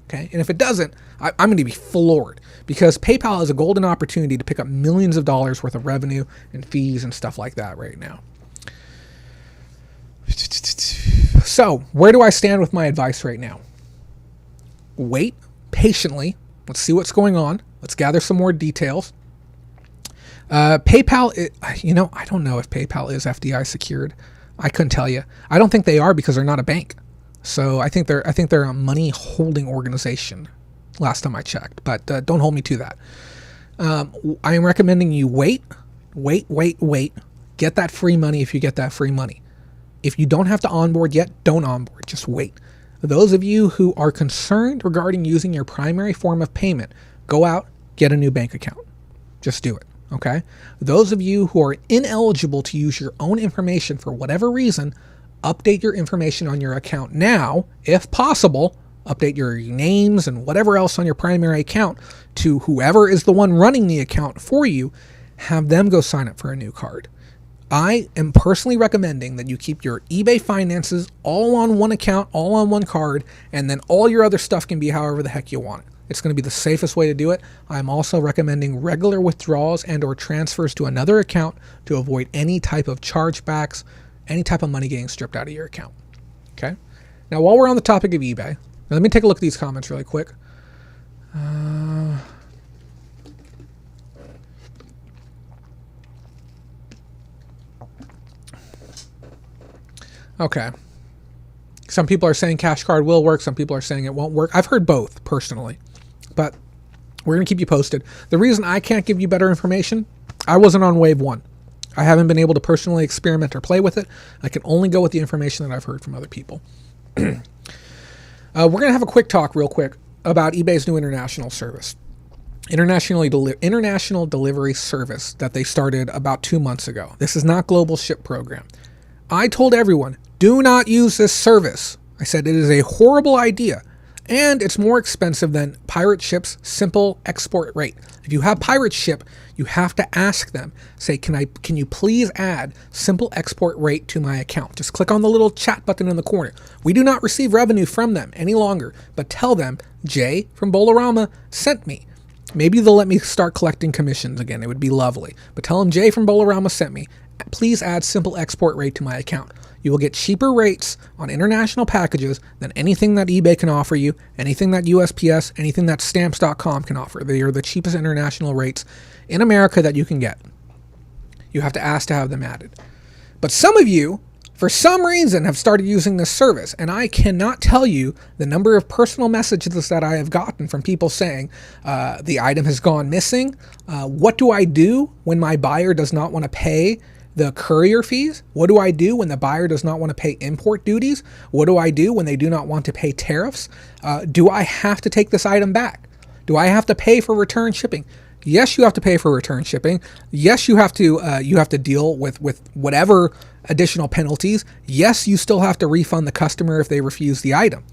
Okay? And if it doesn't, I'm going to be floored, because PayPal has a golden opportunity to pick up millions of dollars worth of revenue and fees and stuff like that right now. So where do I stand with my advice right now? Wait patiently. Let's see what's going on. Let's gather some more details. PayPal, I don't know if PayPal is FDI secured. I couldn't tell you. I don't think they are, because they're not a bank. So I think they're a money holding organization last time I checked, but don't hold me to that. I am recommending you wait. Get that free money if you get that free money. If you don't have to onboard yet, don't onboard. Just wait. Those of you who are concerned regarding using your primary form of payment, go out, get a new bank account. Just do it. Okay? Those of you who are ineligible to use your own information for whatever reason, update your information on your account now, if possible. Update your names and whatever else on your primary account to whoever is the one running the account for you. Have them go sign up for a new card. I am personally recommending that you keep your eBay finances all on one account, all on one card, and then all your other stuff can be however the heck you want it. It's going to be the safest way to do it. I'm also recommending regular withdrawals and or transfers to another account to avoid any type of chargebacks, any type of money getting stripped out of your account. Okay? Now, while we're on the topic of eBay, let me take a look at these comments really quick. Okay. Some people are saying Cash Card will work. Some people are saying it won't work. I've heard both personally, but we're going to keep you posted. The reason I can't give you better information, I wasn't on wave one. I haven't been able to personally experiment or play with it. I can only go with the information that I've heard from other people. We're going to have a quick talk real quick about eBay's new international service. International delivery service that they started about 2 months ago. This is not Global Ship Program. I told everyone, do not use this service. I said it is a horrible idea, and it's more expensive than Pirate Ship's simple export rate. If you have Pirate Ship, you have to ask them, say, can you please add simple export rate to my account? Just click on the little chat button in the corner. We do not receive revenue from them any longer, but tell them, Jay from Bolorama sent me. Maybe they'll let me start collecting commissions again. It would be lovely. But tell them Jay from Bolorama sent me. Please add simple export rate to my account. You will get cheaper rates on international packages than anything that eBay can offer you, anything that USPS, anything that Stamps.com can offer. They are the cheapest international rates in America that you can get. You have to ask to have them added. But some of you, for some reason, have started using this service, and I cannot tell you the number of personal messages that I have gotten from people saying, the item has gone missing. What do I do when my buyer does not want to pay the courier fees? What do I do when the buyer does not want to pay import duties? What do I do when they do not want to pay tariffs? Do I have to take this item back? Do I have to pay for return shipping? Yes, you have to pay for return shipping. Yes, you have to deal with whatever additional penalties. Yes, you still have to refund the customer if they refuse the item.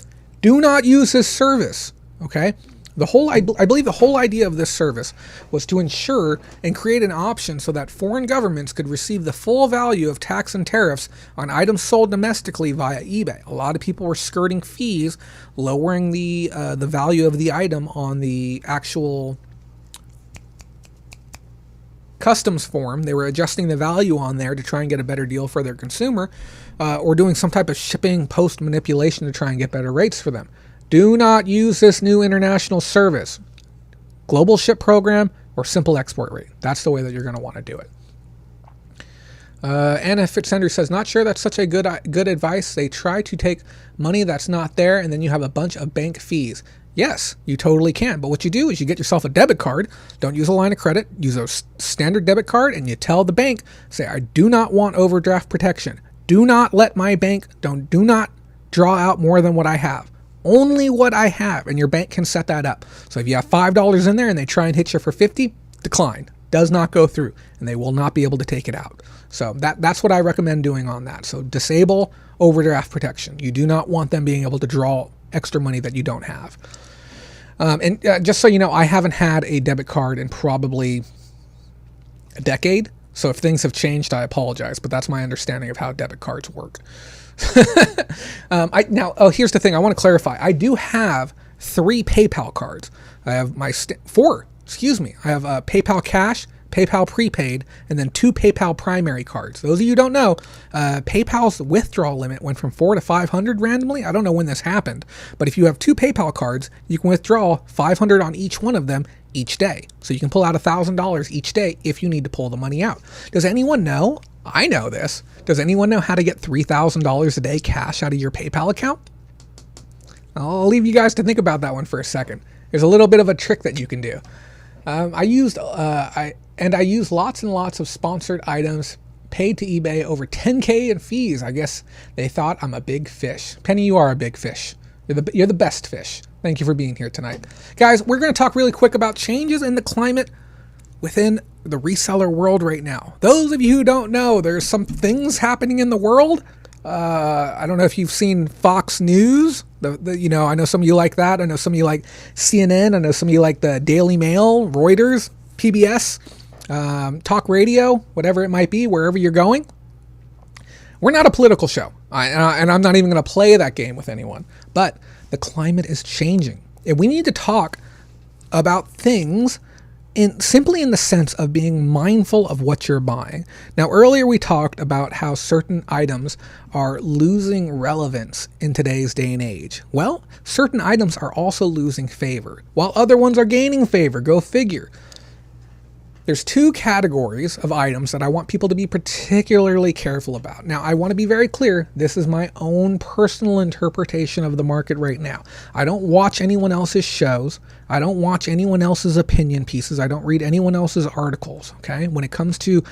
Do not use this service, okay? I believe the whole idea of this service was to ensure and create an option so that foreign governments could receive the full value of tax and tariffs on items sold domestically via eBay. A lot of people were skirting fees, lowering the value of the item on the actual customs form. They were adjusting the value on there to try and get a better deal for their consumer, or doing some type of shipping post manipulation to try and get better rates for them. Do not use this new international service. Global Ship Program or simple export rate. That's the way that you're going to want to do it. Anna Fitzender says, not sure that's such a good advice. They try to take money that's not there, and then you have a bunch of bank fees. Yes, you totally can. But what you do is you get yourself a debit card. Don't use a line of credit. Use a standard debit card, and you tell the bank, say, I do not want overdraft protection. Do not let my bank, do not draw out more than what I have. Only what I have, and your bank can set that up. So if you have $5 in there and they try and hit you for 50, decline. Does not go through, and they will not be able to take it out. So that's what I recommend doing on that. So disable overdraft protection. You do not want them being able to draw extra money that you don't have. And just so you know, I haven't had a debit card in probably a decade. So if things have changed, I apologize, but that's my understanding of how debit cards work. Here's the thing. I want to clarify. I do have 3 PayPal cards. I have four. I have PayPal Cash, PayPal Prepaid, and then 2 PayPal Primary cards. Those of you who don't know, PayPal's withdrawal limit went from 400 to 500 randomly. I don't know when this happened, but if you have 2 PayPal cards, you can withdraw 500 on each one of them each day. So you can pull out $1,000 each day if you need to pull the money out. Does anyone know? I know this. Does anyone know how to get $3,000 a day cash out of your PayPal account? I'll leave you guys to think about that one for a second. There's a little bit of a trick that you can do. I used lots and lots of sponsored items, paid to eBay over $10K in fees. I guess they thought I'm a big fish. Penny, you are a big fish. You're the best fish. Thank you for being here tonight. Guys, we're going to talk really quick about changes in the climate within the reseller world right now. Those of you who don't know, there's some things happening in the world. I don't know if you've seen Fox News. I know some of you like that. I know some of you like CNN. I know some of you like the Daily Mail, Reuters, PBS, talk radio, whatever it might be, wherever you're going. We're not a political show, and I'm not even going to play that game with anyone. But the climate is changing, and we need to talk about things simply in the sense of being mindful of what you're buying. Now, earlier we talked about how certain items are losing relevance in today's day and age. Well, certain items are also losing favor, while other ones are gaining favor. Go figure. there's two categories of items that I want people to be particularly careful about. Now, I want to be very clear. This is my own personal interpretation of the market right now. I don't watch anyone else's shows. I don't watch anyone else's opinion pieces. I don't read anyone else's articles, okay? When it comes to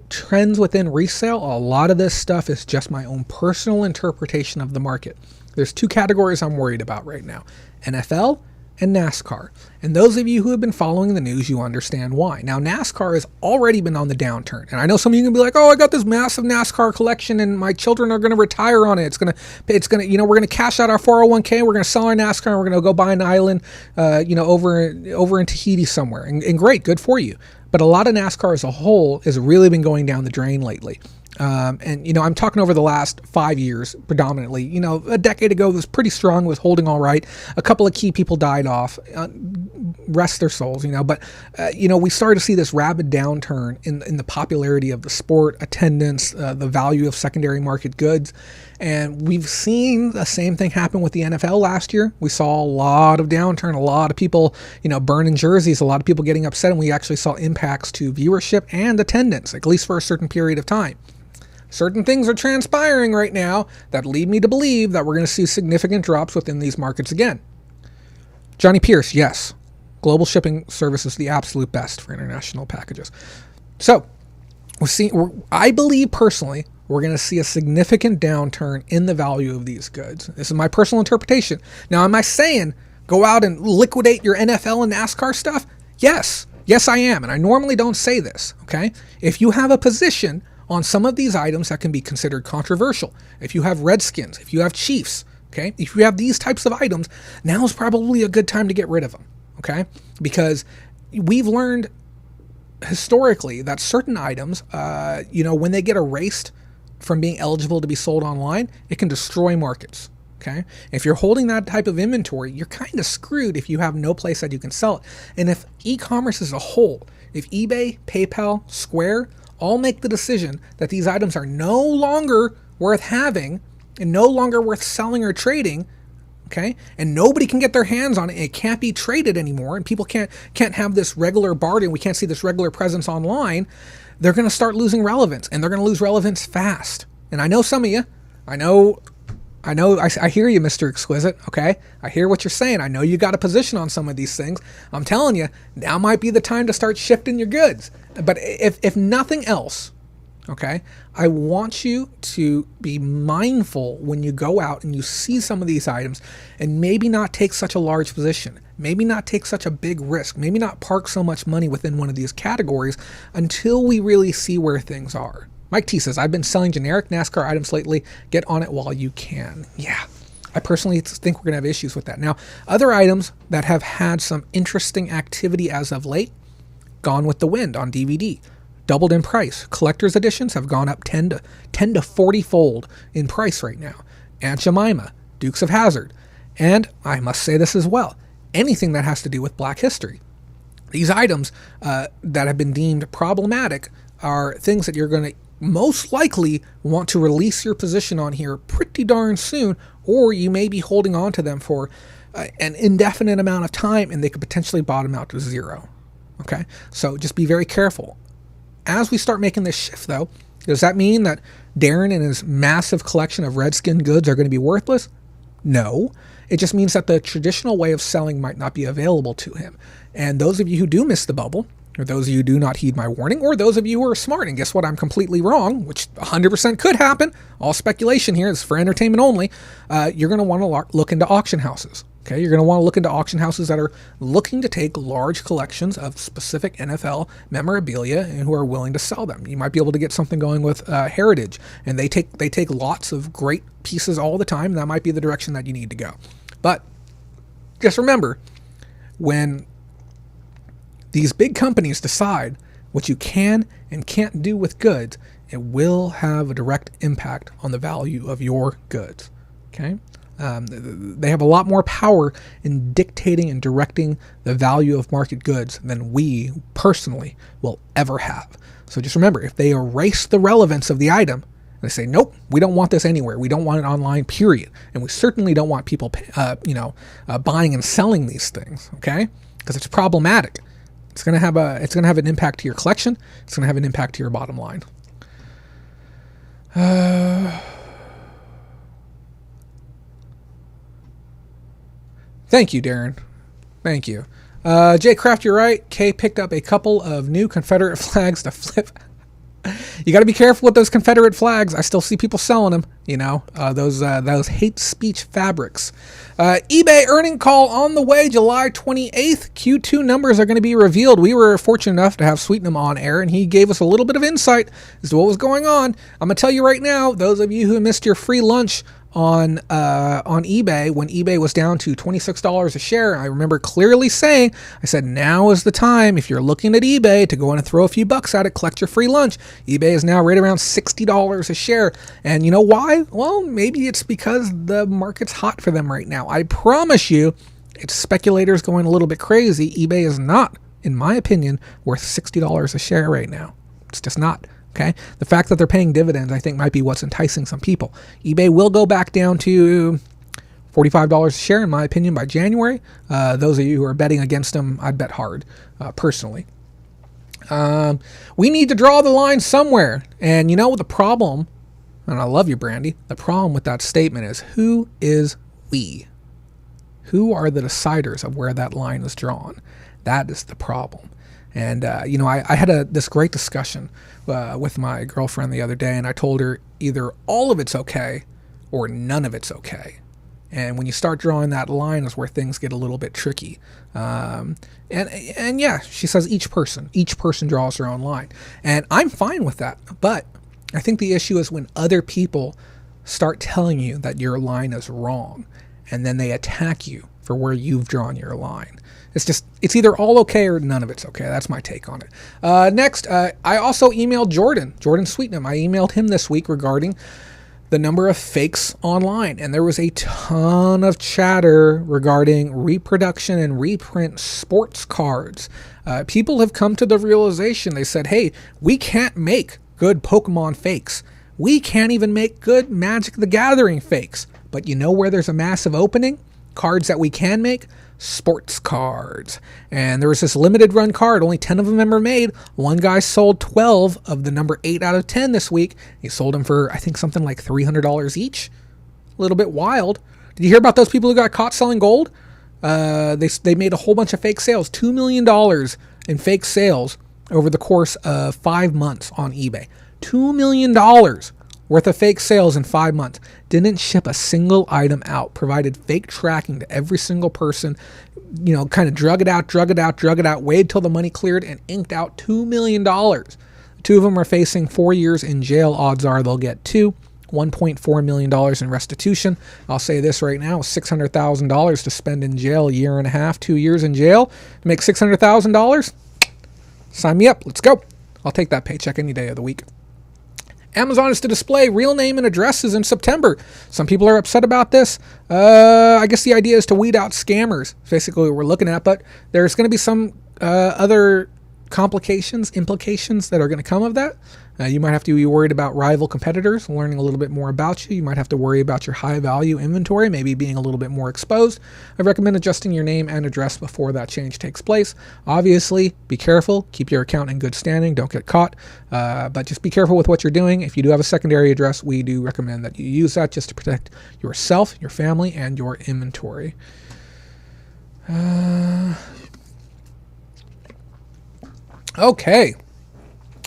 trends within resale, a lot of this stuff is just my own personal interpretation of the market. There's two categories I'm worried about right now: NFL and NASCAR. And those of you who have been following the news, you understand why. Now, NASCAR has already been on the downturn. And I know some of you can be like, oh, I got this massive NASCAR collection and my children are going to retire on it. It's going to, we're going to cash out our 401k. We're going to sell our NASCAR and we're going to go buy an island, over in Tahiti somewhere. And great, good for you. But a lot of NASCAR as a whole has really been going down the drain lately. I'm talking over the last 5 years predominantly. A decade ago it was pretty strong, was holding all right. A couple of key people died off, rest their souls, but we started to see this rapid downturn in the popularity of the sport, attendance, the value of secondary market goods. And we've seen the same thing happen with the NFL last year. We saw a lot of downturn, a lot of people, burning jerseys, a lot of people getting upset, and we actually saw impacts to viewership and attendance, at least for a certain period of time. Certain things are transpiring right now that lead me to believe that we're going to see significant drops within these markets again. Johnny Pierce, yes. Global shipping service is the absolute best for international packages. So, I believe personally, we're going to see a significant downturn in the value of these goods. This is my personal interpretation. Now, am I saying go out and liquidate your NFL and NASCAR stuff? Yes. Yes, I am. And I normally don't say this, okay? If you have a position on some of these items that can be considered controversial, if you have Redskins, if you have Chiefs, okay, if you have these types of items, now is probably a good time to get rid of them, okay? Because we've learned historically that certain items, when they get erased from being eligible to be sold online, it can destroy markets, okay? If you're holding that type of inventory, you're kind of screwed if you have no place that you can sell it. And if e-commerce as a whole, if eBay, PayPal, Square, all make the decision that these items are no longer worth having and no longer worth selling or trading, okay, and nobody can get their hands on it, it can't be traded anymore, and people can't have this regular barter, we can't see this regular presence online, they're going to start losing relevance, and they're going to lose relevance fast. And I know some of you, I hear you, Mr. Exquisite, okay? I hear what you're saying. I know you got a position on some of these things. I'm telling you, now might be the time to start shifting your goods. But if nothing else, okay, I want you to be mindful when you go out and you see some of these items and maybe not take such a large position, maybe not take such a big risk, maybe not park so much money within one of these categories until we really see where things are. Mike T says, I've been selling generic NASCAR items lately. Get on it while you can. Yeah, I personally think we're going to have issues with that. Now, other items that have had some interesting activity as of late, Gone with the Wind on DVD, doubled in price. Collector's editions have gone up 10 to 40 fold in price right now. Aunt Jemima, Dukes of Hazzard, and I must say this as well, anything that has to do with Black history. These items that have been deemed problematic are things that you're going to most likely want to release your position on here pretty darn soon, or you may be holding on to them for an indefinite amount of time, and they could potentially bottom out to zero. Okay, so just be very careful. As we start making this shift, though, does that mean that Darren and his massive collection of Redskin goods are going to be worthless? No. It just means that the traditional way of selling might not be available to him. And those of you who do miss the bubble, or those of you who do not heed my warning, or those of you who are smart and guess what, I'm completely wrong, which 100% could happen, all speculation here is for entertainment only, you're going to want to look into auction houses. Okay, you're going to want to look into auction houses that are looking to take large collections of specific NFL memorabilia and who are willing to sell them. You might be able to get something going with Heritage, and they take lots of great pieces all the time. That might be the direction that you need to go. But just remember, when these big companies decide what you can and can't do with goods, it will have a direct impact on the value of your goods. Okay? They have a lot more power in dictating and directing the value of market goods than we personally will ever have. So just remember, if they erase the relevance of the item, they say, nope, we don't want this anywhere. We don't want it online, period. And we certainly don't want people, buying and selling these things, okay? Because it's problematic. It's going to have an impact to your collection. It's going to have an impact to your bottom line. Thank you, Darren. Thank you. Jay Kraft, you're right. Kay picked up a couple of new Confederate flags to flip. You got to be careful with those Confederate flags. I still see people selling them. You know, those hate speech fabrics. eBay earning call on the way, July 28th. Q2 numbers are going to be revealed. We were fortunate enough to have Sweetenham on air, and he gave us a little bit of insight as to what was going on. I'm going to tell you right now, those of you who missed your free lunch on eBay when eBay was down to $26 a share, I remember clearly saying, I said, now is the time if you're looking at eBay to go in and throw a few bucks at it, collect your free lunch. eBay is now right around $60 a share. And you know why? Well, maybe it's because the market's hot for them right now. I promise you, it's speculators going a little bit crazy. eBay is not, in my opinion, worth $60 a share right now. It's just not. Okay, the fact that they're paying dividends, I think, might be what's enticing some people. eBay will go back down to $45 a share, in my opinion, by January. Those of you who are betting against them, I'd bet hard, personally. We need to draw the line somewhere. And you know the problem, and I love you, Brandy, the problem with that statement is, who is we? Who are the deciders of where that line is drawn? That is the problem. And, I had this great discussion with my girlfriend the other day, and I told her either all of it's okay or none of it's okay. And when you start drawing that line is where things get a little bit tricky. And yeah, she says each person draws their own line. And I'm fine with that. But I think the issue is when other people start telling you that your line is wrong, and then they attack you for where you've drawn your line. It's either all okay or none of it's okay. That's my take on it. Next, I also emailed Jordan Sweetenham. I emailed him this week regarding the number of fakes online. And there was a ton of chatter regarding reproduction and reprint sports cards. People have come to the realization, they said, hey, we can't make good Pokemon fakes. We can't even make good Magic the Gathering fakes. But you know where there's a massive opening? Cards that we can make? Sports cards. And there was this limited run card, only 10 of them were made. One guy sold 12 of the number 8 out of 10 this week. He sold them for, I think, something like $300 each. A little bit wild. Did you hear about those people who got caught selling gold? They made a whole bunch of fake sales, $2 million in fake sales over the course of 5 months on eBay. $2 million worth of fake sales in 5 months. Didn't ship a single item out. Provided fake tracking to every single person. Kind of drug it out. Waited till the money cleared and inked out $2 million. 2 of them are facing 4 years in jail. Odds are they'll get 2. $1.4 million in restitution. I'll say this right now, $600,000 to spend in jail, 1.5 years, 2 years in jail. Make $600,000? Sign me up. Let's go. I'll take that paycheck any day of the week. Amazon is to display real name and addresses in September. Some people are upset about this. I guess the idea is to weed out scammers, basically what we're looking at, but there's going to be some other implications that are going to come of that. You might have to be worried about rival competitors learning a little bit more about you. You might have to worry about your high value inventory, maybe being a little bit more exposed. I recommend adjusting your name and address before that change takes place. Obviously, be careful. Keep your account in good standing. Don't get caught. But just be careful with what you're doing. If you do have a secondary address, we do recommend that you use that just to protect yourself, your family, and your inventory. Okay.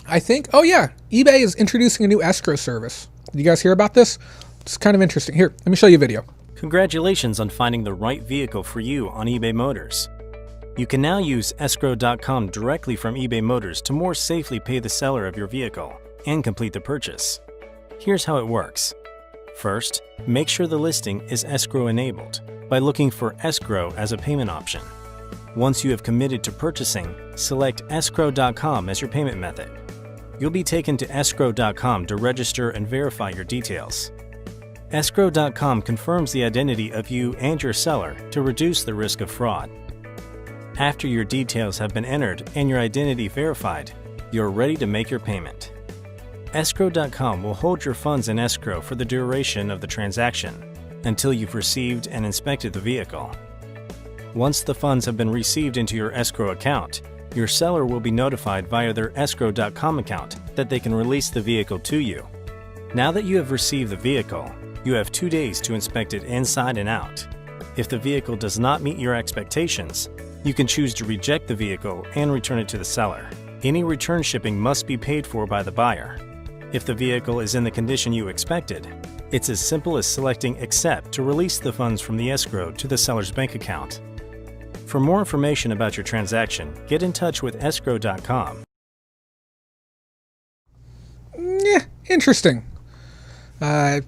I think, eBay is introducing a new escrow service. Did you guys hear about this? It's kind of interesting. Here, let me show you a video. Congratulations on finding the right vehicle for you on eBay Motors. You can now use escrow.com directly from eBay Motors to more safely pay the seller of your vehicle and complete the purchase. Here's how it works. First, make sure the listing is escrow enabled by looking for escrow as a payment option. Once you have committed to purchasing, select escrow.com as your payment method. You'll be taken to escrow.com to register and verify your details. Escrow.com confirms the identity of you and your seller to reduce the risk of fraud. After your details have been entered and your identity verified, you're ready to make your payment. Escrow.com will hold your funds in escrow for the duration of the transaction until you've received and inspected the vehicle. Once the funds have been received into your escrow account, your seller will be notified via their escrow.com account that they can release the vehicle to you. Now that you have received the vehicle, you have 2 days to inspect it inside and out. If the vehicle does not meet your expectations, you can choose to reject the vehicle and return it to the seller. Any return shipping must be paid for by the buyer. If the vehicle is in the condition you expected, it's as simple as selecting Accept to release the funds from the escrow to the seller's bank account. For more information about your transaction, get in touch with escrow.com. Yeah, interesting. I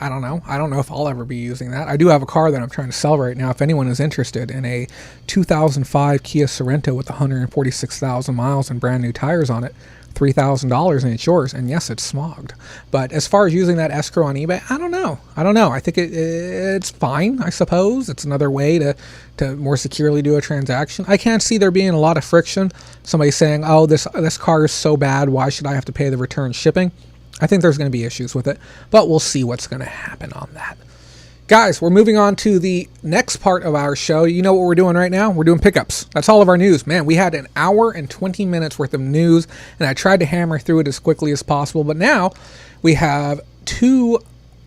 don't know. I don't know if I'll ever be using that. I do have a car that I'm trying to sell right now. If anyone is interested in a 2005 Kia Sorento with 146,000 miles and brand new tires on it, $3,000 and it's yours. And yes, it's smogged. But as far as using that escrow on eBay, I don't know. I think it's fine, I suppose. It's another way to more securely do a transaction. I can't see there being a lot of friction. Somebody saying, oh, this car is so bad, why should I have to pay the return shipping? I think there's going to be issues with it, but we'll see what's going to happen on that. Guys, we're moving on to the next part of our show. You know what we're doing right now? We're doing pickups. That's all of our news. Man, we had an hour and 20 minutes worth of news, and I tried to hammer through it as quickly as possible, but now we have 2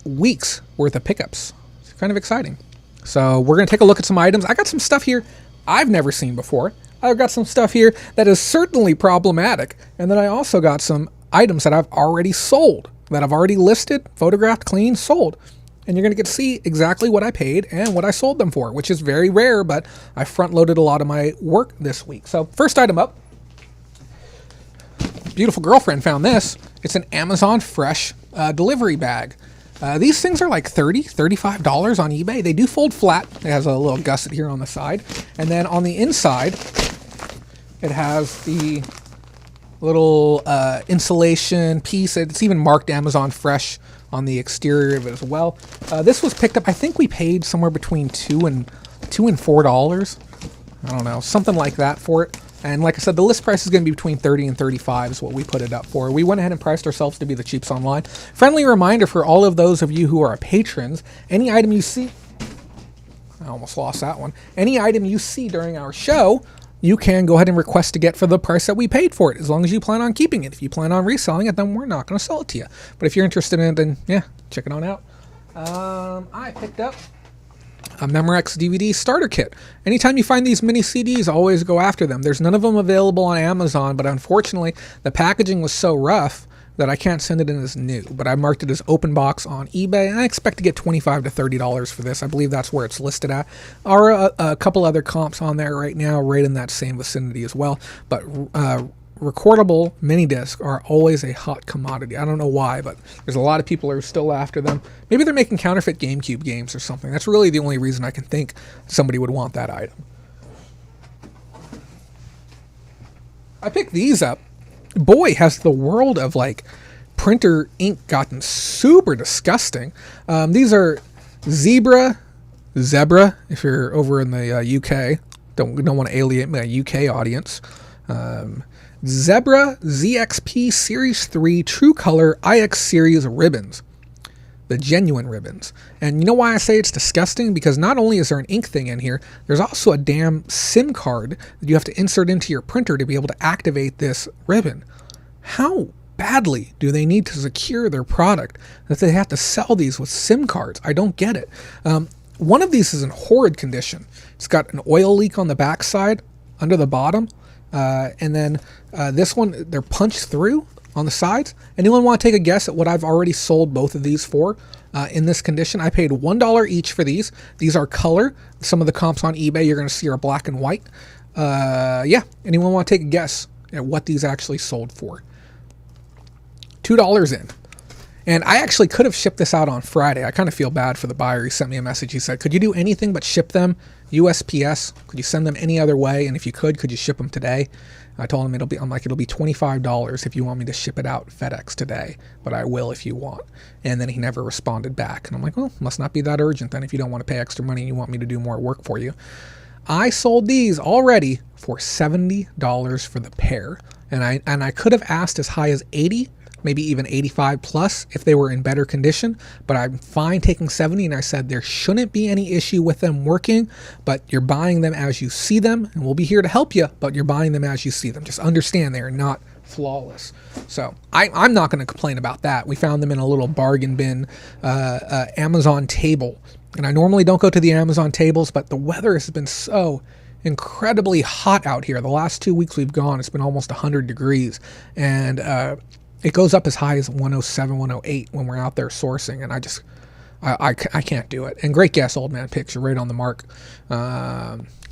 weeks worth of pickups. It's kind of exciting. So we're going to take a look at some items. I got some stuff here I've never seen before. I've got some stuff here that is certainly problematic, and then I also got some items that I've already sold, that I've already listed, photographed, cleaned, sold. And you're going to get to see exactly what I paid and what I sold them for, which is very rare, but I front-loaded a lot of my work this week. So first item up, beautiful girlfriend found this. It's an Amazon Fresh delivery bag. These things are like $30, $35 on eBay. They do fold flat. It has a little gusset here on the side. And then on the inside, it has the little insulation piece. It's even marked Amazon Fresh on the exterior of it as well. This was picked up, I think we paid somewhere between $2 and $4. I don't know, something like that for it. And like I said, the list price is going to be between $30 and $35 is what we put it up for. We went ahead and priced ourselves to be the cheaps online. Friendly reminder for all of those of you who are patrons, any item you see, I almost lost that one. Any item you see during our show, you can go ahead and request to get for the price that we paid for it, as long as you plan on keeping it. If you plan on reselling it, then we're not going to sell it to you. But if you're interested in it, then yeah, check it on out. I picked up a Memorex DVD starter kit. Anytime you find these mini CDs, always go after them. There's none of them available on Amazon, but unfortunately, the packaging was so rough that I can't send it in as new, but I marked it as open box on eBay, and I expect to get $25 to $30 for this. I believe that's where it's listed at. Are a couple other comps on there right now, right in that same vicinity as well. But recordable mini discs are always a hot commodity. I don't know why, but there's a lot of people who are still after them. Maybe they're making counterfeit GameCube games or something. That's really the only reason I can think somebody would want that item. I picked these up. Boy, has the world of like printer ink gotten super disgusting. These are Zebra, if you're over in the UK. Don't want to alienate my UK audience. Zebra ZXP Series 3 True Color IX Series ribbons. The genuine ribbons. And you know why I say it's disgusting? Because not only is there an ink thing in here, there's also a damn SIM card that you have to insert into your printer to be able to activate this ribbon. How badly do they need to secure their product that they have to sell these with SIM cards? I don't get it. One of these is in horrid condition. It's got an oil leak on the backside, under the bottom, and then this one, they're punched through on the sides. Anyone want to take a guess at what I've already sold both of these for in this condition? I paid $1 each for these. These are color. Some of the comps on eBay you're going to see are black and white. Yeah, anyone want to take a guess at what these actually sold for? $2 in. And I actually could have shipped this out on Friday. I kind of feel bad for the buyer. He sent me a message. He said, could you do anything but ship them USPS? Could you send them any other way? And if you could you ship them today? I told him it'll be $25 if you want me to ship it out FedEx today, but I will if you want. And then he never responded back. And I'm like, well, must not be that urgent then if you don't want to pay extra money and you want me to do more work for you. I sold these already for $70 for the pair. And I could have asked as high as $80, maybe even 85 plus if they were in better condition, but I'm fine taking 70. And I said there shouldn't be any issue with them working, but you're buying them as you see them, and we'll be here to help you, but you're buying them as you see them. Just understand they are not flawless. So I'm not going to complain about that. We found them in a little bargain bin Amazon table, and I normally don't go to the Amazon tables, but the weather has been so incredibly hot out here. The last 2 weeks we've gone, it's been almost 100 degrees, and it goes up as high as 107, 108 when we're out there sourcing, and I can't do it. And great guess, Old Man Picks. You're right on the mark.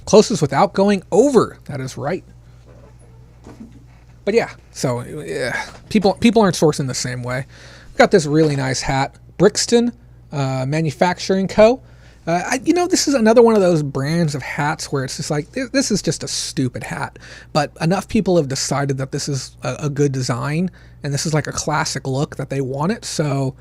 Closest without going over. That is right. But yeah, so people aren't sourcing the same way. We've got this really nice hat, Brixton Manufacturing Co. This is another one of those brands of hats where it's just like, this is just a stupid hat. But enough people have decided that this is a good design, and this is like a classic look that they want it. So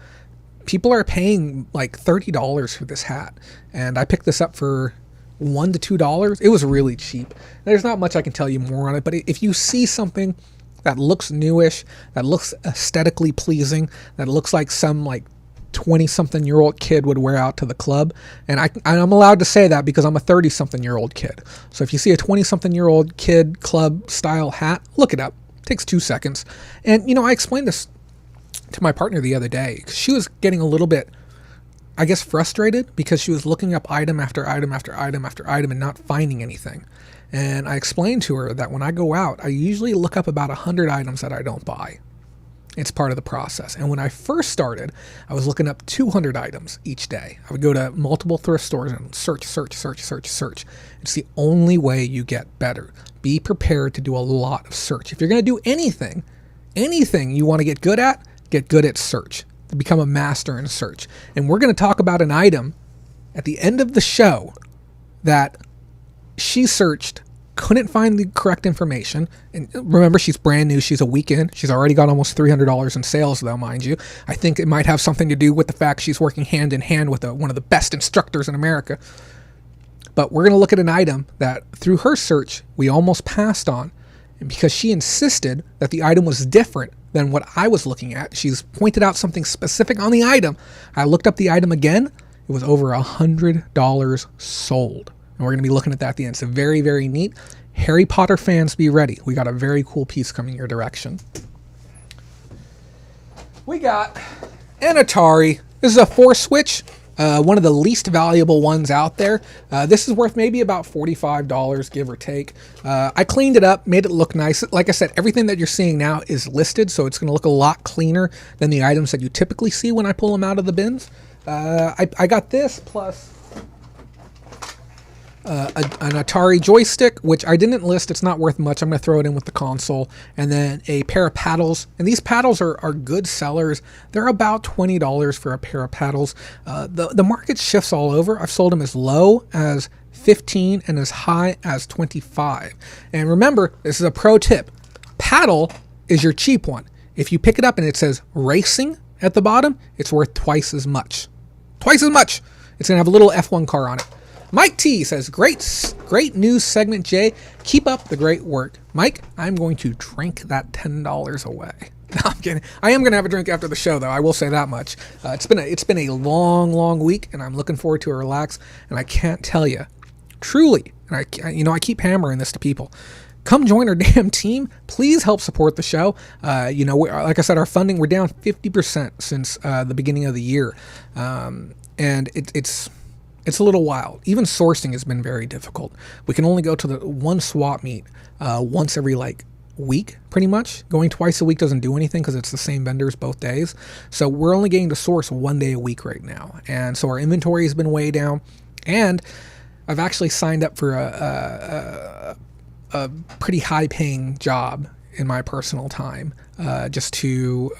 people are paying like $30 for this hat. And I picked this up for $1 to $2. It was really cheap. There's not much I can tell you more on it, but if you see something that looks newish, that looks aesthetically pleasing, that looks like some like 20-something-year-old kid would wear out to the club, and I'm allowed to say that because I'm a 30-something-year-old kid. So if you see a 20-something-year-old kid club style hat, look it up. It takes 2 seconds. And I explained this to my partner the other day because she was getting a little bit, I guess, frustrated because she was looking up item after item after item after item and not finding anything. And I explained to her that when I go out, I usually look up about 100 items that I don't buy. It's part of the process. And when I first started, I was looking up 200 items each day. I would go to multiple thrift stores and search. It's the only way you get better. Be prepared to do a lot of search. If you're going to do anything you want to get good at search. To become a master in search. And we're going to talk about an item at the end of the show that she searched, couldn't find the correct information. And remember, she's brand new. She's a week in. She's already got almost $300 in sales, though, mind you. I think it might have something to do with the fact she's working hand in hand with one of the best instructors in America. But we're going to look at an item that, through her search, we almost passed on. And because she insisted that the item was different than what I was looking at, she's pointed out something specific on the item. I looked up the item again. It was over $100 sold. And we're going to be looking at that at the end. So very, very neat. Harry Potter fans, be ready. We got a very cool piece coming your direction. We got an Atari. This is a 4-switch. One of the least valuable ones out there. This is worth maybe about $45, give or take. I cleaned it up, made it look nice. Like I said, everything that you're seeing now is listed, so it's going to look a lot cleaner than the items that you typically see when I pull them out of the bins. I got this plus an Atari joystick, which I didn't list. It's not worth much. I'm going to throw it in with the console. And then a pair of paddles. And these paddles are good sellers. They're about $20 for a pair of paddles. The market shifts all over. I've sold them as low as 15 and as high as 25. And remember, this is a pro tip. Paddle is your cheap one. If you pick it up and it says racing at the bottom, it's worth twice as much. Twice as much. It's going to have a little F1 car on it. Mike T says, great news segment, Jay. Keep up the great work. Mike, I'm going to drink that $10 away. No, I'm kidding. I am going to have a drink after the show, though. I will say that much. It's been a long week, and I'm looking forward to a relax. And I can't tell you, truly, and I keep hammering this to people. Come join our damn team. Please help support the show. Like I said, our funding, we're down 50% since the beginning of the year. And it's a little wild. Even sourcing has been very difficult. We can only go to the one swap meet once every week, pretty much. Going twice a week doesn't do anything because it's the same vendors both days. So we're only getting to source 1 day a week right now. And so our inventory has been way down. And I've actually signed up for a pretty high-paying job in my personal time just to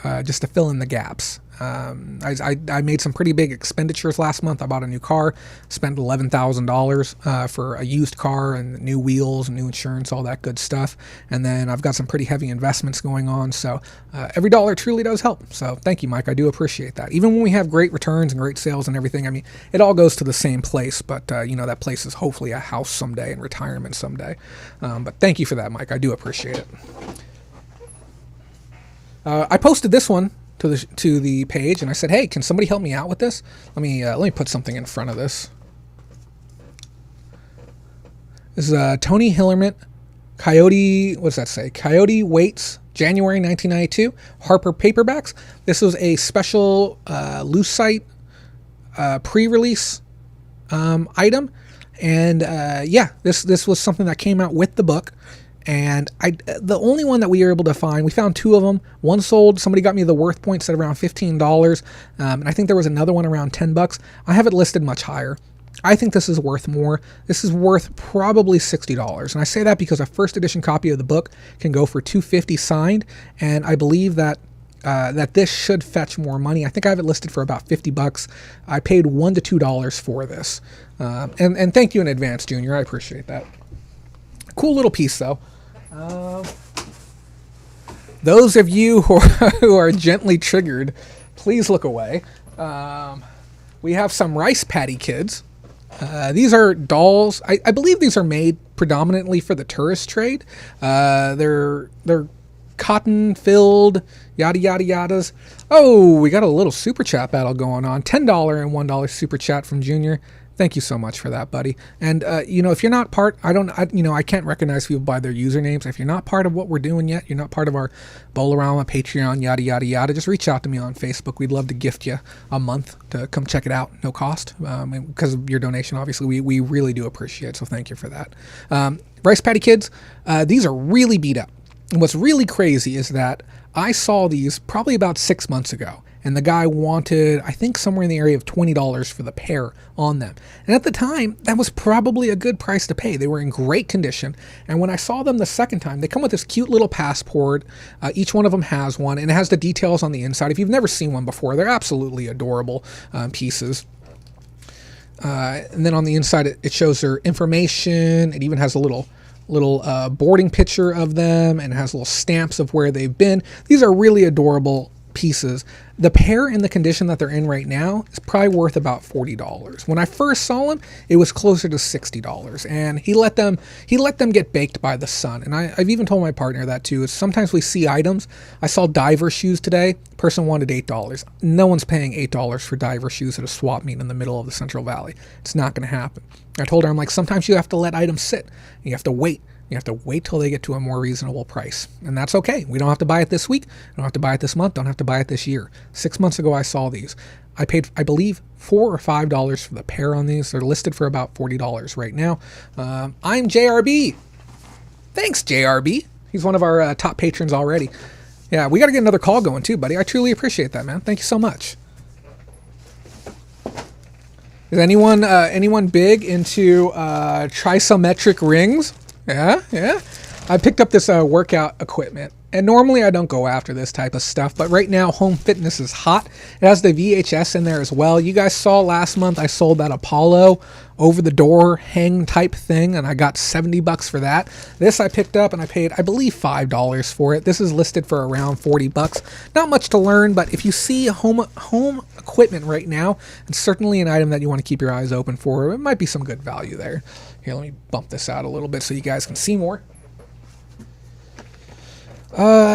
fill in the gaps. I made some pretty big expenditures last month. I bought a new car, spent $11,000 for a used car and new wheels and new insurance, all that good stuff. And then I've got some pretty heavy investments going on. So every dollar truly does help. So thank you, Mike. I do appreciate that. Even when we have great returns and great sales and everything, I mean, it all goes to the same place. But, that place is hopefully a house someday and retirement someday. But thank you for that, Mike. I do appreciate it. I posted this one to the page, and I said, "Hey, can somebody help me out with this?" Let me put something in front of this. This is Tony Hillerman, Coyote. What does that say? Coyote Waits, January 1992. Harper Paperbacks. This was a special Lucite pre-release item, and this was something that came out with the book. And the only one that we were able to find, we found two of them. One sold. Somebody got me the worth points at around $15, and I think there was another one around $10. I have it listed much higher. I think this is worth more. This is worth probably $60, and I say that because a first edition copy of the book can go for $250 signed, and I believe that this should fetch more money. I think I have it listed for about $50. I paid $1 to $2 for this, and thank you in advance, Junior. I appreciate that. Cool little piece, though. Those of you who are gently triggered, please look away. We have some Rice Patty Kids. These are dolls. I believe these are made predominantly for the tourist trade. They're cotton filled, yada yada yadas. Oh, we got a little super chat battle going on. $10 and $1 super chat from Junior. Thank you so much for that, buddy. And if you're not part, I can't recognize people by their usernames. If you're not part of what we're doing yet, you're not part of our Bolarama, Patreon, yada yada yada, just reach out to me on Facebook. We'd love to gift you a month to come check it out, no cost, because of your donation. Obviously, we really do appreciate it. So thank you for that. Rice Patty Kids, these are really beat up. And what's really crazy is that I saw these probably about 6 months ago. And the guy wanted, I think, somewhere in the area of $20 for the pair on them. And at the time, that was probably a good price to pay. They were in great condition. And when I saw them the second time, they come with this cute little passport. Each one of them has one, and it has the details on the inside. If you've never seen one before, they're absolutely adorable pieces. And then on the inside, it shows their information. It even has a little boarding picture of them, and it has little stamps of where they've been. These are really adorable pieces. The pair in the condition that they're in right now is probably worth about $40. When I first saw them, it was closer to $60, and he let them get baked by the sun. And I've even told my partner that too. Is sometimes we see items. I saw diver shoes today. Person wanted $8. No one's paying $8 for diver shoes at a swap meet in the middle of the Central Valley. It's not going to happen. I told her, I'm like, sometimes you have to let items sit. You have to wait. You have to wait till they get to a more reasonable price. And that's okay. We don't have to buy it this week. Don't have to buy it this month. Don't have to buy it this year. 6 months ago, I saw these. I paid, I believe, $4 or $5 for the pair on these. They're listed for about $40 right now. I'm JRB. Thanks, JRB. He's one of our top patrons already. Yeah, we got to get another call going too, buddy. I truly appreciate that, man. Thank you so much. Is anyone big into trisometric rings? Yeah. I picked up this workout equipment, and normally I don't go after this type of stuff, but right now home fitness is hot. It has the VHS in there as well. You guys saw last month I sold that Apollo over the door hang type thing, and I got $70 for that. This I picked up and I paid, I believe, $5 for it. This is listed for around $40. Not much to learn, but if you see home equipment right now, it's certainly an item that you want to keep your eyes open for. It might be some good value there. Here, let me bump this out a little bit so you guys can see more.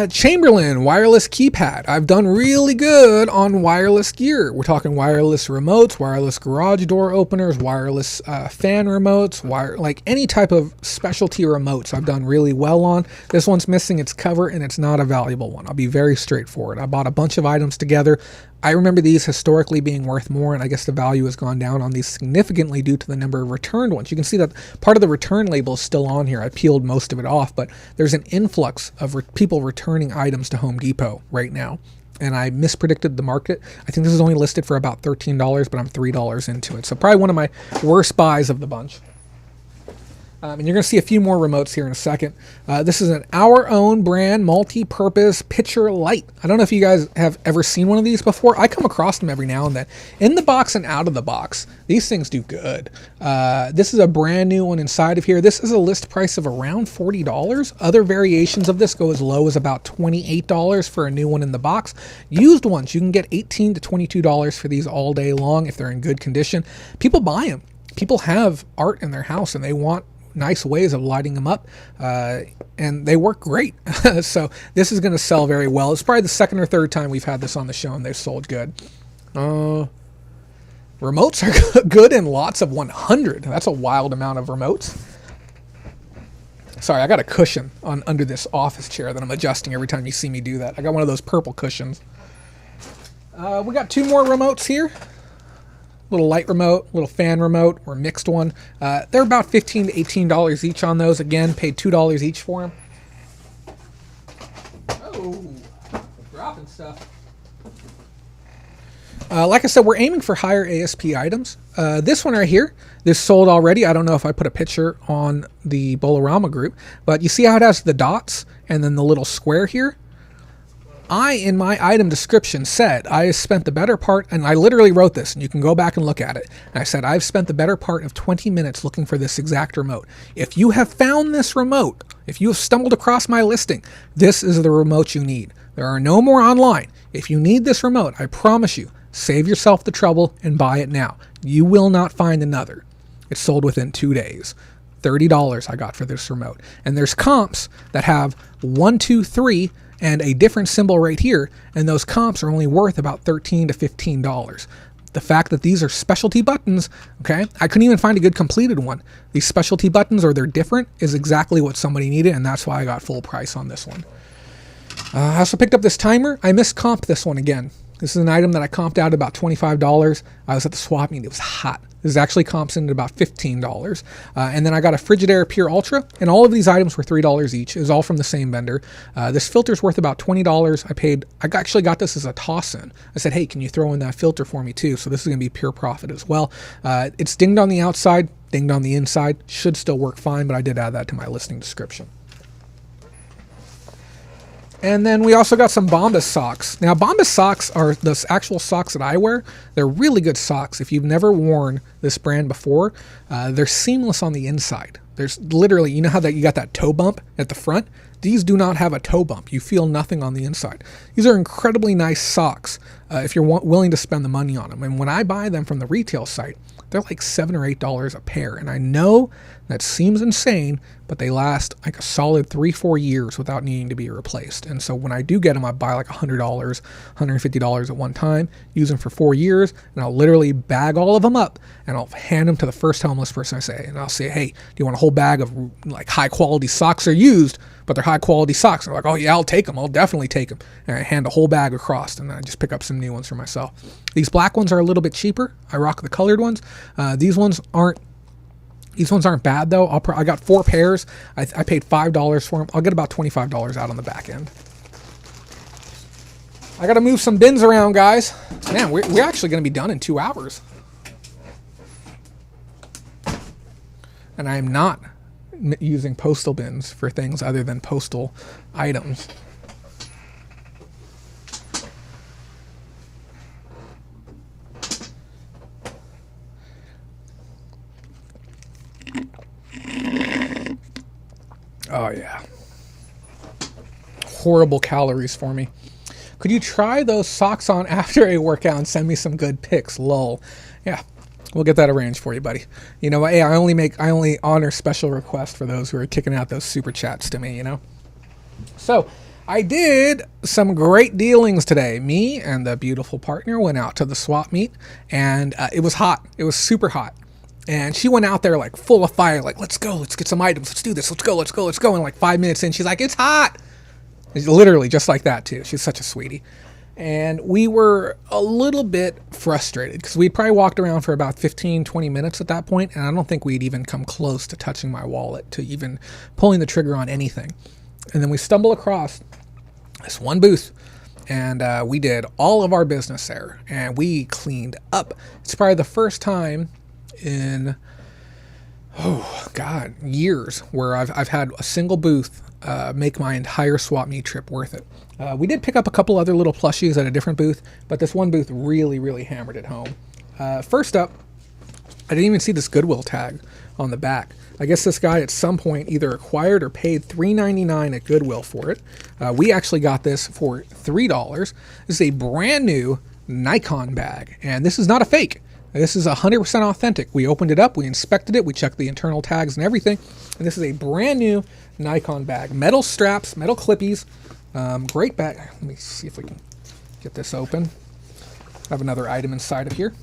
Chamberlain wireless keypad. I've done really good on wireless gear. We're talking wireless remotes, wireless garage door openers, wireless fan remotes, like any type of specialty remotes I've done really well on. This one's missing its cover, and it's not a valuable one. I'll be very straightforward. I bought a bunch of items together. I remember these historically being worth more, and I guess the value has gone down on these significantly due to the number of returned ones. You can see that part of the return label is still on here. I peeled most of it off, but there's an influx of people returning items to Home Depot right now, and I mispredicted the market. I think this is only listed for about $13, but I'm $3 into it, so probably one of my worst buys of the bunch. And you're going to see a few more remotes here in a second. This is an Our Own brand multi-purpose pitcher light. I don't know if you guys have ever seen one of these before. I come across them every now and then. In the box and out of the box, these things do good. This is a brand new one inside of here. This is a list price of around $40. Other variations of this go as low as about $28 for a new one in the box. Used ones, you can get $18 to $22 for these all day long if they're in good condition. People buy them. People have art in their house and they want nice ways of lighting them up, and they work great. So this is going to sell very well. It's probably the second or third time we've had this on the show, and they've sold good. Remotes are good in lots of 100. That's a wild amount of remotes. Sorry, I got a cushion under this office chair that I'm adjusting every time you see me do that. I got one of those purple cushions. We got 2 more remotes here. Little light remote, little fan remote, or mixed one. They're about $15 to $18 each on those. Again, paid $2 each for them. Oh, dropping stuff. Like I said, we're aiming for higher ASP items. This one right here, this sold already. I don't know if I put a picture on the Bolorama group, but you see how it has the dots and then the little square here? In my item description said, I spent the better part, and I literally wrote this, and you can go back and look at it. And I said, I've spent the better part of 20 minutes looking for this exact remote. If you have found this remote, if you have stumbled across my listing, this is the remote you need. There are no more online. If you need this remote, I promise you, save yourself the trouble and buy it now. You will not find another. It sold within 2 days. $30 I got for this remote. And there's comps that have 1, 2, 3, and a different symbol right here, and those comps are only worth about $13 to $15. The fact that these are specialty buttons, okay, I couldn't even find a good completed one. These specialty buttons, or they're different, is exactly what somebody needed, and that's why I got full price on this one. I also picked up this timer. I miscomped this one again. This is an item that I comped out at about $25. I was at the swap meet. It was hot. This is actually comped in at about $15. And then I got a Frigidaire Pure Ultra, and all of these items were $3 each. It was all from the same vendor. This filter's worth about $20. I actually got this as a toss-in. I said, hey, can you throw in that filter for me too? So this is going to be pure profit as well. It's dinged on the outside, dinged on the inside. Should still work fine, but I did add that to my listing description. And then we also got some Bombas socks. Now, Bombas socks are the actual socks that I wear. They're really good socks. If you've never worn this brand before, they're seamless on the inside. There's literally, you know how that you got that toe bump at the front? These do not have a toe bump. You feel nothing on the inside. These are incredibly nice socks if you're willing to spend the money on them. And when I buy them from the retail site, they're like $7 or $8 a pair. And I know that seems insane, but they last like a solid 3-4 years without needing to be replaced. And so when I do get them, I buy like $100, $150 at one time, use them for 4 years, and I'll literally bag all of them up, and I'll hand them to the first homeless person I say, and I'll say, hey, do you want a whole bag of like high quality socks? They're used, but they're high quality socks. And they're like, oh yeah, I'll take them. I'll definitely take them. And I hand a whole bag across, and then I just pick up some new ones for myself. These black ones are a little bit cheaper. I rock the colored ones. These ones aren't bad though. I got 4 pairs. I paid $5 for them. I'll get about $25 out on the back end. I got to move some bins around, guys. Man, we're actually going to be done in 2 hours. And I am not using postal bins for things other than postal items. Oh yeah. Horrible calories for me. Could you try those socks on after a workout and send me some good pics? Lol. Yeah. We'll get that arranged for you, buddy. You know, hey, I only honor special requests for those who are kicking out those super chats to me, you know? So, I did some great dealings today. Me and the beautiful partner went out to the swap meet, and it was hot. It was super hot. And she went out there like full of fire, like, let's go, let's get some items, let's do this, let's go. And like 5 minutes in, she's like, it's hot. It's literally just like that too. She's such a sweetie. And we were a little bit frustrated because we'd probably walked around for about 15-20 minutes at that point, and I don't think we'd even come close to touching my wallet, to even pulling the trigger on anything. And then we stumble across this one booth, and we did all of our business there, and we cleaned up. It's probably the first time in years where I've had a single booth make my entire swap meet trip worth it. We did pick up a couple other little plushies at a different booth, but this one booth really hammered it home. First up, I didn't even see this Goodwill tag on the back. I guess this guy at some point either acquired or paid $3.99 at Goodwill for it. We actually got this for $3. This is a brand new Nikon bag, and this is not a fake. This is 100% authentic. We opened it up, we inspected it, we checked the internal tags and everything. And this is a brand new Nikon bag. Metal straps, metal clippies. Great bag. Let me see if we can get this open. I have another item inside of here.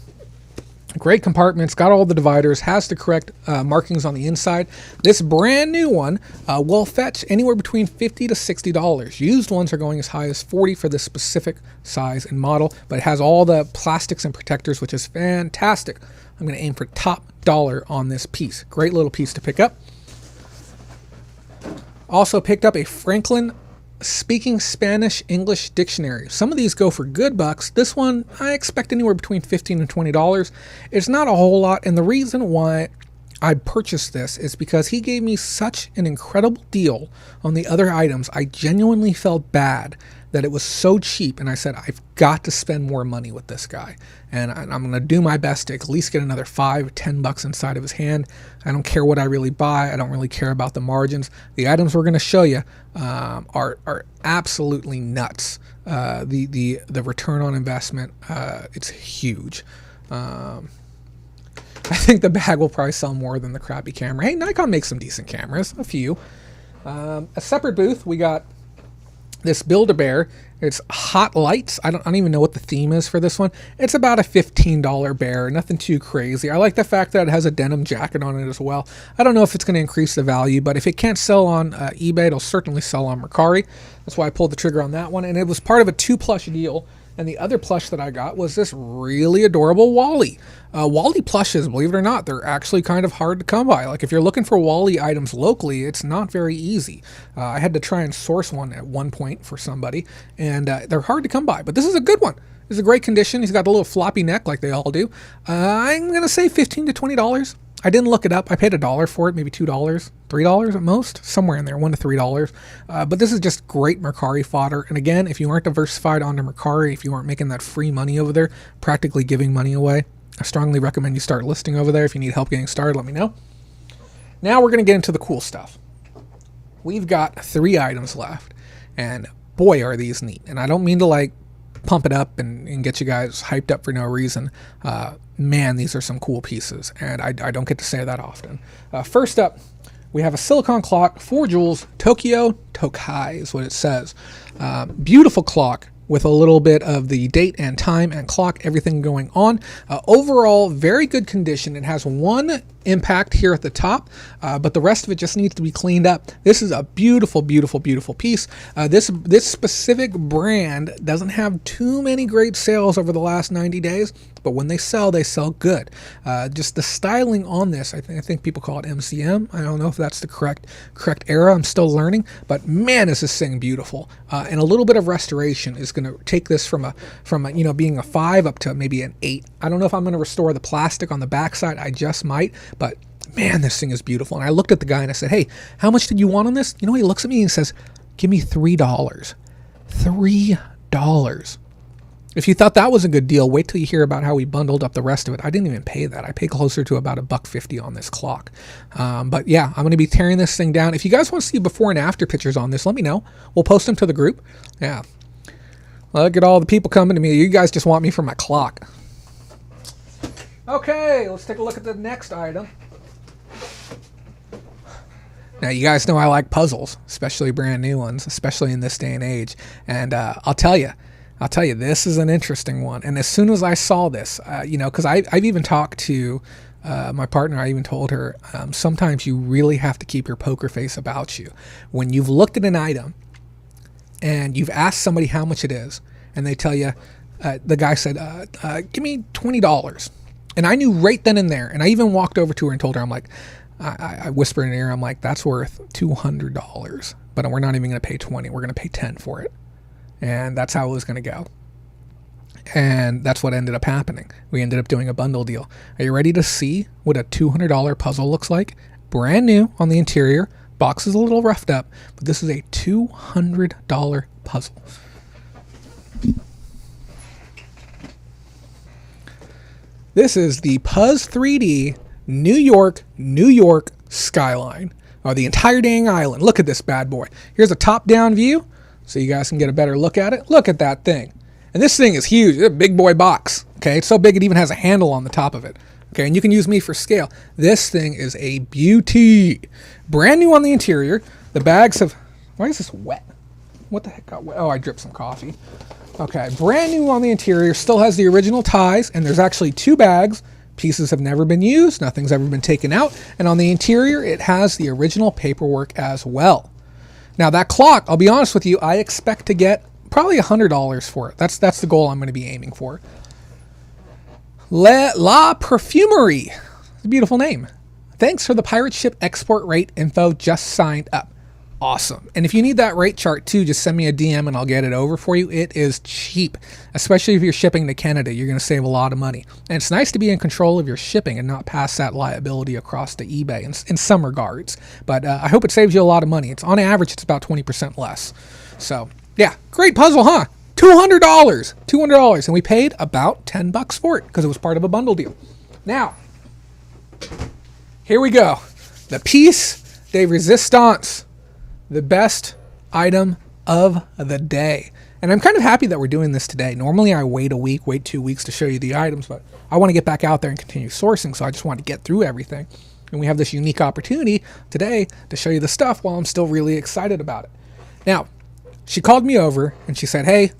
Great compartments, got all the dividers, has the correct markings on the inside. This brand new one will fetch anywhere between $50 to $60. Used ones are going as high as $40 for this specific size and model, but it has all the plastics and protectors, which is fantastic. I'm going to aim for top dollar on this piece. Great little piece to pick up. Also picked up a Franklin Speaking Spanish English dictionary. Some of these go for good bucks. This one I expect anywhere between $15 and $20. It's not a whole lot, and the reason why I purchased this is because he gave me such an incredible deal on the other items. I genuinely felt bad that it was so cheap, and I said, I've got to spend more money with this guy, and I'm going to do my best to at least get another $5-10 inside of his hand. I don't care what I really buy. I don't really care about the margins. The items we're going to show you are absolutely nuts. The return on investment, it's huge. I think the bag will probably sell more than the crappy camera. Hey, Nikon makes some decent cameras, a few. A separate booth, we got this Build-A-Bear. It's hot lights. I don't even know what the theme is for this one. It's about a $15 bear, nothing too crazy. I like the fact that it has a denim jacket on it as well. I don't know if it's going to increase the value, but if it can't sell on eBay, it'll certainly sell on Mercari. That's why I pulled the trigger on that one, and it was part of a 2-plush deal. And the other plush that I got was this really adorable Wally. Wally plushes, believe it or not, they're actually kind of hard to come by. Like if you're looking for Wally items locally, it's not very easy. I had to try and source one at one point for somebody, and they're hard to come by. But this is a good one. It's a great condition. He's got a little floppy neck like they all do. I'm going to say $15 to $20. I didn't look it up. I paid $1 for it, maybe $2, $3 at most, somewhere in there, $1 to $3. But this is just great Mercari fodder. And again, if you aren't diversified onto Mercari, if you aren't making that free money over there, practically giving money away, I strongly recommend you start listing over there. If you need help getting started, let me know. Now we're going to get into the cool stuff. We've got 3 items left, and boy, are these neat. And I don't mean to like pump it up and get you guys hyped up for no reason. Man, these are some cool pieces, and I don't get to say that often. First up, we have a silicone clock, 4 joules, Tokyo Tokai is what it says. Beautiful clock with a little bit of the date and time and clock, everything going on. Overall, very good condition. It has one impact here at the top, but the rest of it just needs to be cleaned up. This is a beautiful, beautiful, beautiful piece. This specific brand doesn't have too many great sales over the last 90 days, but when they sell good. Just the styling on this, I think people call it MCM. I don't know if that's the correct era. I'm still learning, but man, is this thing beautiful. And a little bit of restoration is going to take this from a being a 5 up to maybe an 8. I don't know if I'm going to restore the plastic on the backside. I just might. But man, this thing is beautiful. And I looked at the guy and I said, hey, how much did you want on this? You know, he looks at me and says, give me $3. $3. If you thought that was a good deal, wait till you hear about how we bundled up the rest of it. I didn't even pay that. I paid closer to about $1.50 on this clock. But yeah, I'm going to be tearing this thing down. If you guys want to see before and after pictures on this, let me know. We'll post them to the group. Yeah. Look at all the people coming to me. You guys just want me for my clock. Okay, let's take a look at the next item. Now, you guys know I like puzzles, especially brand new ones, especially in this day and age. And I'll tell you, this is an interesting one. And as soon as I saw this, because I've even talked to my partner, I even told her, sometimes you really have to keep your poker face about you. When you've looked at an item and you've asked somebody how much it is, and they tell you, the guy said, give me $20. And I knew right then and there, and I even walked over to her and told her, I'm like, I whispered in her ear, I'm like, that's worth $200, but we're not even going to pay 20. We're going to pay 10 for it. And that's how it was going to go. And that's what ended up happening. We ended up doing a bundle deal. Are you ready to see what a $200 puzzle looks like? Brand new on the interior. Box is a little roughed up, but this is a $200 puzzle. This is the Puzz 3D New York skyline. Or the entire dang island. Look at this bad boy. Here's a top-down view, so you guys can get a better look at it. Look at that thing. And this thing is huge. It's a big boy box. Okay, it's so big it even has a handle on the top of it. Okay, and you can use me for scale. This thing is a beauty. Brand new on the interior. The bags have... Why is this wet? What the heck got wet? Oh, I dripped some coffee. Okay, brand new on the interior. Still has the original ties, and there's actually 2 bags. Pieces have never been used. Nothing's ever been taken out. And on the interior, it has the original paperwork as well. Now, that clock, I'll be honest with you, I expect to get probably $100 for it. That's the goal I'm going to be aiming for. La Perfumerie. It's a beautiful name. Thanks for the pirate ship export rate info. Just signed up. Awesome. And if you need that rate chart too, just send me a DM and I'll get it over for you. It is cheap, especially if you're shipping to Canada. You're going to save a lot of money. And it's nice to be in control of your shipping and not pass that liability across to eBay in some regards. But I hope it saves you a lot of money. It's on average, it's about 20% less. So yeah, great puzzle, huh? $200. And we paid about $10 for it because it was part of a bundle deal. Now, here we go. The piece de resistance. The best item of the day. And I'm kind of happy that we're doing this today. Normally I wait a week, wait 2 weeks to show you the items, but I want to get back out there and continue sourcing, so I just want to get through everything. And we have this unique opportunity today to show you the stuff while I'm still really excited about it. Now, she called me over and she said, hey,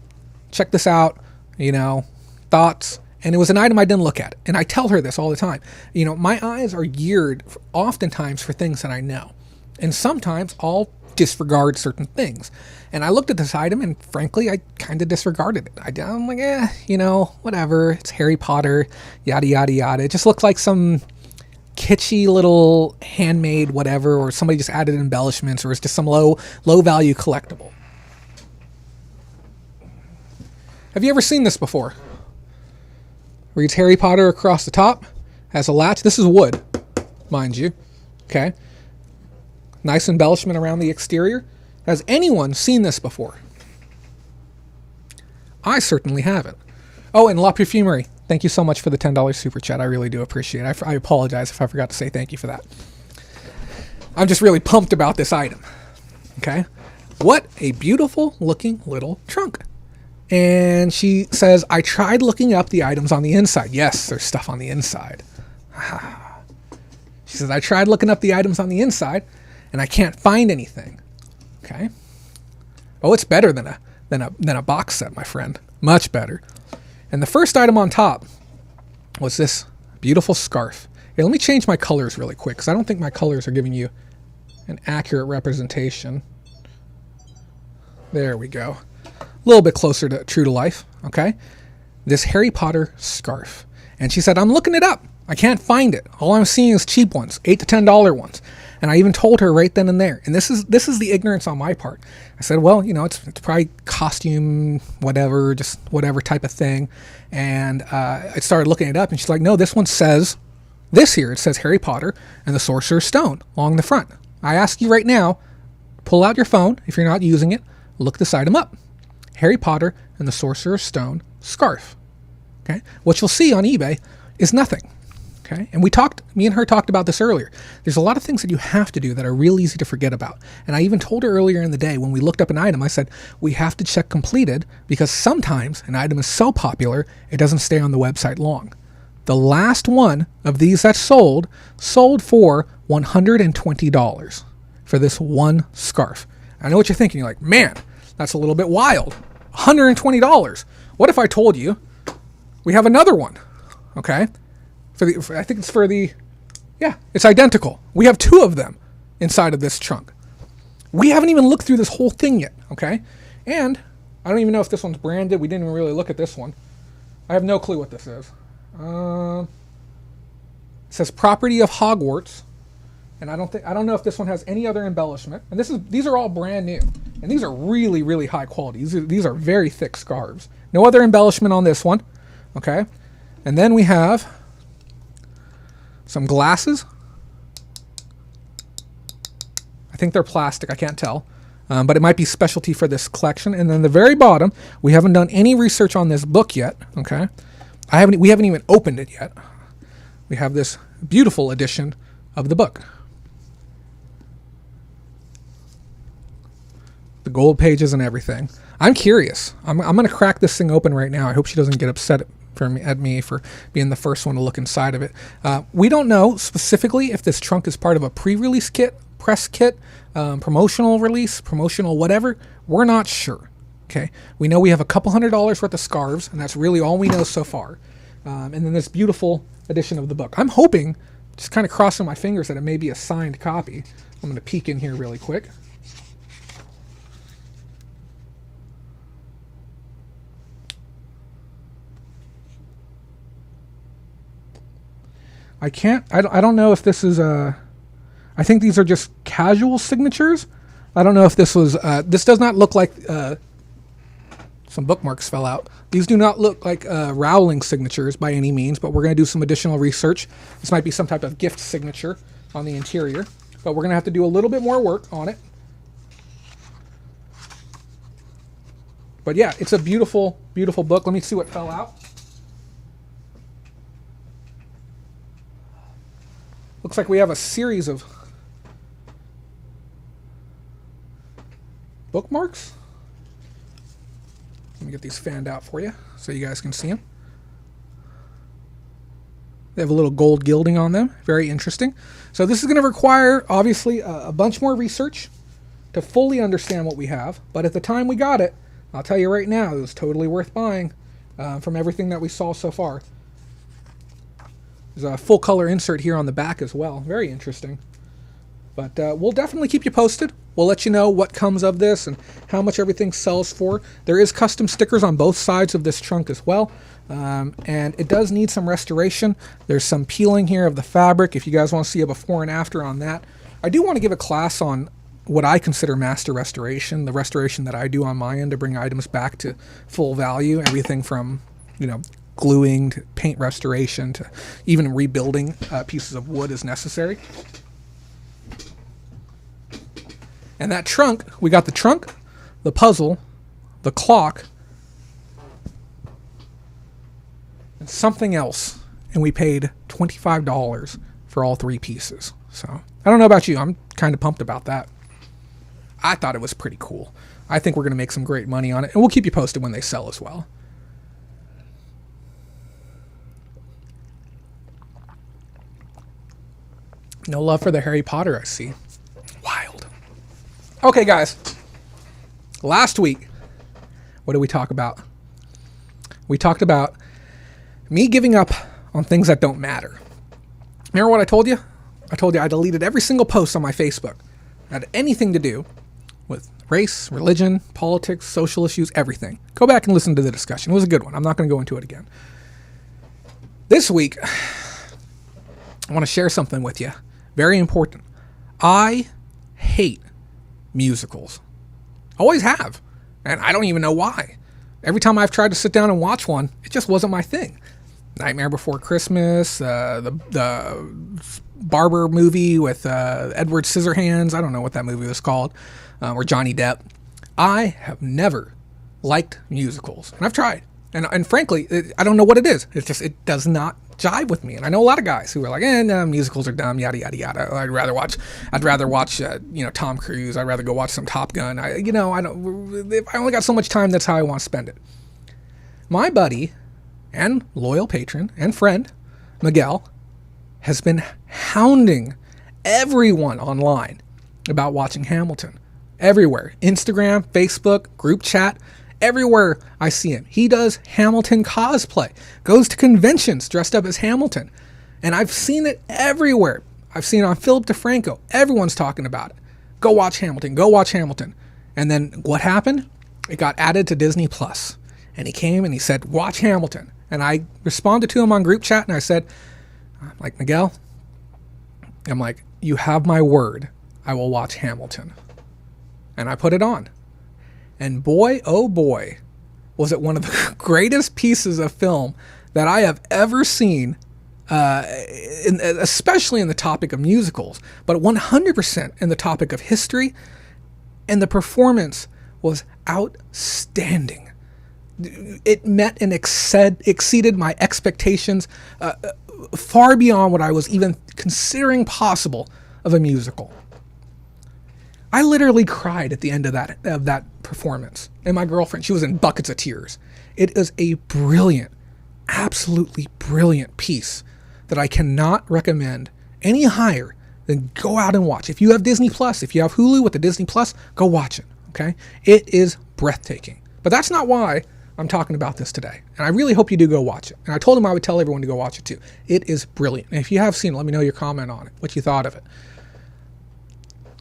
check this out, thoughts. And it was an item I didn't look at. And I tell her this all the time. My eyes are geared oftentimes for things that I know. And sometimes I'll disregard certain things. And I looked at this item and frankly, I kind of disregarded it. I'm like, whatever. It's Harry Potter, yada, yada, yada. It just looked like some kitschy little handmade whatever, or somebody just added embellishments, or it's just some low value collectible. Have you ever seen this before? Reads Harry Potter across the top, has a latch. This is wood, mind you. Okay. Nice embellishment around the exterior. Has anyone seen this before? I certainly haven't. Oh, and La Perfumerie. Thank you so much for the $10 super chat. I really do appreciate it. I apologize if I forgot to say thank you for that. I'm just really pumped about this item. Okay. What a beautiful looking little trunk. And she says, I tried looking up the items on the inside. Yes, there's stuff on the inside. She says, I tried looking up the items on the inside and I can't find anything. Okay. Oh, it's better than a box set, my friend. Much better. And the first item on top was this beautiful scarf. Hey, let me change my colors really quick because I don't think my colors are giving you an accurate representation. There we go. A little bit closer to true to life. Okay. This Harry Potter scarf. And she said, I'm looking it up. I can't find it. All I'm seeing is cheap ones, $8 to $10 ones. And I even told her right then and there. And this is the ignorance on my part. I said, well, it's probably costume, whatever, just whatever type of thing. And I started looking it up, and she's like, no, this one says this here. It says Harry Potter and the Sorcerer's Stone along the front. I ask you right now, pull out your phone if you're not using it, look this item up. Harry Potter and the Sorcerer's Stone scarf. Okay, what you'll see on eBay is nothing. Okay, and me and her talked about this earlier. There's a lot of things that you have to do that are real easy to forget about. And I even told her earlier in the day when we looked up an item, I said, we have to check completed because sometimes an item is so popular, it doesn't stay on the website long. The last one of these that sold for $120 for this one scarf. I know what you're thinking. You're like, man, that's a little bit wild. $120. What if I told you we have another one? Okay. I think it's identical. We have 2 of them inside of this trunk. We haven't even looked through this whole thing yet, okay? And I don't even know if this one's branded. We didn't even really look at this one. I have no clue what this is. It says property of Hogwarts, and I don't know if this one has any other embellishment. And these are all brand new, and these are really, really high quality. These are very thick scarves. No other embellishment on this one, okay? And then we have some glasses. I think they're plastic. I can't tell. But it might be specialty for this collection. And then the very bottom, we haven't done any research on this book yet. Okay. We haven't even opened it yet. We have this beautiful edition of the book. The gold pages and everything. I'm curious. I'm going to crack this thing open right now. I hope she doesn't get upset at me for being the first one to look inside of it. We don't know specifically if this trunk is part of a pre-release kit, press kit, promotional release, promotional whatever. We're not sure. Okay, we know we have a couple $100 worth of scarves, and that's really all we know so far. And then this beautiful edition of the book. I'm hoping, just kind of crossing my fingers, that it may be a signed copy. I'm going to peek in here really quick. I don't know if this is I think these are just casual signatures. I don't know if this was, this does not look like, some bookmarks fell out. These do not look like Rowling signatures by any means, but we're going to do some additional research. This might be some type of gift signature on the interior, but we're going to have to do a little bit more work on it. But yeah, it's a beautiful, beautiful book. Let me see what fell out. Looks like we have a series of bookmarks. Let me get these fanned out for you so you guys can see them. They have a little gold gilding on them. Very interesting. So this is going to require, obviously, a bunch more research to fully understand what we have. But at the time we got it, I'll tell you right now, it was totally worth buying from everything that we saw so far. There's a full color insert here on the back as well. Very interesting. But we'll definitely keep you posted. We'll let you know what comes of this and how much everything sells for. There is custom stickers on both sides of this trunk as well. And it does need some restoration. There's some peeling here of the fabric if you guys want to see a before and after on that. I do want to give a class on what I consider master restoration, the restoration that I do on my end to bring items back to full value. Everything from, gluing to paint restoration to even rebuilding pieces of wood as necessary. And that trunk, we got the trunk, the puzzle, the clock, and something else. And we paid $25 for all three pieces. So I don't know about you. I'm kind of pumped about that. I thought it was pretty cool. I think we're going to make some great money on it. And we'll keep you posted when they sell as well. No love for the Harry Potter, I see. Wild. Okay, guys. Last week, what did we talk about? We talked about me giving up on things that don't matter. Remember what I told you? I told you I deleted every single post on my Facebook that had anything to do with race, religion, politics, social issues, everything. Go back and listen to the discussion. It was a good one. I'm not going to go into it again. This week, I want to share something with you. Very important. I hate musicals. Always have. And I don't even know why. Every time I've tried to sit down and watch one, it just wasn't my thing. Nightmare Before Christmas, the Barber movie with Edward Scissorhands. I don't know what that movie was called. Or Johnny Depp. I have never liked musicals. And I've tried. And frankly, I don't know what it is. It's just, it does not jive with me. And I know a lot of guys who are like, no, musicals are dumb, yada, yada, yada. I'd rather watch, Tom Cruise. I'd rather go watch some Top Gun. If I only got so much time, that's how I want to spend it. My buddy and loyal patron and friend, Miguel, has been hounding everyone online about watching Hamilton. Everywhere. Instagram, Facebook, group chat. Everywhere I see him. He does Hamilton cosplay. Goes to conventions dressed up as Hamilton. And I've seen it everywhere. I've seen it on Philip DeFranco. Everyone's talking about it. Go watch Hamilton. Go watch Hamilton. And then what happened? It got added to Disney Plus. And he came and he said, watch Hamilton. And I responded to him on group chat and I said, Miguel, you have my word. I will watch Hamilton. And I put it on. And boy, oh boy, was it one of the greatest pieces of film that I have ever seen, especially in the topic of musicals, but 100% in the topic of history. And the performance was outstanding. It met and exceeded my expectations far beyond what I was even considering possible of a musical. I literally cried at the end of that performance. And my girlfriend, she was in buckets of tears. It is a brilliant, absolutely brilliant piece that I cannot recommend any higher than go out and watch. If you have Disney Plus, if you have Hulu with the Disney Plus, go watch it, okay? It is breathtaking. But that's not why I'm talking about this today. And I really hope you do go watch it. And I told him I would tell everyone to go watch it too. It is brilliant. And if you have seen it, let me know your comment on it, what you thought of it.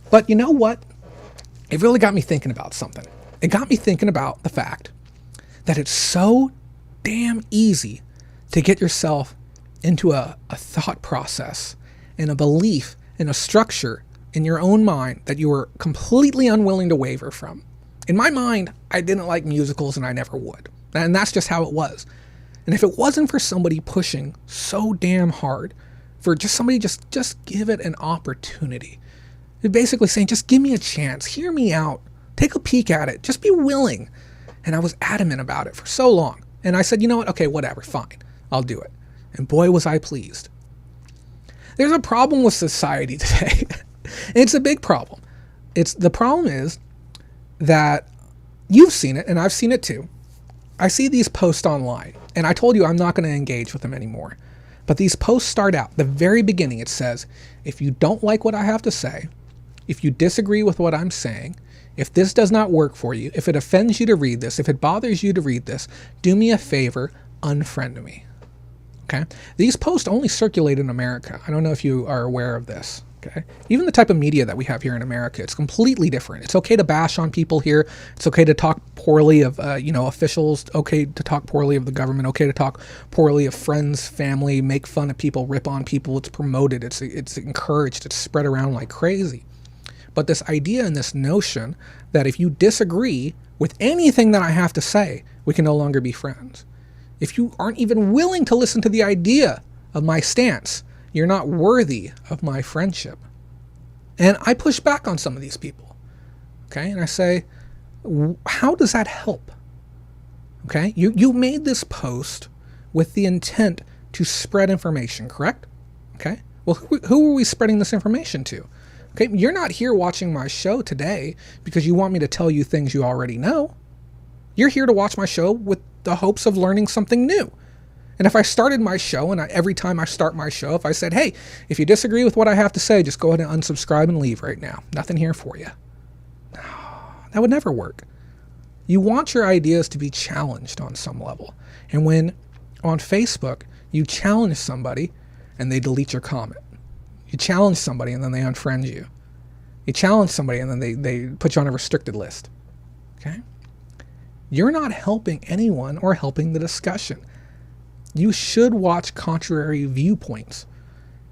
But you know what? It really got me thinking about something. It got me thinking about the fact that it's so damn easy to get yourself into a thought process and a belief and a structure in your own mind that you were completely unwilling to waver from. In my mind, I didn't like musicals and I never would. And that's just how it was. And if it wasn't for somebody pushing so damn hard, for just somebody just give it an opportunity. They're basically saying, just give me a chance, hear me out, take a peek at it, just be willing. And I was adamant about it for so long. And I said, you know what? Okay, whatever, fine. I'll do it. And boy, was I pleased. There's a problem with society today. It's a big problem. The problem is that you've seen it, and I've seen it too. I see these posts online, and I told you I'm not going to engage with them anymore. But these posts start out, the very beginning, it says, if you don't like what I have to say, if you disagree with what I'm saying, if this does not work for you, if it offends you to read this, if it bothers you to read this, do me a favor, unfriend me. Okay? These posts only circulate in America. I don't know if you are aware of this. Okay? Even the type of media that we have here in America, it's completely different. It's okay to bash on people here. It's okay to talk poorly of, officials. Okay to talk poorly of the government. Okay to talk poorly of friends, family, make fun of people, rip on people. It's promoted. It's encouraged. It's spread around like crazy. But this idea and this notion that if you disagree with anything that I have to say, we can no longer be friends. If you aren't even willing to listen to the idea of my stance, you're not worthy of my friendship. And I push back on some of these people. Okay? And I say, how does that help? Okay? You made this post with the intent to spread information, correct? Okay? Well, who are we spreading this information to? Okay? You're not here watching my show today because you want me to tell you things you already know. You're here to watch my show with the hopes of learning something new. And if I started my show, and every time I start my show, if I said, hey, if you disagree with what I have to say, just go ahead and unsubscribe and leave right now. Nothing here for you. No, that would never work. You want your ideas to be challenged on some level. And when on Facebook, you challenge somebody and they delete your comment. You challenge somebody and then they unfriend you. You challenge somebody and then they put you on a restricted list. Okay? You're not helping anyone or helping the discussion. You should watch contrary viewpoints.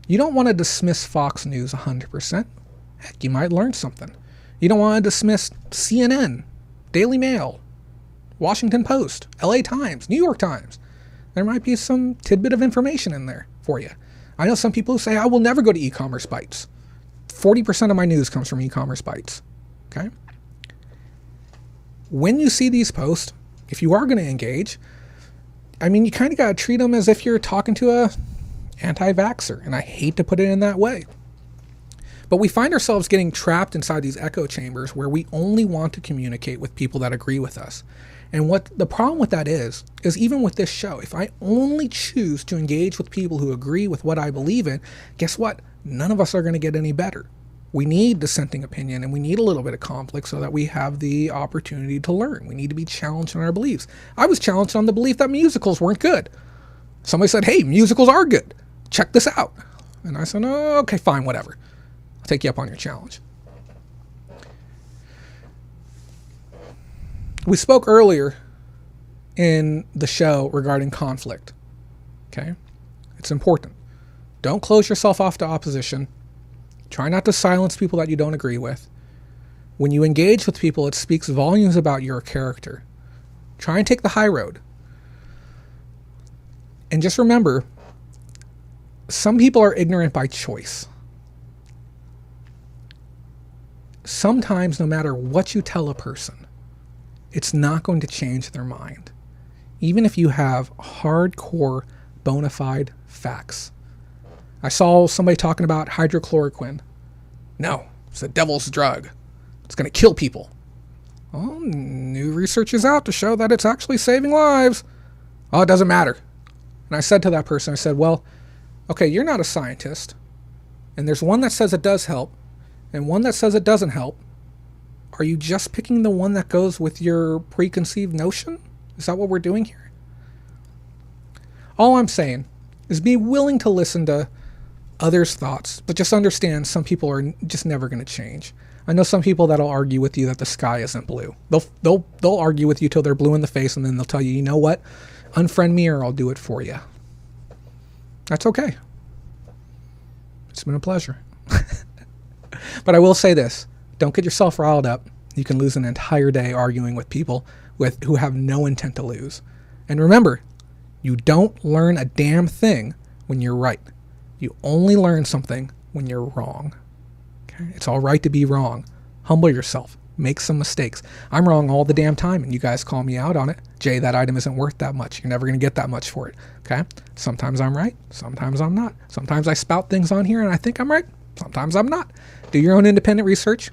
You don't want to dismiss Fox News 100%. Heck, you might learn something. You don't want to dismiss CNN, Daily Mail, Washington Post, LA Times, New York Times. There might be some tidbit of information in there for you. I know some people who say, I will never go to e-commerce bites. 40% of my news comes from e-commerce bites. Okay? When you see these posts, if you are going to engage, you kind of got to treat them as if you're talking to a anti-vaxxer, and I hate to put it in that way. But we find ourselves getting trapped inside these echo chambers where we only want to communicate with people that agree with us. And what the problem with that is even with this show, if I only choose to engage with people who agree with what I believe in, guess what? None of us are going to get any better. We need dissenting opinion, and we need a little bit of conflict so that we have the opportunity to learn. We need to be challenged on our beliefs. I was challenged on the belief that musicals weren't good. Somebody said, hey, musicals are good. Check this out. And I said, oh, okay, fine, whatever. I'll take you up on your challenge. We spoke earlier in the show regarding conflict. Okay? It's important. Don't close yourself off to opposition. Try not to silence people that you don't agree with. When you engage with people, it speaks volumes about your character. Try and take the high road. And just remember, some people are ignorant by choice. Sometimes, no matter what you tell a person, it's not going to change their mind. Even if you have hardcore, bona fide facts. I saw somebody talking about hydrochloroquine. No, it's the devil's drug. It's going to kill people. Well, new research is out to show that it's actually saving lives. Oh, it doesn't matter. And I said to that person, I said, well, okay, you're not a scientist. And there's one that says it does help and one that says it doesn't help. Are you just picking the one that goes with your preconceived notion? Is that what we're doing here? All I'm saying is be willing to listen to others' thoughts, but just understand some people are just never going to change. I know some people that'll argue with you that the sky isn't blue. They'll argue with you till they're blue in the face, and then they'll tell you, you know what? Unfriend me or I'll do it for you. That's okay. It's been a pleasure. But I will say this. Don't get yourself riled up. You can lose an entire day arguing with people who have no intent to lose. And remember, you don't learn a damn thing when you're right. You only learn something when you're wrong. Okay? It's all right to be wrong. Humble yourself. Make some mistakes. I'm wrong all the damn time, and you guys call me out on it. Jay, that item isn't worth that much. You're never going to get that much for it. Okay? Sometimes I'm right. Sometimes I'm not. Sometimes I spout things on here, and I think I'm right. Sometimes I'm not. Do your own independent research.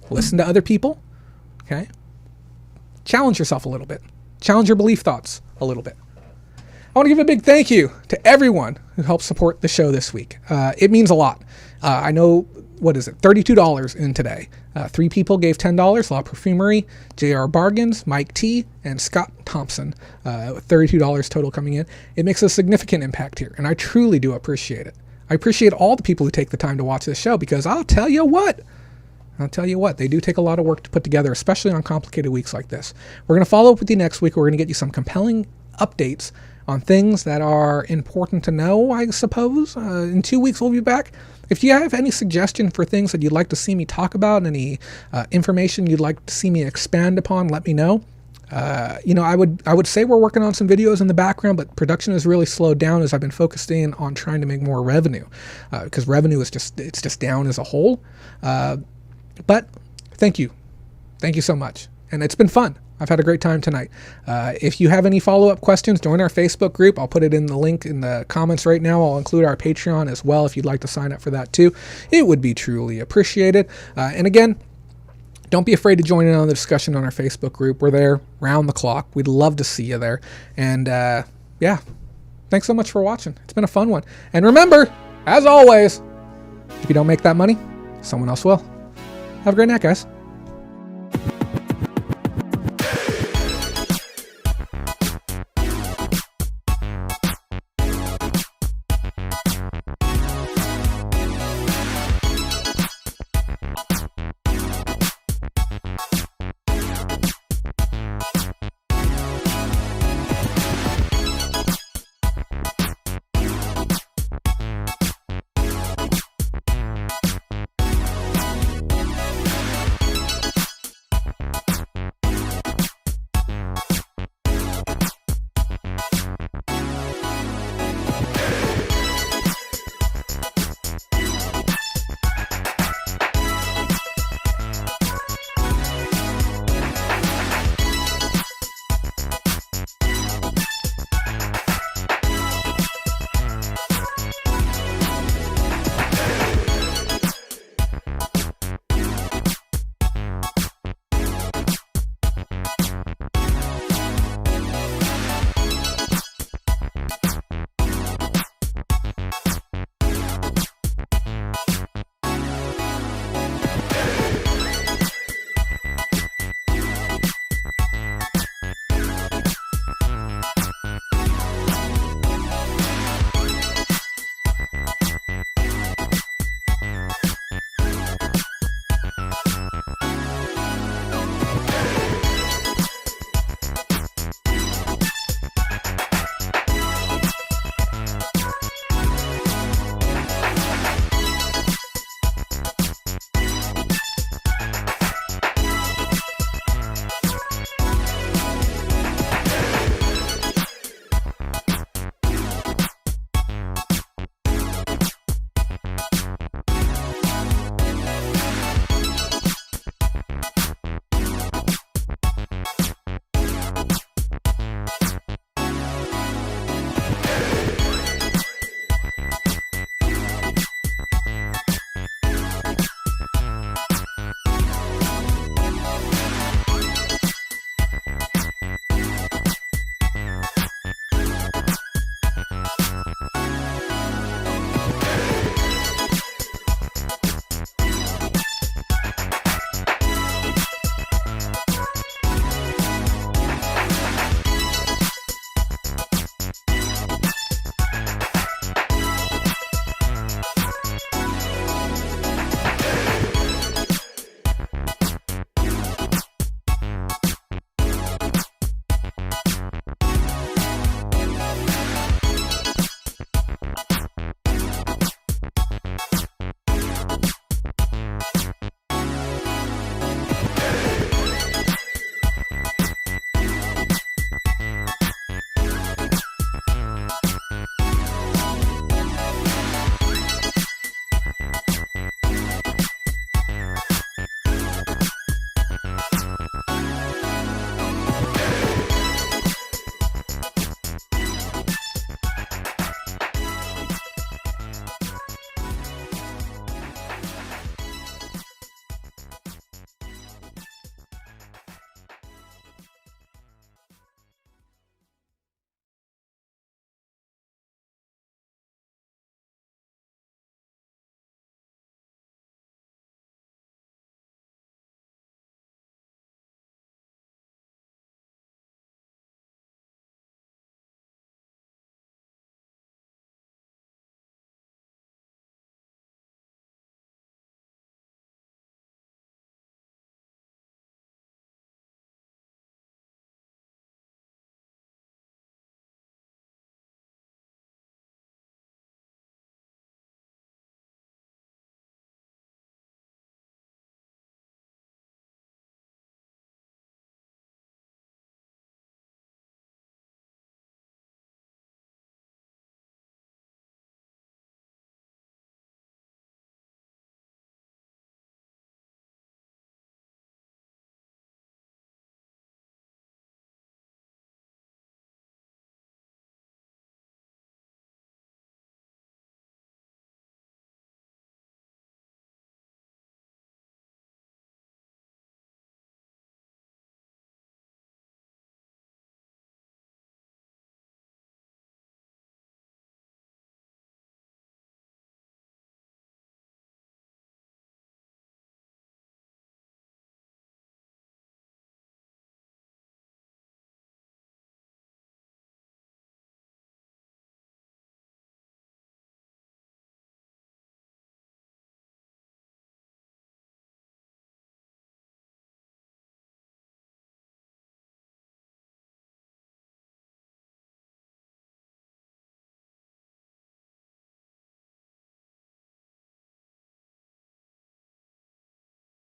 Listen to other people. Okay? Challenge yourself a little bit. Challenge your belief thoughts a little bit. I want to give a big thank you to everyone who helped support the show this week. It means a lot. I know, what is it, $32 in today. 3 people gave $10, La Perfumery, JR Bargains, Mike T, and Scott Thompson, with $32 total coming in. It makes a significant impact here, and I truly do appreciate it. I appreciate all the people who take the time to watch this show, because I'll tell you what, they do take a lot of work to put together, especially on complicated weeks like this. We're going to follow up with you next week. We're going to get you some compelling updates on things that are important to know, I suppose. In 2 weeks, we'll be back. If you have any suggestion for things that you'd like to see me talk about, any information you'd like to see me expand upon, let me know. I would say we're working on some videos in the background, but production has really slowed down as I've been focusing on trying to make more revenue, because revenue is just down as a whole. But thank you so much, and it's been fun. I've had a great time tonight. If you have any follow-up questions, join our Facebook group. I'll put it in the link in the comments right now. I'll include our Patreon as well if you'd like to sign up for that too. It would be truly appreciated. And again, don't be afraid to join in on the discussion on our Facebook group. We're there round the clock. We'd love to see you there. And thanks so much for watching. It's been a fun one. And remember, as always, if you don't make that money, someone else will. Have a great night, guys.